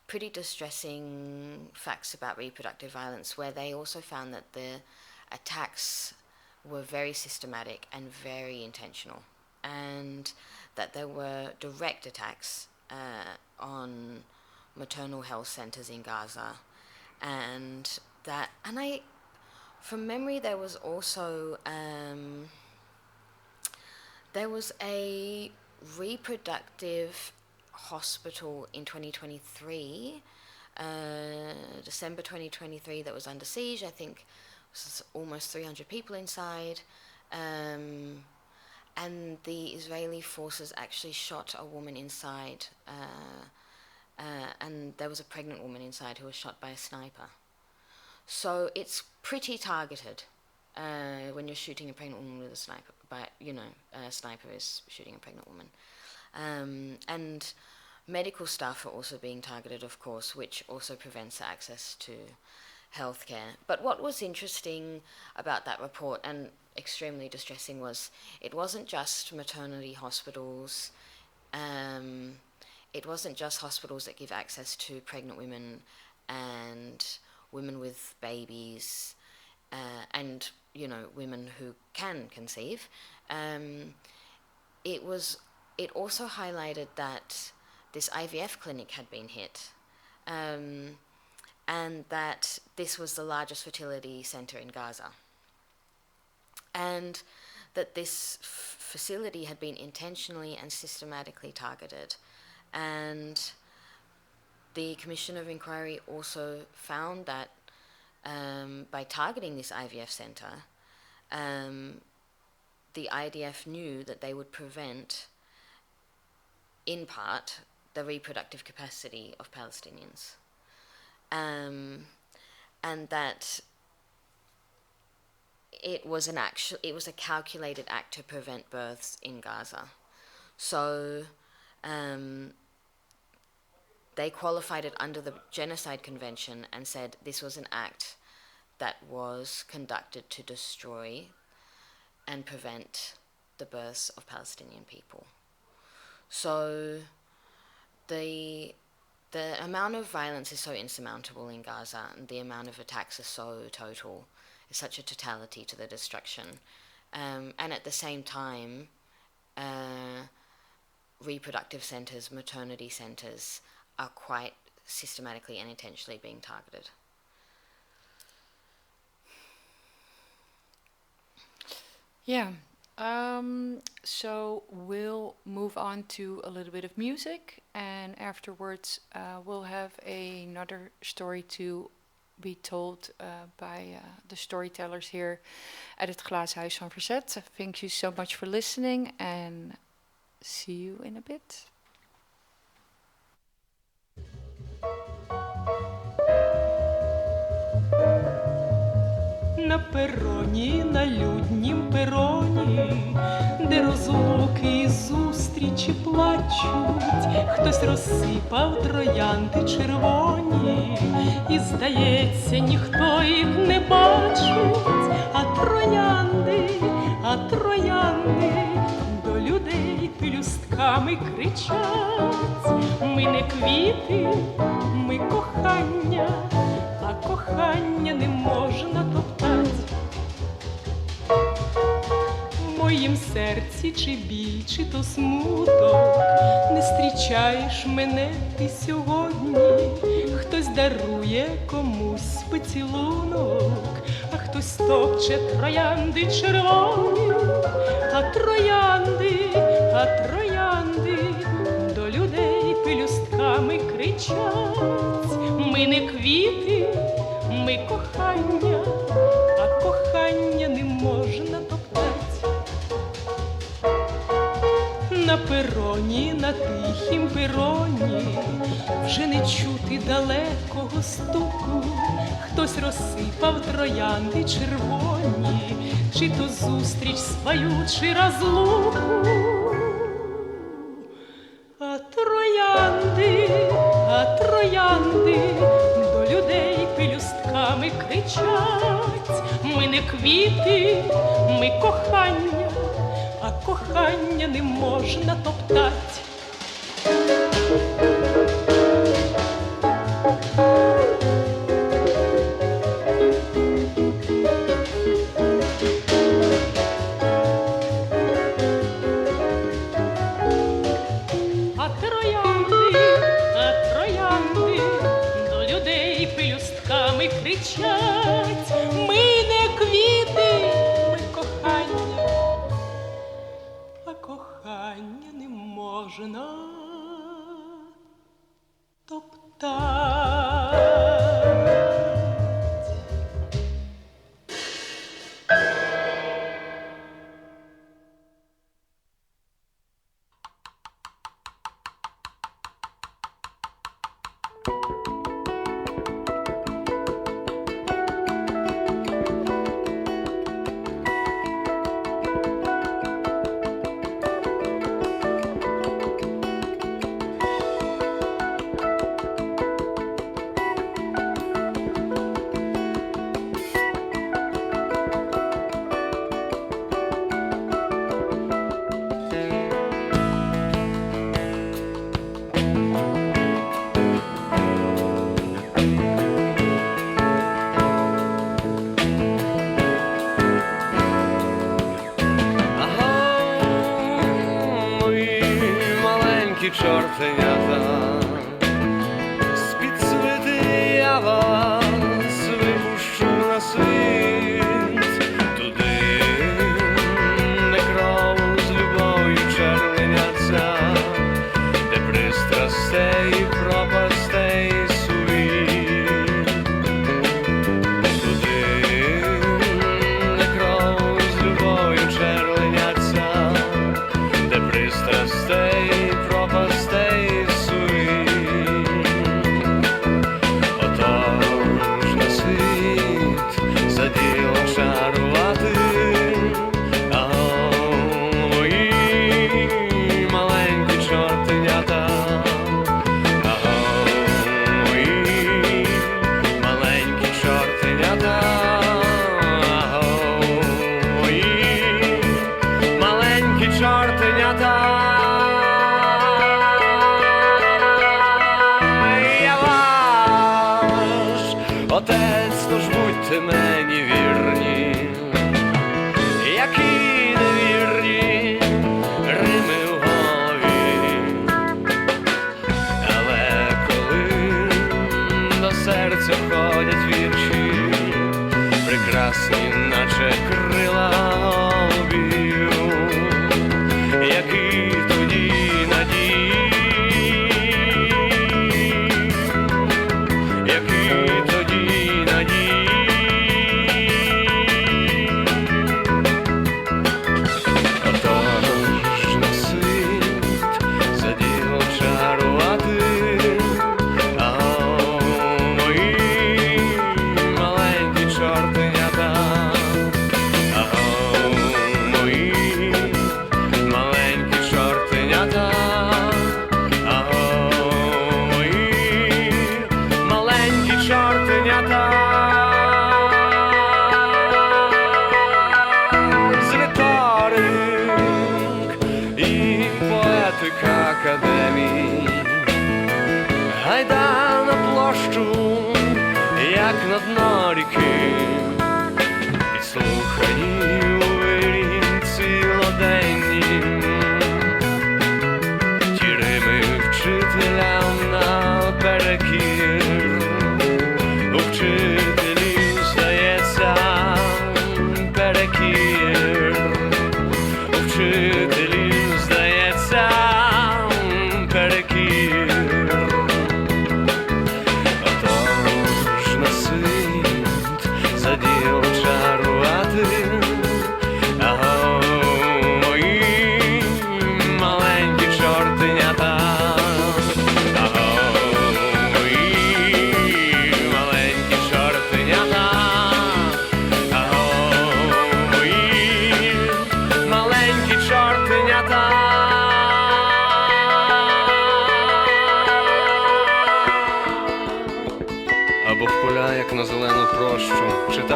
pretty distressing facts about reproductive violence, where they also found that the attacks were very systematic and very intentional, and that there were direct attacks on maternal health centers in Gaza, from memory, there was also there was a reproductive hospital in 2023, December 2023, that was under siege. I think it was almost 300 people inside, and the Israeli forces actually shot a woman inside, and there was a pregnant woman inside who was shot by a sniper. So it's pretty targeted when you're shooting a pregnant woman with a sniper. But a sniper is shooting a pregnant woman, and medical staff are also being targeted, of course, which also prevents access to healthcare. But what was interesting about that report, and extremely distressing, was it wasn't just maternity hospitals. It wasn't just hospitals that give access to pregnant women and women with babies, and women who can conceive. It also highlighted that this IVF clinic had been hit, and that this was the largest fertility center in Gaza, and that this facility had been intentionally and systematically targeted. And the Commission of Inquiry also found that by targeting this IVF center, the IDF knew that they would prevent, in part, the reproductive capacity of Palestinians, and that it was a calculated act to prevent births in Gaza. So they qualified it under the Genocide Convention and said this was an act that was conducted to destroy and prevent the births of Palestinian people. So the amount of violence is so insurmountable in Gaza, and the amount of attacks are so total. It's such a totality to the destruction. And at the same time, reproductive centers, maternity centers, are quite systematically and intentionally being targeted. Yeah. So we'll move on to a little bit of music, and afterwards we'll have another story to be told by the storytellers here at het Glazen Huis van Verzet. Thank you so much for listening, and see you in a bit. На пероні, на люднім пероні, де розлуки і зустрічі плачуть, хтось розсипав троянди червоні, і, здається, ніхто їх не бачить, а троянди до людей пелюстками кричать. Ми не квіти, ми кохання, а кохання не можна топтать. В моїм серці чи біль, чи то смуток, не зустрічаєш мене ти сьогодні. Хтось дарує комусь поцілунок, а хтось топче троянди червоні. А троянди до людей пелюстками кричать. Ми не квіти, ми кохання, а кохання не можна топтать. На пероні, на тихім пероні, вже не чути далекого стуку. Хтось розсипав троянди червоні, чи то зустріч свою, чи розлуку. А троянди до людей пелюстками кричать. не квіти, ми кохання, а кохання не можна топтать. А троянди до людей пелюстками кричать: ми не квіти, ми кохання, а кохання не можна топтать. Чортенята, з-під свити я вас випущу на світ, туди, де кров з любов'ю червоняться, де пристрастей і пропастей сувір, туди, де кров з любов'ю червоняться, де пристрастей пропастей сувір. Отож на світ за діло чарувати, а мої маленькі чортенята, а мої маленькі чортенята, а мої маленькі чортенята. Отець, тож будьте мені вірні, які невірні рими в голові. Але коли до серця ходять вірші, прекрасні, наче крила голубів, які тоді надії, які тоді надії. Отож на світ за діло чарувати, а мої маленькі чортенята, а мої маленькі чортенята, а мої маленькі чортенята. З риторик і поетика академій, гайда на площу, як на дно ріки, підслухані у вирі цілоденні, ті рими вчителям наперекір, у вчителів, здається, перекір, у вчителів, здається, перекір. Отож на світ за діло чарувати,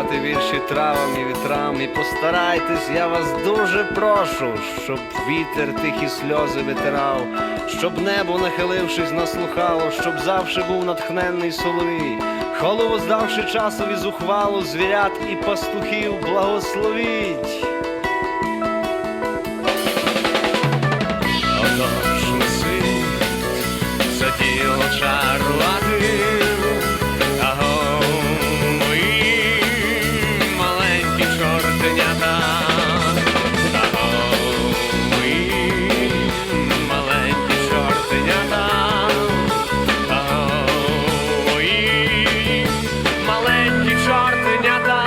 читати вірші травам і вітрам. І постарайтесь, я вас дуже прошу, щоб вітер тихі сльози витирав, щоб небо, нахилившись, наслухало, щоб завжди був натхненний соловій. Голову здавши часові зухвалу, звірят і пастухів благословіть. Отож не світ за діло чарувати, аго, мої маленькі чортенята, аго, мої маленькі чортенята, аго, мої маленькі чортенята.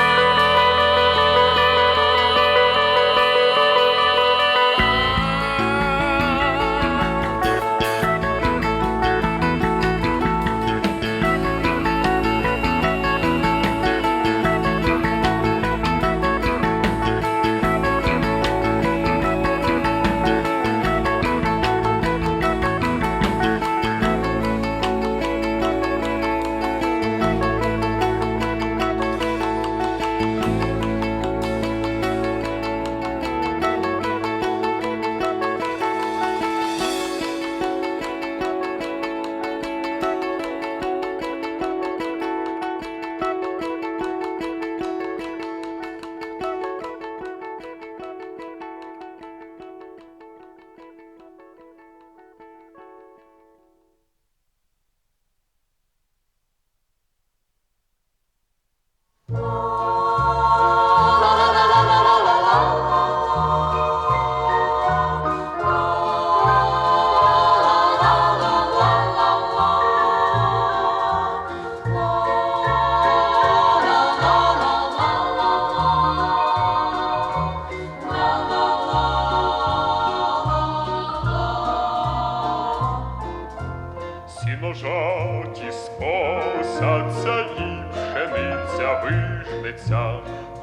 Сіножаті скосяться і пшениця вижнеться,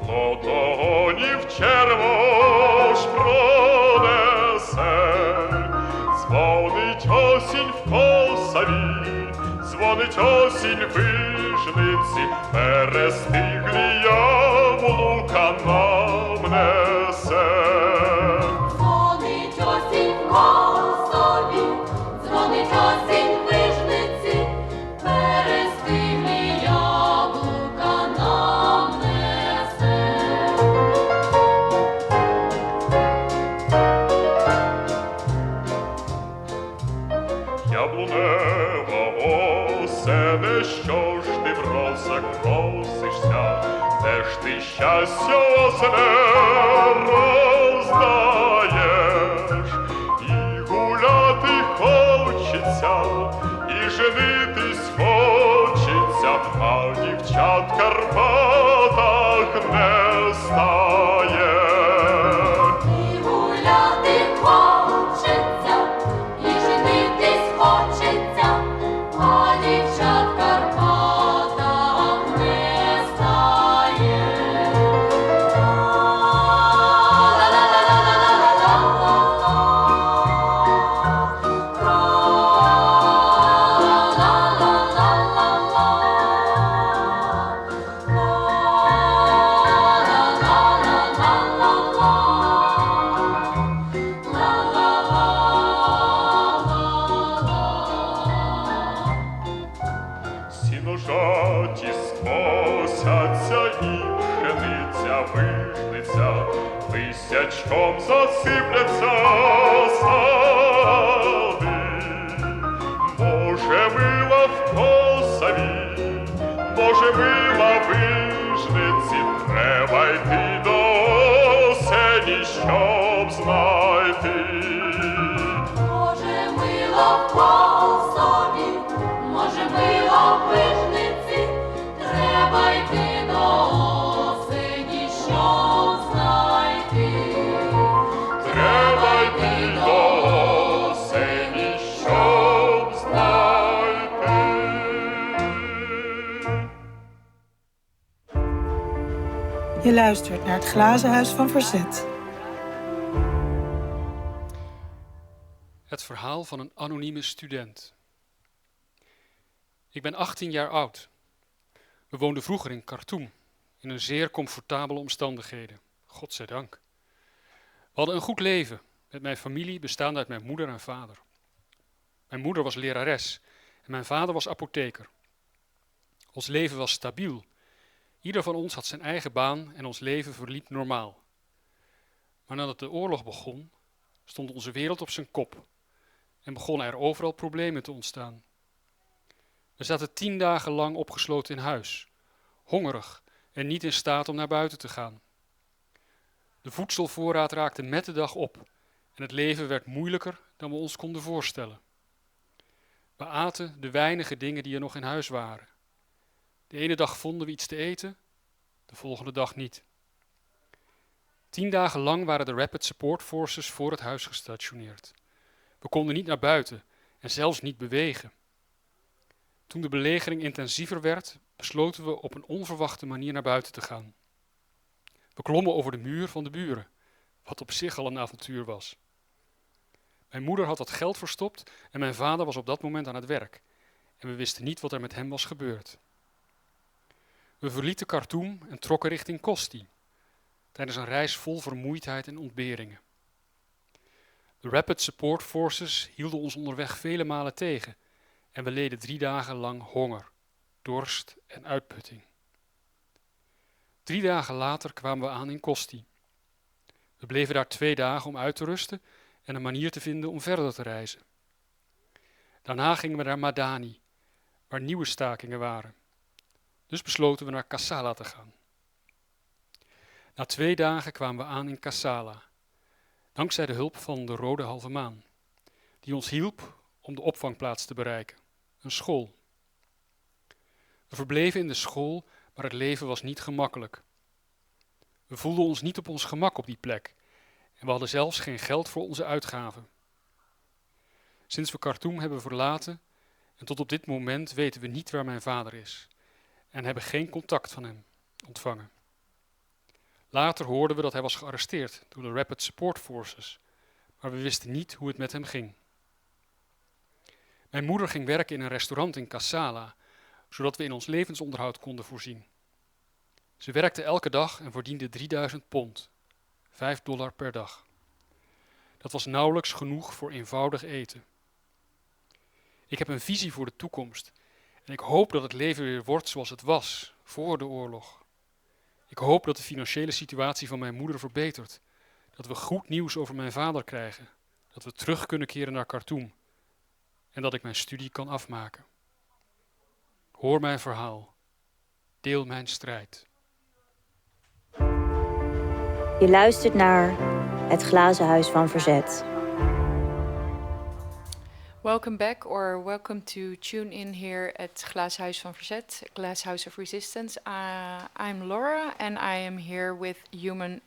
плотонів червош пронесе. Дзвонить осінь в косаві, дзвонить осінь в вижниці, перестиглі яблука нам несе. Дзвонить осінь в косові, дзвонить осінь в вижниці, перестиглі яблука нам несе. Яблунева осене, що ж ти в росах просишся, де ж ти щастя осене роздаєш? І гуляти хочеться, і женитись хочеться, а дівчат в Карпатах не стає. І гуляти хочеться, і женитись хочеться, а дівчат в Карпатах не стає. Сіножаті скосяться і пшениця вижнеться, лисячком засипляться сади. Може, мила в косаві, може, мила в вижниці, треба йти до осені, щоб знайти. Може, мила в косові, може, мила в вижниці, треба йти до осені, щоб знайти. Треба йти до осені, щоб знайти. Je luistert naar het Glazen Huis van Verzet. Het verhaal van een anonieme student. Ik ben 18 jaar oud. We woonden vroeger in Khartoum, in een zeer comfortabele omstandigheden. Godzijdank. We hadden een goed leven met mijn familie bestaande uit mijn moeder en vader. Mijn moeder was lerares en mijn vader was apotheker. Ons leven was stabiel. Ieder van ons had zijn eigen baan en ons leven verliep normaal. Maar nadat de oorlog begon, stond onze wereld op zijn kop en begonnen er overal problemen te ontstaan. We zaten 10 dagen lang opgesloten in huis, hongerig en niet in staat om naar buiten te gaan. De voedselvoorraad raakte met de dag op en het leven werd moeilijker dan we ons konden voorstellen. We aten de weinige dingen die er nog in huis waren. De ene dag vonden we iets te eten, de volgende dag niet. 10 dagen lang waren de Rapid Support Forces voor het huis gestationeerd. We konden niet naar buiten en zelfs niet bewegen. Toen de belegering intensiever werd, besloten we op een onverwachte manier naar buiten te gaan. We klommen over de muur van de buren, wat op zich al een avontuur was. Mijn moeder had wat geld verstopt en mijn vader was op dat moment aan het werk. En we wisten niet wat er met hem was gebeurd. We verlieten Khartoum en trokken richting Kosti, tijdens een reis vol vermoeidheid en ontberingen. De Rapid Support Forces hielden ons onderweg vele malen tegen en we leden 3 dagen lang honger, dorst en uitputting. 3 dagen later kwamen we aan in Kosti. We bleven daar 2 dagen om uit te rusten en een manier te vinden om verder te reizen. Daarna gingen we naar Madani, waar nieuwe stakingen waren. Dus besloten we naar Kassala te gaan. Na 2 dagen kwamen we aan in Kassala, dankzij de hulp van de Rode Halve Maan, die ons hielp om de opvangplaats te bereiken, een school. We verbleven in de school, maar het leven was niet gemakkelijk. We voelden ons niet op ons gemak op die plek en we hadden zelfs geen geld voor onze uitgaven. Sinds we Khartoum hebben verlaten en tot op dit moment weten we niet waar mijn vader is en hebben geen contact van hem ontvangen. Later hoorden we dat hij was gearresteerd door de Rapid Support Forces, maar we wisten niet hoe het met hem ging. Mijn moeder ging werken in een restaurant in Kassala, zodat we in ons levensonderhoud konden voorzien. Ze werkte elke dag en verdiende 3000 pond, $5 per dag. Dat was nauwelijks genoeg voor eenvoudig eten. Ik heb een visie voor de toekomst en ik hoop dat het leven weer wordt zoals het was, voor de oorlog. Ik hoop dat de financiële situatie van mijn moeder verbetert, dat we goed nieuws over mijn vader krijgen, dat we terug kunnen keren naar Khartoum en dat ik mijn studie kan afmaken. Hoor mijn verhaal. Deel mijn strijd. Je luistert naar Het Glazen Huis van Verzet. Welcome back, or welcome to tune in here at Glazen Huis van Verzet, Glass House of Resistance. I'm Laura, and I am here with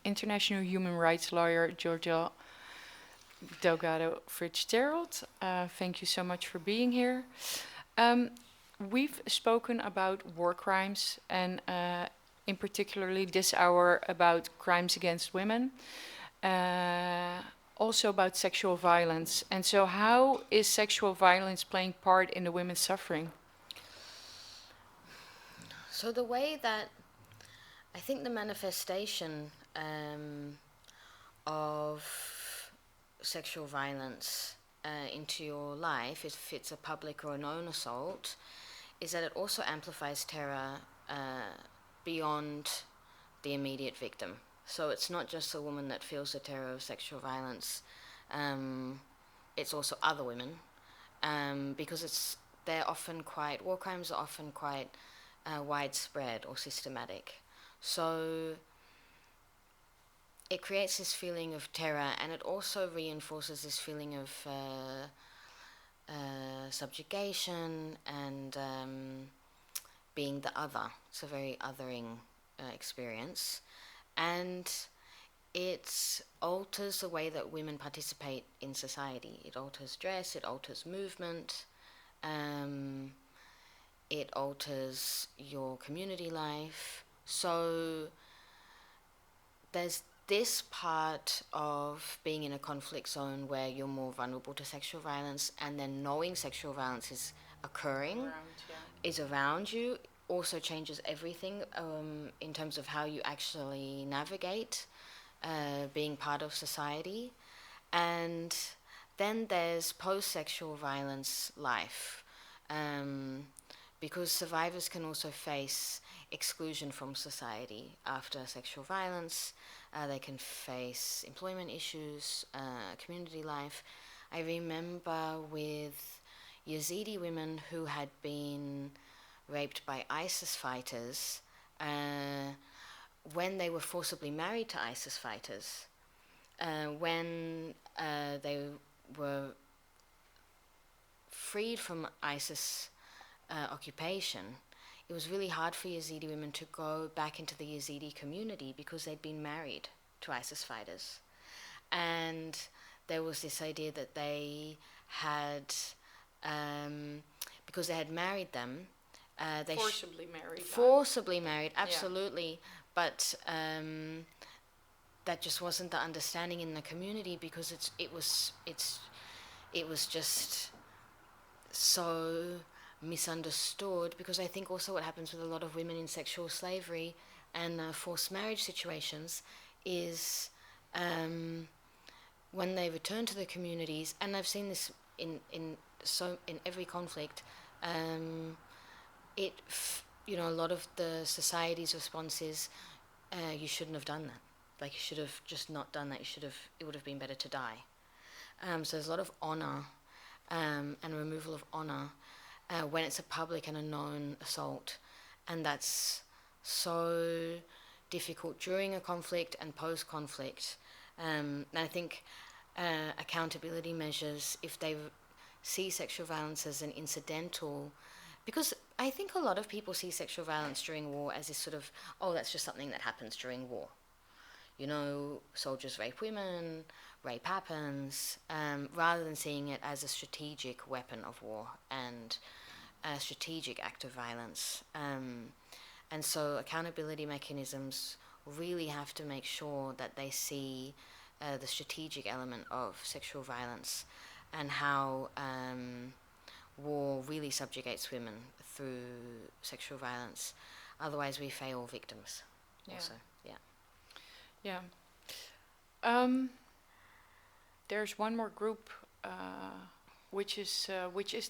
international human rights lawyer Georgia Delgado Fitzgerald. Thank you so much for being here. We've spoken about war crimes, and in particularly this hour about crimes against women. Also about sexual violence. And so how is sexual violence playing part in the women's suffering? So the way that I think the manifestation of sexual violence into your life, if it's a public or a known assault, is that it also amplifies terror beyond the immediate victim. So it's not just the woman that feels the terror of sexual violence, it's also other women, because war crimes are often quite widespread or systematic. So it creates this feeling of terror, and it also reinforces this feeling of subjugation and being the other. It's a very othering experience. And it alters the way that women participate in society. It alters dress, it alters movement, it alters your community life. So there's this part of being in a conflict zone where you're more vulnerable to sexual violence, and then knowing sexual violence is occurring, is around you, also changes everything in terms of how you actually navigate being part of society. And then there's post-sexual violence life, because survivors can also face exclusion from society after sexual violence. They can face employment issues, community life. I remember with Yazidi women who had been raped by ISIS fighters, when they were forcibly married to ISIS fighters, when they were freed from ISIS occupation, it was really hard for Yazidi women to go back into the Yazidi community because they'd been married to ISIS fighters. And there was this idea that they had, because they had married them, they forcibly married. Forcibly married, absolutely. Yeah. But that just wasn't the understanding in the community, because it was just so misunderstood. Because I think also what happens with a lot of women in sexual slavery and forced marriage situations is when they return to the communities, and I've seen this in every conflict, a lot of the society's response is, you shouldn't have done that. Like, you should have just not done that. It would have been better to die. So there's a lot of honor and removal of honor when it's a public and a known assault. And that's so difficult during a conflict and post-conflict. And I think accountability measures, if they see sexual violence as an incidental, because I think a lot of people see sexual violence during war as this sort of, oh, that's just something that happens during war. You know, soldiers rape women, rape happens, rather than seeing it as a strategic weapon of war and a strategic act of violence. And so accountability mechanisms really have to make sure that they see the strategic element of sexual violence and how war really subjugates women through sexual violence. Otherwise, we fail victims. Yeah. Also, yeah. Yeah. There's one more group which is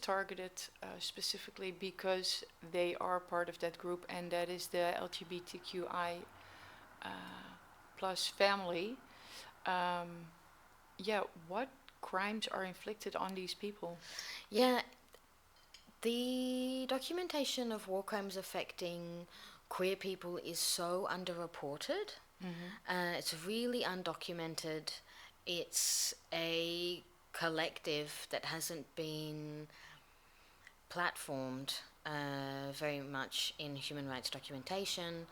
targeted specifically because they are part of that group, and that is the LGBTQI plus family. What crimes are inflicted on these people? Yeah, the documentation of war crimes affecting queer people is so underreported. Mm-hmm. It's really undocumented. It's a collective that hasn't been platformed very much in human rights documentation.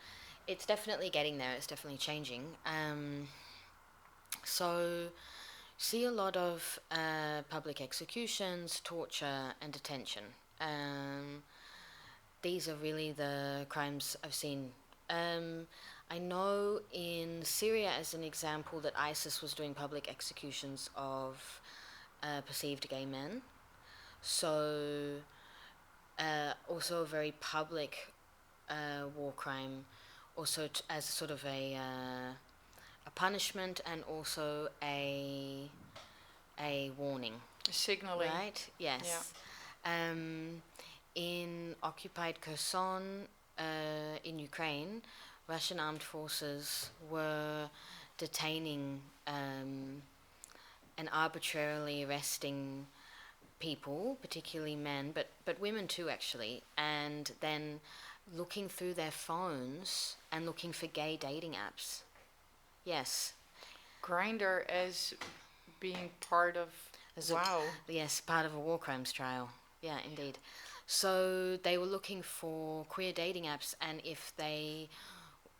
It's definitely getting there. It's definitely changing. So see a lot of public executions, torture, and detention. These are really the crimes I've seen. I know in Syria, as an example, that ISIS was doing public executions of perceived gay men. So also a very public war crime, also as sort of a punishment and also a warning. Signaling. Right? Yes. Yeah. In occupied Kherson in Ukraine, Russian armed forces were detaining and arbitrarily arresting people, particularly men, but women too, actually, and then looking through their phones and looking for gay dating apps. Yes. Grindr as being part of... Yes, part of a war crimes trial. Yeah, indeed. So they were looking for queer dating apps, and if they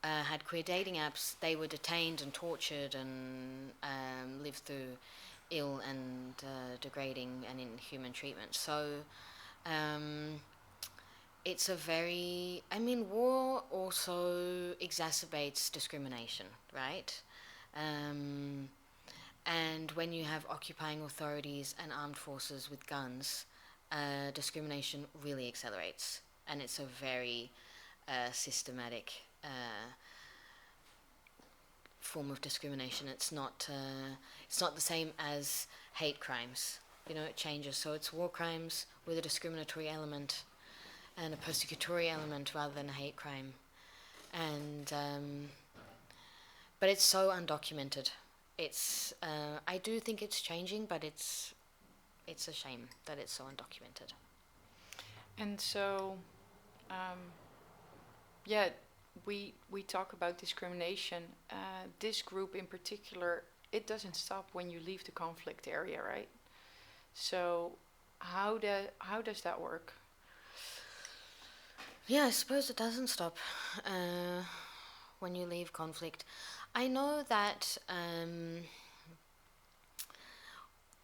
had queer dating apps, they were detained and tortured and lived through ill and degrading and inhuman treatment. So it's a very... war also exacerbates discrimination, right? And when you have occupying authorities and armed forces with guns, discrimination really accelerates. And it's a very systematic form of discrimination. It's not the same as hate crimes. You know, it changes. So it's war crimes with a discriminatory element and a persecutory element rather than a hate crime. And but it's so undocumented. It's I do think it's changing, but it's a shame that it's so undocumented. And so, yeah, we talk about discrimination. This group in particular, it doesn't stop when you leave the conflict area, right? So, how does that work? Yeah, I suppose it doesn't stop when you leave conflict. I know that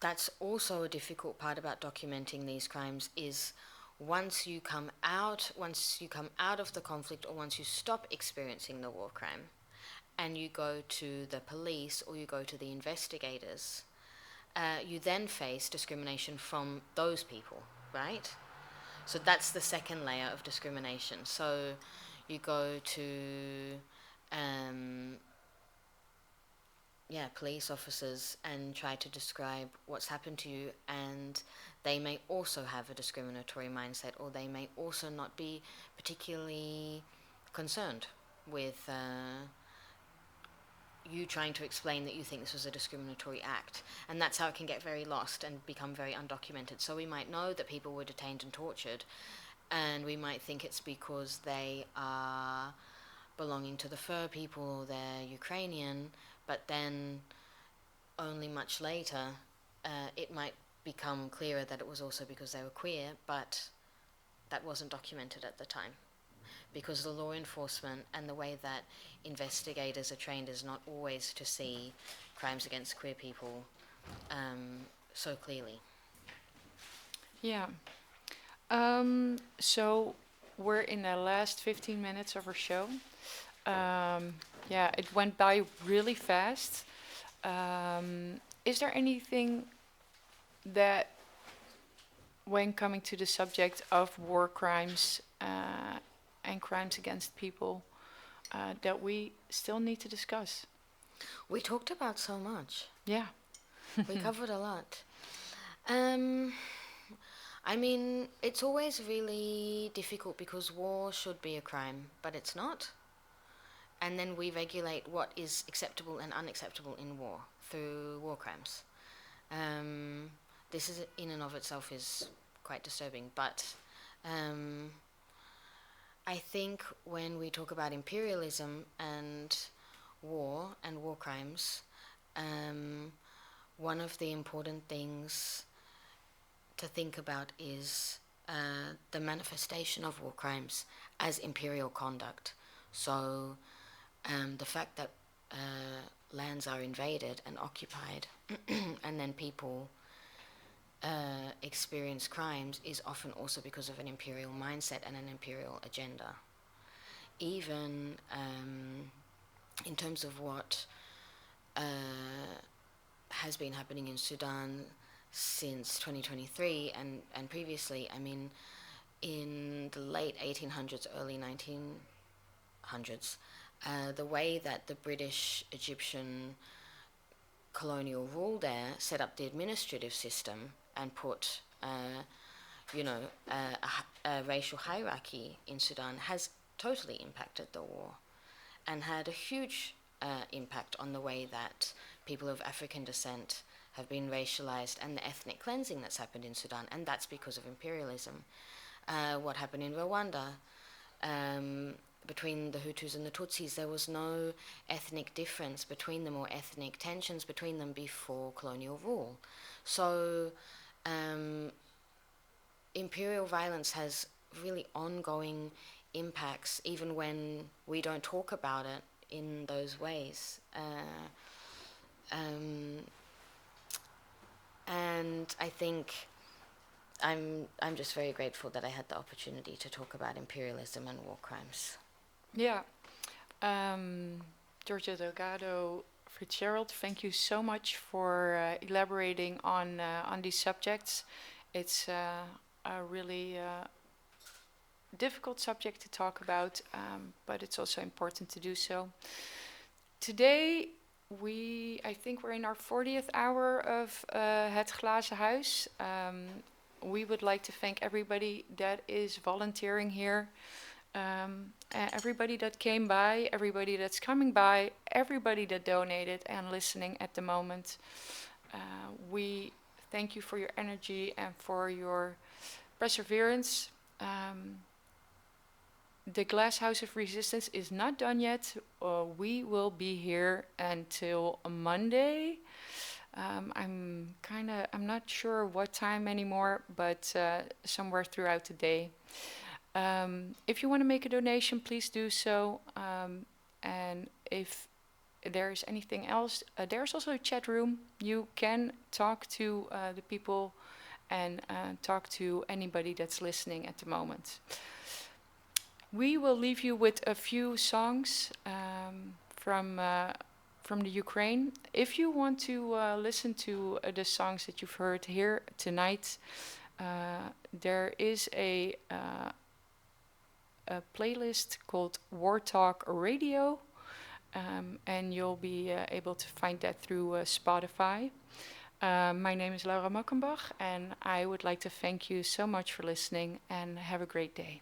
that's also a difficult part about documenting these crimes is once you come out of the conflict, or once you stop experiencing the war crime and you go to the police or you go to the investigators, you then face discrimination from those people, right? So that's the second layer of discrimination. So you go to police officers and try to describe what's happened to you, and they may also have a discriminatory mindset, or they may also not be particularly concerned with you trying to explain that you think this was a discriminatory act. And that's how it can get very lost and become very undocumented. So we might know that people were detained and tortured, and we might think it's because they are belonging to the Fur people or they're Ukrainian, but then only much later it might become clearer that it was also because they were queer, but that wasn't documented at the time. Because the law enforcement and the way that investigators are trained is not always to see crimes against queer people so clearly. Yeah. So we're in the last 15 minutes of our show. Yeah, it went by really fast. Is there anything that, when coming to the subject of war crimes and crimes against people, that we still need to discuss? We talked about so much. Yeah. We covered a lot. I mean, it's always really difficult because war should be a crime, but it's not. And then we regulate what is acceptable and unacceptable in war through war crimes. This is in and of itself is quite disturbing, but I think when we talk about imperialism and war crimes, one of the important things to think about is the manifestation of war crimes as imperial conduct. So the fact that lands are invaded and occupied and then people experience crimes is often also because of an imperial mindset and an imperial agenda. Even in terms of what has been happening in Sudan since 2023 and previously, I mean, in the late 1800s, early 1900s, the way that the British Egyptian colonial rule there set up the administrative system and put, a racial hierarchy in Sudan has totally impacted the war and had a huge impact on the way that people of African descent have been racialized and the ethnic cleansing that's happened in Sudan, and that's because of imperialism. What happened in Rwanda, between the Hutus and the Tutsis, there was no ethnic difference between them or ethnic tensions between them before colonial rule. So imperial violence has really ongoing impacts even when we don't talk about it in those ways. And I think I'm just very grateful that I had the opportunity to talk about imperialism and war crimes. Yeah. Georgia Delgado Fitzgerald, thank you so much for elaborating on these subjects. It's a really difficult subject to talk about, but it's also important to do so. Today, I think we're in our 40th hour of Het Glazen Huis. We would like to thank everybody that is volunteering here, everybody that came by, everybody that's coming by, everybody that donated and listening at the moment. We thank you for your energy and for your perseverance. The Glass House of Resistance is not done yet. We will be here until Monday. I'm not sure what time anymore, but somewhere throughout the day. If you want to make a donation, please do so. And if there's anything else, there's also a chat room. You can talk to the people and talk to anybody that's listening at the moment. We will leave you with a few songs from the Ukraine. If you want to listen to the songs that you've heard here tonight, there is a playlist called War Talk Radio, and you'll be able to find that through Spotify. My name is Laura Makkenbach, and I would like to thank you so much for listening, and have a great day.